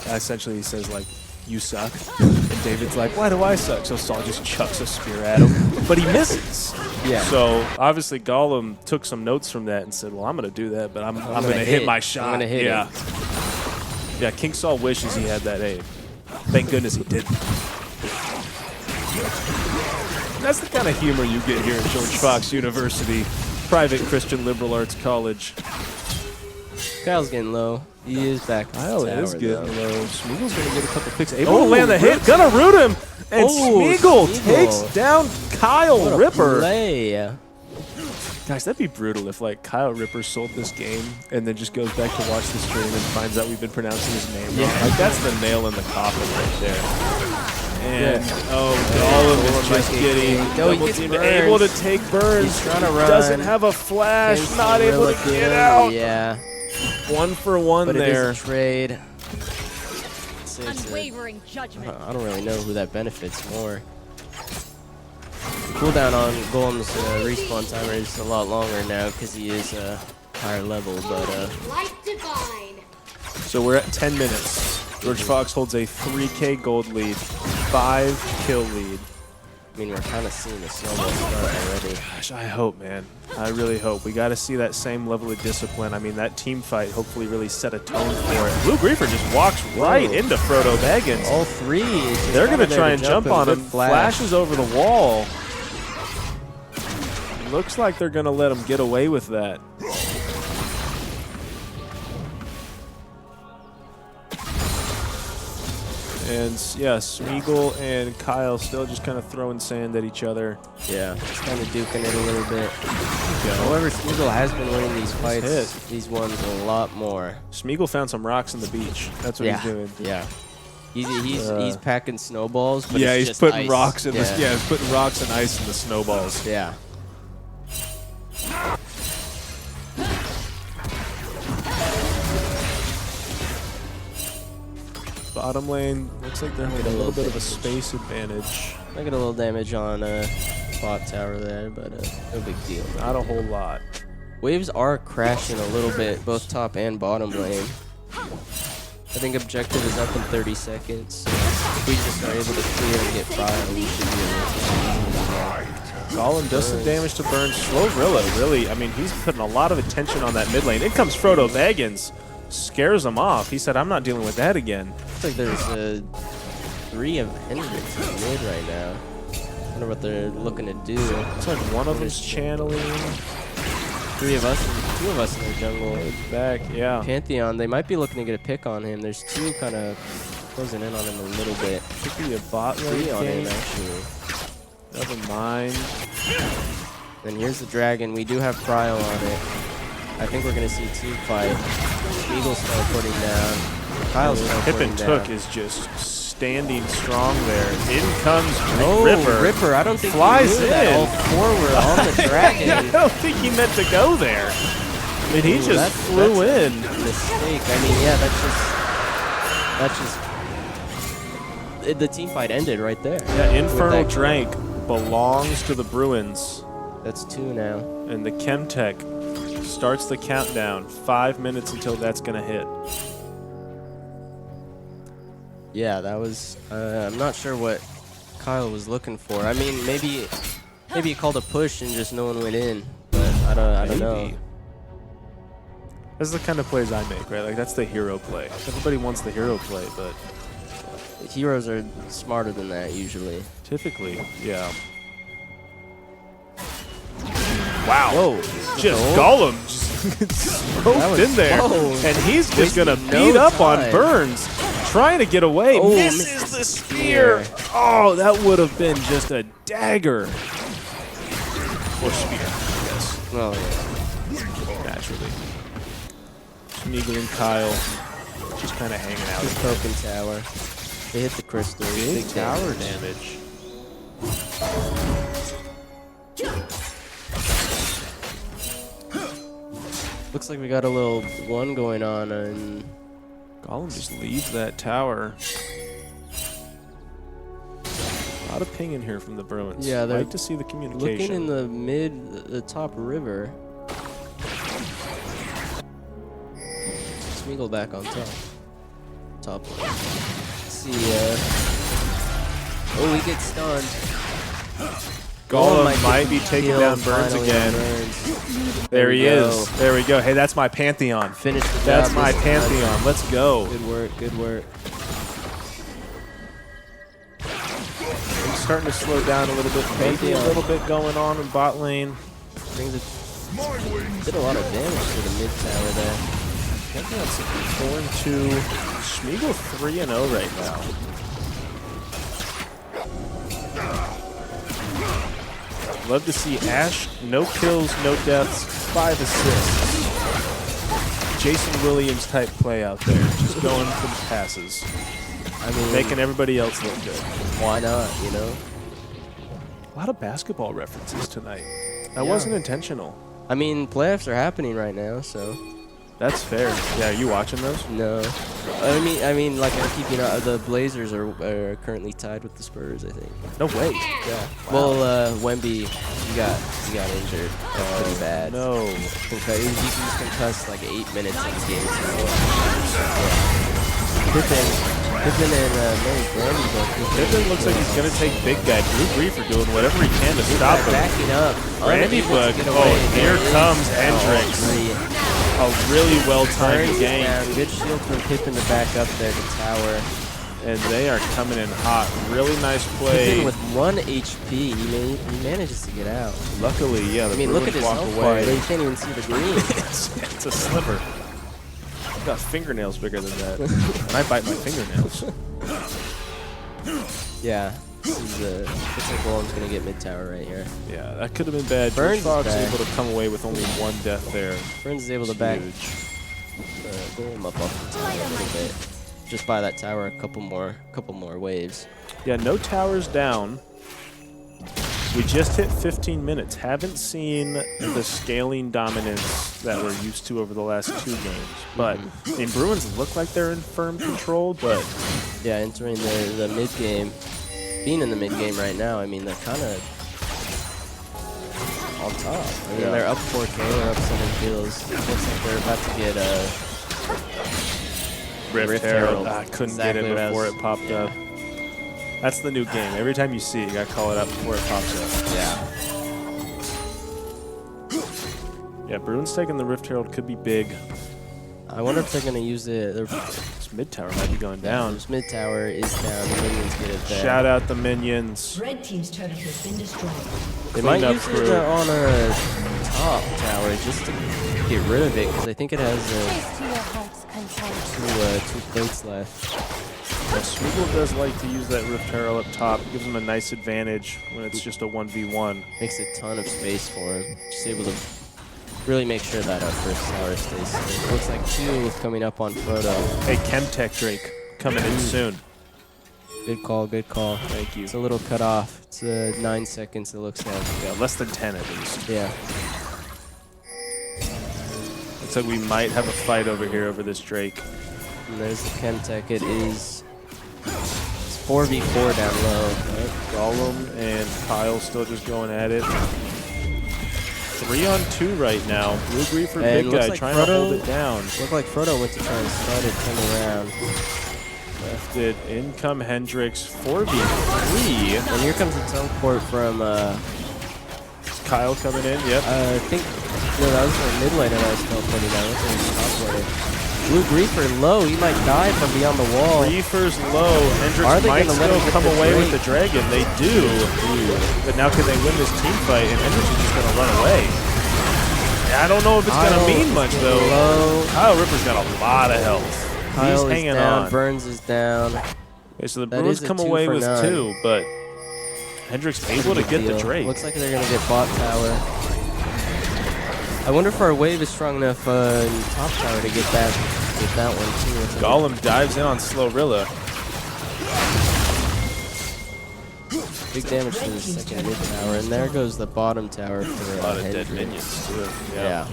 essentially he says, like, you suck. And David's like, why do I suck? So Saul just chucks a spear at him, but he misses. Yeah. So obviously Gollum took some notes from that and said, well, I'm going to do that, but I'm going to hit my shot. I'm going to hit him. Yeah, King Saul wishes he had that aim. Thank goodness he didn't. That's the kind of humor you get here at George Fox University, private Christian liberal arts college. Kyle's getting low. He is back. Kyle is getting low. Smeagol's going to get a couple picks. Able Oh, to land the hit. Gonna root him. And Smeagol takes down Kyle Ripper. Play. Guys, that'd be brutal if, like, Kyle Ripper sold this game and then just goes back to watch the stream and finds out we've been pronouncing his name wrong. Like, that's the nail in the coffin right there. And, Gollum is just getting double teamed. Able to take Burns. He's trying to run. Doesn't have a flash. Can't Not able to get out. Yeah. 1 for 1 but there. It is a trade. Unwavering judgment. I don't really know who that benefits more. Cooldown on Golem's respawn timer is a lot longer now because he is higher level, but Light divine. So we're at 10 minutes. George Fox holds a 3K gold lead, 5 kill lead. I mean, we're kind of seeing the snowball start already. Gosh, I hope, man. I really hope. We got to see that same level of discipline. I mean, that team fight hopefully really set a tone for it. Blue Griefer just walks right into Frodo Baggins. All three. They're going to try and jump on him. Flashes over the wall. Looks like they're going to let him get away with that. And, yeah, Smeagol and Kyle still just kind of throwing sand at each other. Yeah, just kind of duking it a little bit. However, Smeagol has been winning these fights. He's won a lot more. Smeagol found some rocks on the beach. That's what he's doing. Yeah. He's packing snowballs, but yeah, it's he's just putting ice. rocks in he's putting rocks and ice in the snowballs. Yeah. Bottom lane looks like they're having a little bit of a space advantage. I get a little damage on bot tower there, but no big deal. Not a whole lot. Waves are crashing a little bit, both top and bottom lane. I think objective is up in 30 seconds. If we just are able to clear and get fire, we should be able to. Gollum does some damage to Burns. Slowrilla, really, I mean, he's putting a lot of attention on that mid lane. In comes Frodo Baggins. Scares him off. He said, I'm not dealing with that again. Looks like there's 3 of Hendrix in mid right now. I wonder what they're looking to do. Looks like one of them's channeling. 3 of us, 2 of us in the jungle. It's back, yeah. Pantheon, they might be looking to get a pick on him. There's 2 kind of closing in on him a little bit. Could be a bot lane 3 on him, game. actually. Never mind. Then here's the dragon. We do have Cryo on it. I think we're going to see a team fight. Eagles start putting down. Kyle's start putting down. Took is just standing strong there. In comes Ripper. I don't think flies he knew in. that all forward on the dragon. I don't think he meant to go there. I mean, he just flew in. Mistake. I mean, yeah, that's just the team fight ended right there. Yeah, Infernal Drank belongs to the Bruins. That's 2 now. And the Chemtech starts the countdown. 5 minutes until that's going to hit. Yeah, that was... I'm not sure what Kyle was looking for. I mean, maybe he called a push and just no one went in. But I don't know. That's the kind of plays I make, right? Like, that's the hero play. Everybody wants the hero play, but... Heroes are smarter than that, usually. Typically, yeah. Wow. Whoa. Just Gollum just smoked in there. And he's just going to beat up on Burns. Trying to get away. Oh, misses the spear. Oh, that would have been just a dagger. Or spear, I guess. Oh, yeah. Naturally. Smeagol and Kyle just kind of hanging out. Just poking tower. They hit the crystal. Big tower damage. Looks like we got a little 1 going on, and Gollum just leaves that tower. lot of ping in here from the Bruins. Yeah, they're like to see the communication. looking in the the top river. Smeagol back on top. Top line. Let's see, oh, he gets stunned. Golem might be taking down Burns finally again. Burns. There he we go. is. There we go. Hey, that's my Pantheon. Finish the job. That's my this Pantheon. time. Let's go. Good work, good work. I'm starting to slow down a little bit. Maybe a little bit going on in bot lane. Brings it. Did a lot of damage to the mid tower there. That's 4-2. Smeagol 3-0 right now. Love to see Ash, no kills, no deaths, 5 assists. Jason Williams type play out there, just going for the passes. I mean, Making everybody else look good. Why not, you know? A lot of basketball references tonight. That Yeah. wasn't intentional. I mean, playoffs are happening right now, so. That's fair. Yeah, are you watching those? No. I mean, like I'm keeping up. The Blazers are currently tied with the Spurs, I think. No way. Yeah. Well, Wemby, he got injured pretty bad. No. He was concussed like 8 minutes of the game. Pippen and Brandy both. Pippen looks like he's going to take big guy. Blue Griefer doing whatever he can to stop him. Backing up. Brandy Book. Oh, here comes Hendrix. A really well-timed game. Good shield from Pippen to back up there to tower. And they are coming in hot. Really nice play. Pippen with 1 HP, he manages to get out. Luckily, yeah, the I mean, look at Bruins his walk health bar. away. You can't even see the green. It's a sliver. I've got fingernails bigger than that. And I bite my fingernails. Yeah. This is looks like Golem's gonna get mid tower right here. Yeah, that could have been bad. Burns Fox is back. able to come away with only 1 death there. Burns is able to back Golem up off the tower a little bit. Just by that tower, a couple more waves. Yeah, no towers down. We just hit 15 minutes. Haven't seen the scaling dominance that we're used to over the last 2 games. But I mean, Bruins look like they're in firm control, but yeah, entering the mid game. Being in the mid game right now, I mean, they're kind of on top. I mean, they're up 4K, they're up 7 kills. Looks like they're about to get Rift Herald. I couldn't Exactly get what it I before was- it popped up. That's the new game. Every time you see it, you gotta call it out before it pops up. Yeah. Yeah, Bruins taking the Rift Herald could be big. I wonder if they're going to use it. This mid tower might be going down. This mid tower is down. The minions get it back. Shout out the minions. Red team's turret has been destroyed. They might Clean up use crew. it on a top tower just to get rid of it, because I think it has two plates left. Yeah, Smeagol does like to use that Rift Herald up top. It gives him a nice advantage when it's just a 1v1. Makes a ton of space for him. Just able to really make sure that our first tower stays safe. Looks like 2 coming up on Frodo. Hey, Chemtech Drake coming in soon. Good call, good call. Thank you. It's a little cut off. It's 9 seconds, it looks like. Yeah, less than 10 at least. Yeah. Looks like we might have a fight over here over this Drake. And there's the Chemtech. It is. It's 4v4 down low. Gollum and Kyle still just going at it. 3-on-2 right now. Blue Griefer, And big looks guy, like trying Frodo- to hold it down. Looked like Frodo went to try and start it, turn around. Left it. In come Hendrix. 4v3. And here comes the teleport from, Kyle coming in. Yep. I think, no, that was the mid lane and I was teleporting down. Looks like he's top lane. Blue Griefer low, he might die from beyond the wall. Griefer's low. Hendrix Are they might gonna let him still get come the away with Drake? the dragon. They do. But now can they win this team fight? And Hendrix is just going to run away. I don't know if it's going to mean much, though. Low. Kyle Ripper's got a lot of health. Kyle He's is hanging down, on. Burns is down. Okay, so the That Bruins is a come 2 away for with 9. 2, but Hendrix able to get the Deal. Drake. Looks like they're going to get bot tower. I wonder if our wave is strong enough in top tower to get that one too. It's Gollum dives in on Slowrilla. big damage to the second mid tower, and there goes the bottom tower for A lot of dead Hendrix. minions, too. Yeah.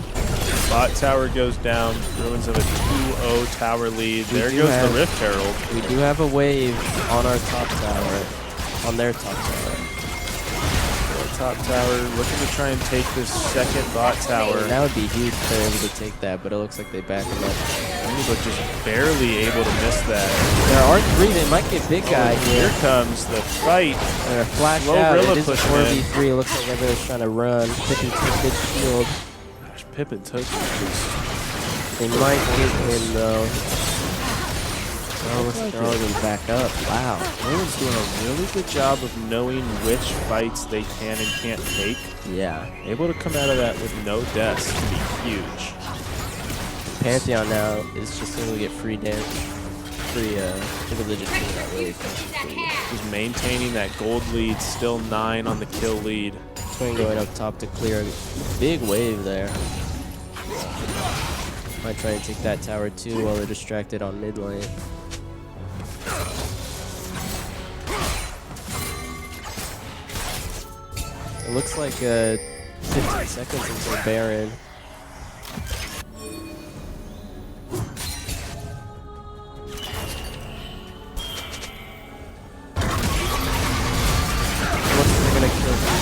Bot tower goes down. Bruins have a 2-0 tower lead. We There do goes have- the Rift Herald. We do have a wave on our top tower. on their top tower. Top tower looking to try and take this second bot tower. And that would be huge if they're able to take that, but it looks like they back them up. But just barely able to miss that. There are 3. They might get big guy here. Here comes the fight. They're flashed out. It is a 4v3. It looks like everyone's trying to run. Pippin took good shield. Gosh, Pippin took this. They might get him though. Oh, looks like they're all going to back up. Wow. Bruins doing a really good job of knowing which fights they can and can't take. Yeah. Able to come out of that with no deaths can be huge. Pantheon now is just able to get free damage. Free single-digit kill, not really effective. Just maintaining that gold lead, still 9 on the kill lead. Twin going up top to clear a big wave there. Might try to take that tower too while they're distracted on mid lane. It looks like 15 seconds until Baron.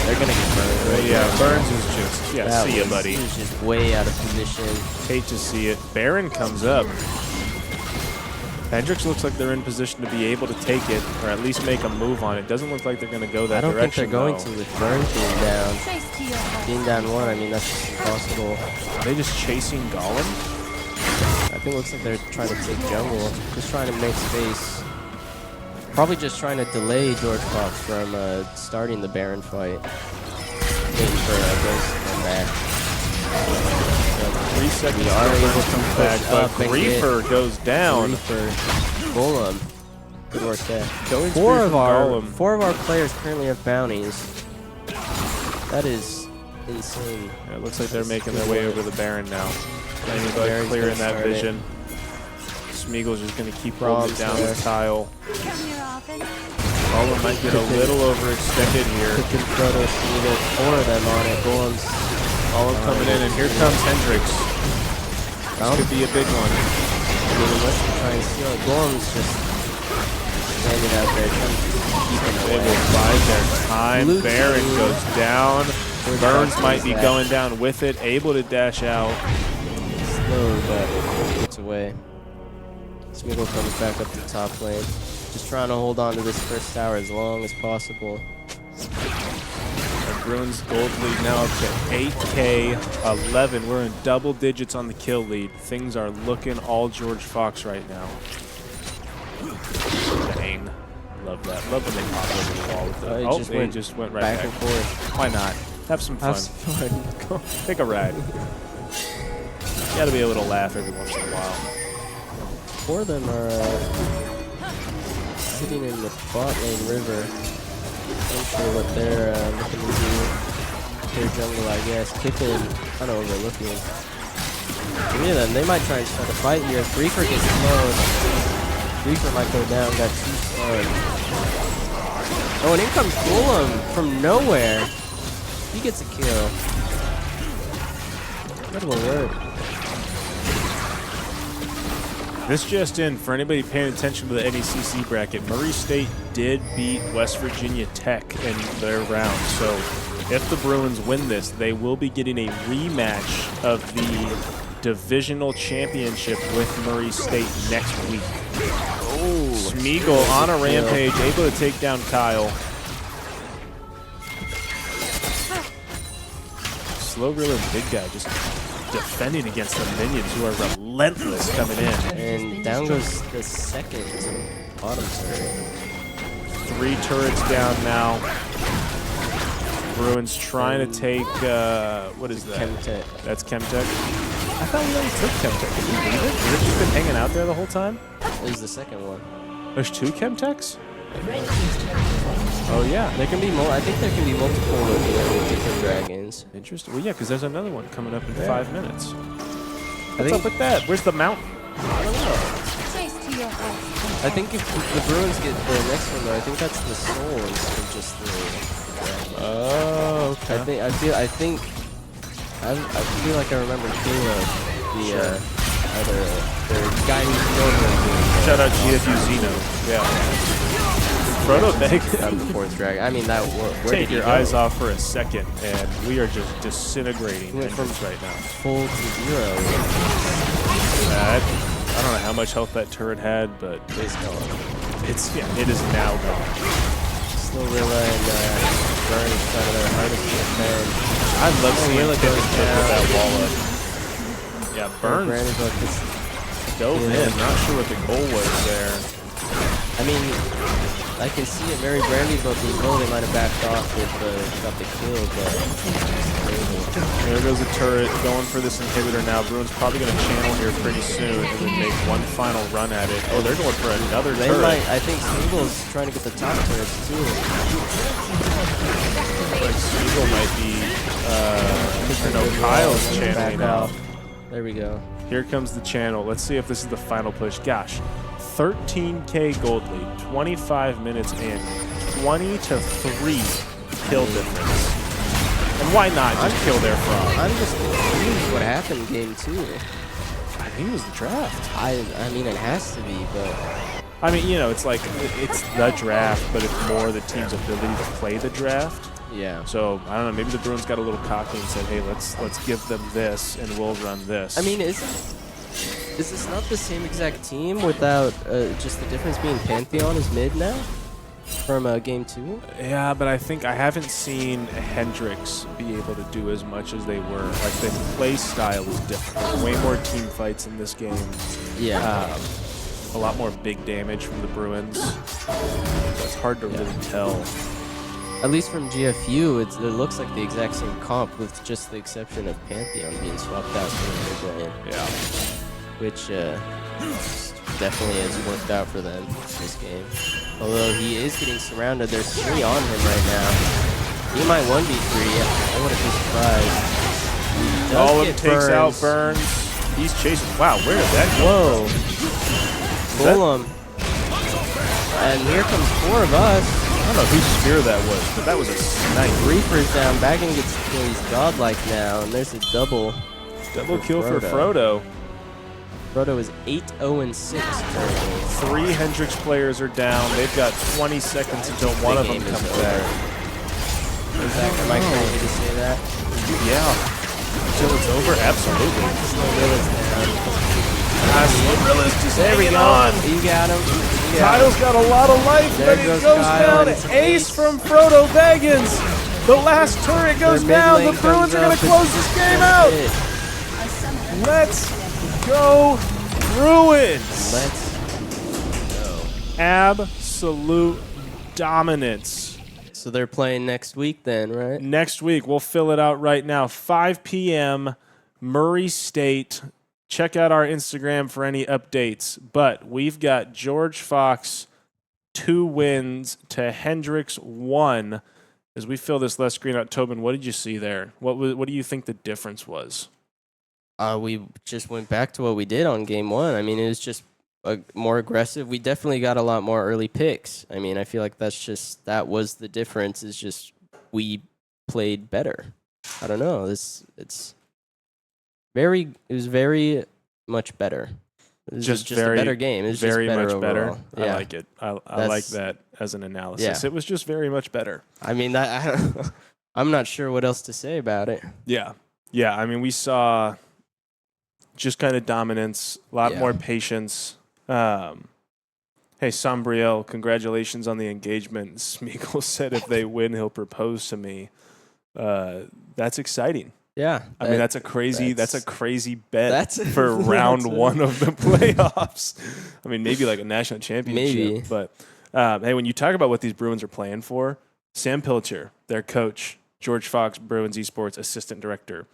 They're gonna get burned. Right? Yeah, Burns is just, yeah, see ya, buddy. He's just way out of position. Hate to see it. Baron comes up. Hendrix looks like they're in position to be able to take it, or at least make a move on it. Doesn't look like they're going to go that direction. I don't think they're going to with Burns being down. Being down 1, I mean, that's just impossible. Are they just chasing Golem? I think it looks like they're trying to take jungle. Just trying to make space. Probably just trying to delay George Fox from starting the Baron fight. Waiting for Ghost to come back. 3 seconds. We are able to come back, but Griefer goes down. Griefer. Golem. Good work there. 4 of our players currently have bounties. That is insane. Yeah, it looks like they're making their way over the Baron now. Anybody clearing that vision. Smeagol's just going to keep rolling down the tile. Golem might get a little overextended here. 4 of them on it. Golem's Golem coming in, and here comes Hendrix. This could be a big one. I mean, unless they try and steal it. Golem's just standing out there trying to keep him away. They will bide their time. Baron goes down. Burns might be going down with it, able to dash out. Slow, but gets away. Smeagol comes back up to top lane. Just trying to hold on to this first tower as long as possible. Bruins gold lead now up to 8K 11. We're in double digits on the kill lead. Things are looking all George Fox right now. Dang. Love that. Love when they pop over the wall with it. Oh, they just went right back and forth. Why not? Have some fun. Go take a ride. You gotta be able to laugh every once in a while. 4 of them are sitting in the bot lane river. Not sure what they're looking to do. Their jungle, I guess. Pippin kind of overlooking. 3 of them, they might try and start a fight here. Griefer gets slowed. Griefer might go down, got 2 slowed. Oh, and in comes Golem from nowhere. He gets a kill. Incredible work. This just in, for anybody paying attention to the NECC bracket, Murray State did beat West Virginia Tech in their round. So if the Bruins win this, they will be getting a rematch of the divisional championship with Murray State next week. Oh, Smeagol on a rampage, able to take down Kyle. Slow reeler big guy just defending against the minions who are relentless coming in. And down goes the second bottom turret. 3 turrets down now. Bruins trying to take, what is that? Chemtech. That's Chemtech? I thought we already took Chemtech. Did we leave it? Has it just been hanging out there the whole time? This is the second one. There's 2 Chemtechs? Oh yeah. There can be more. I think there can be multiple different dragons. Interesting. Well, yeah, because there's another one coming up in 5 minutes. What's up with that? Where's the mountain? I don't know. I think if the Bruins get the next one, though, I think that's the soul instead of just the dragon. Oh, okay. I feel like I remember Caleb, the other guy who's over. Shout out GFU Zeno. Yeah. Frodo Beg. Got the fourth drag. I mean, that. Where Take did he your go? eyes off for a second, and we are just disintegrating Went from Hendrix right now. full to 0. I don't know how much health that turret had, but It's gone. it is now gone. Slowrilla and Burn is trying to their hardest to defend. I love seeing Rilla Pippin goes put down. that wall up. Yeah, Burns Brandon Book is, dove in. Not sure what the goal was there. I mean, I can see it. Mary Brandy Book was low. They might have backed off if got the kill, but There goes the turret going for this inhibitor now. Bruins probably going to channel here pretty soon and then make one final run at it. Oh, they're going for another they turret. might. I think Single's trying to get the top turrets too. Like Siegel might be, Kyle's channeling Back out. out. There we go. Here comes the channel. Let's see if this is the final push. Gosh, 13K gold lead, 25 minutes in, 20 to 3 kill difference. And why not just kill their frog? I'm just confused what happened in game 2. I think it was the draft. I mean, it has to be, but I mean, you know, it's like, it's the draft, but it's more the team's ability to play the draft. yeah. So, I don't know, maybe the Bruins got a little cocky and said, hey, let's give them this and we'll run this. I mean, is this not the same exact team without just the difference being Pantheon is mid now from game 2? Yeah, but I think I haven't seen Hendrix be able to do as much as they were. Like, the play style is different. There's way more team fights in this game. Yeah. A lot more big damage from the Bruins. It's hard to really tell. At least from GFU, it looks like the exact same comp with just the exception of Pantheon being swapped out for the mid lane. Yeah. Which definitely has worked out for them this game. Although he is getting surrounded, there's 3 on him right now. He might 1v3. I wouldn't be surprised. All of them takes out Burns. He's chasing. Wow, where did that go? Whoa. Golem. And here comes 4 of us. I don't know whose spear that was, but that was a snipe. Reaper's down. Baggin gets the kill. He's godlike now, and there's a double. Double kill for Frodo. Frodo is 8-0-6 currently. 3 Hendrix players are down. They've got 20 seconds until one of them Game is comes over. back. Am I crazy to say that? Yeah. Until it's over? Absolutely. Slowrilla's down. Slowrilla's just There we hanging go. on. You got him. Kyle's got a lot of life, There but it goes goes Kyle, down. and it's Ace Ace. from Frodo Baggins. The last turret goes Their down. mid The lane Bruins comes are going up. to close this game out. That's it. Let's go, Bruins. Let's go. Absolute dominance. So they're playing next week then, right? Next week, we'll fill it out right now. 5 p.m., Murray State. Check out our Instagram for any updates. But we've got George Fox 2 wins to Hendrix 1. As we fill this last screen out, Tobin, what did you see there? What do you think the difference was? We just went back to what we did on game 1. I mean, it was just more aggressive. We definitely got a lot more early picks. I mean, I feel like that was the difference, is just we played better. I don't know. It was very much better. It was just a better game. It was very just better much better. overall. Yeah. I like it. I like that as an analysis. Yeah. It was just very much better. I mean, I'm not sure what else to say about it. Yeah. Yeah, I mean, we saw just kind of dominance, a lot more patience. Hey, Sombriel, congratulations on the engagement. Smeagol said if they win, he'll propose to me. That's exciting. Yeah. I mean, that's a crazy bet for round 1 of the playoffs. I mean, maybe like a national championship. Maybe. But, hey, when you talk about what these Bruins are playing for, Sam Pilcher, their coach, George Fox, Bruins Esports assistant director,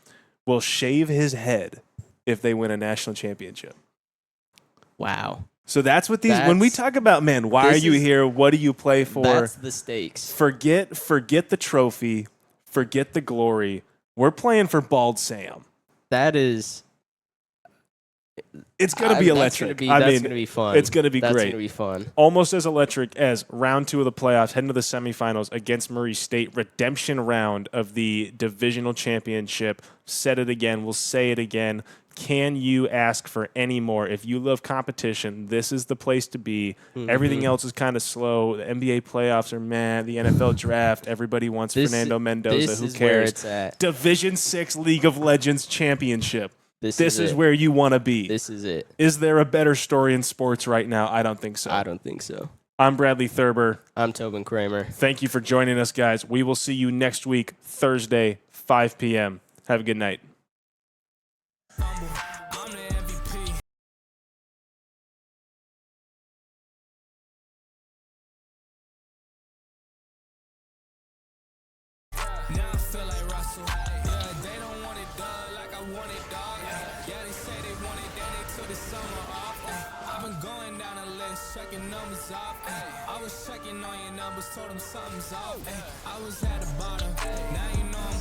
will shave his head if they win a national championship. Wow. So that's what when we talk about, man, why are you here? What do you play for? That's the stakes. Forget the trophy. Forget the glory. We're playing for Bald Sam. That is... It's going to be electric. That's going to be fun. It's going to be great. That's going to be fun. Almost as electric as round 2 of the playoffs, heading to the semifinals against Murray State, redemption round of the divisional championship. Said it again. We'll say it again. can you ask for any more? If you love competition, this is the place to be. Everything else is kind of slow. The NBA playoffs are meh. The NFL draft, everybody wants Fernando Mendoza. Who cares? Where it's at. Division VI League of Legends championship. This is it. where you want to be. This is it. Is there a better story in sports right now? I don't think so. I don't think so. I'm Bradley Thurber. I'm Tobin Kramer. Thank you for joining us, guys. We will see you next week, Thursday, 5 p.m. Have a good night. I'm the MVP. Now I feel like Russell. Yeah, they don't want it done like I want it, dog. Yeah, they say they want it, then they took the summer off. I've been going down the list, checking numbers off. I was checking on your numbers, told them something's off. I was at the bottom, now you know I'm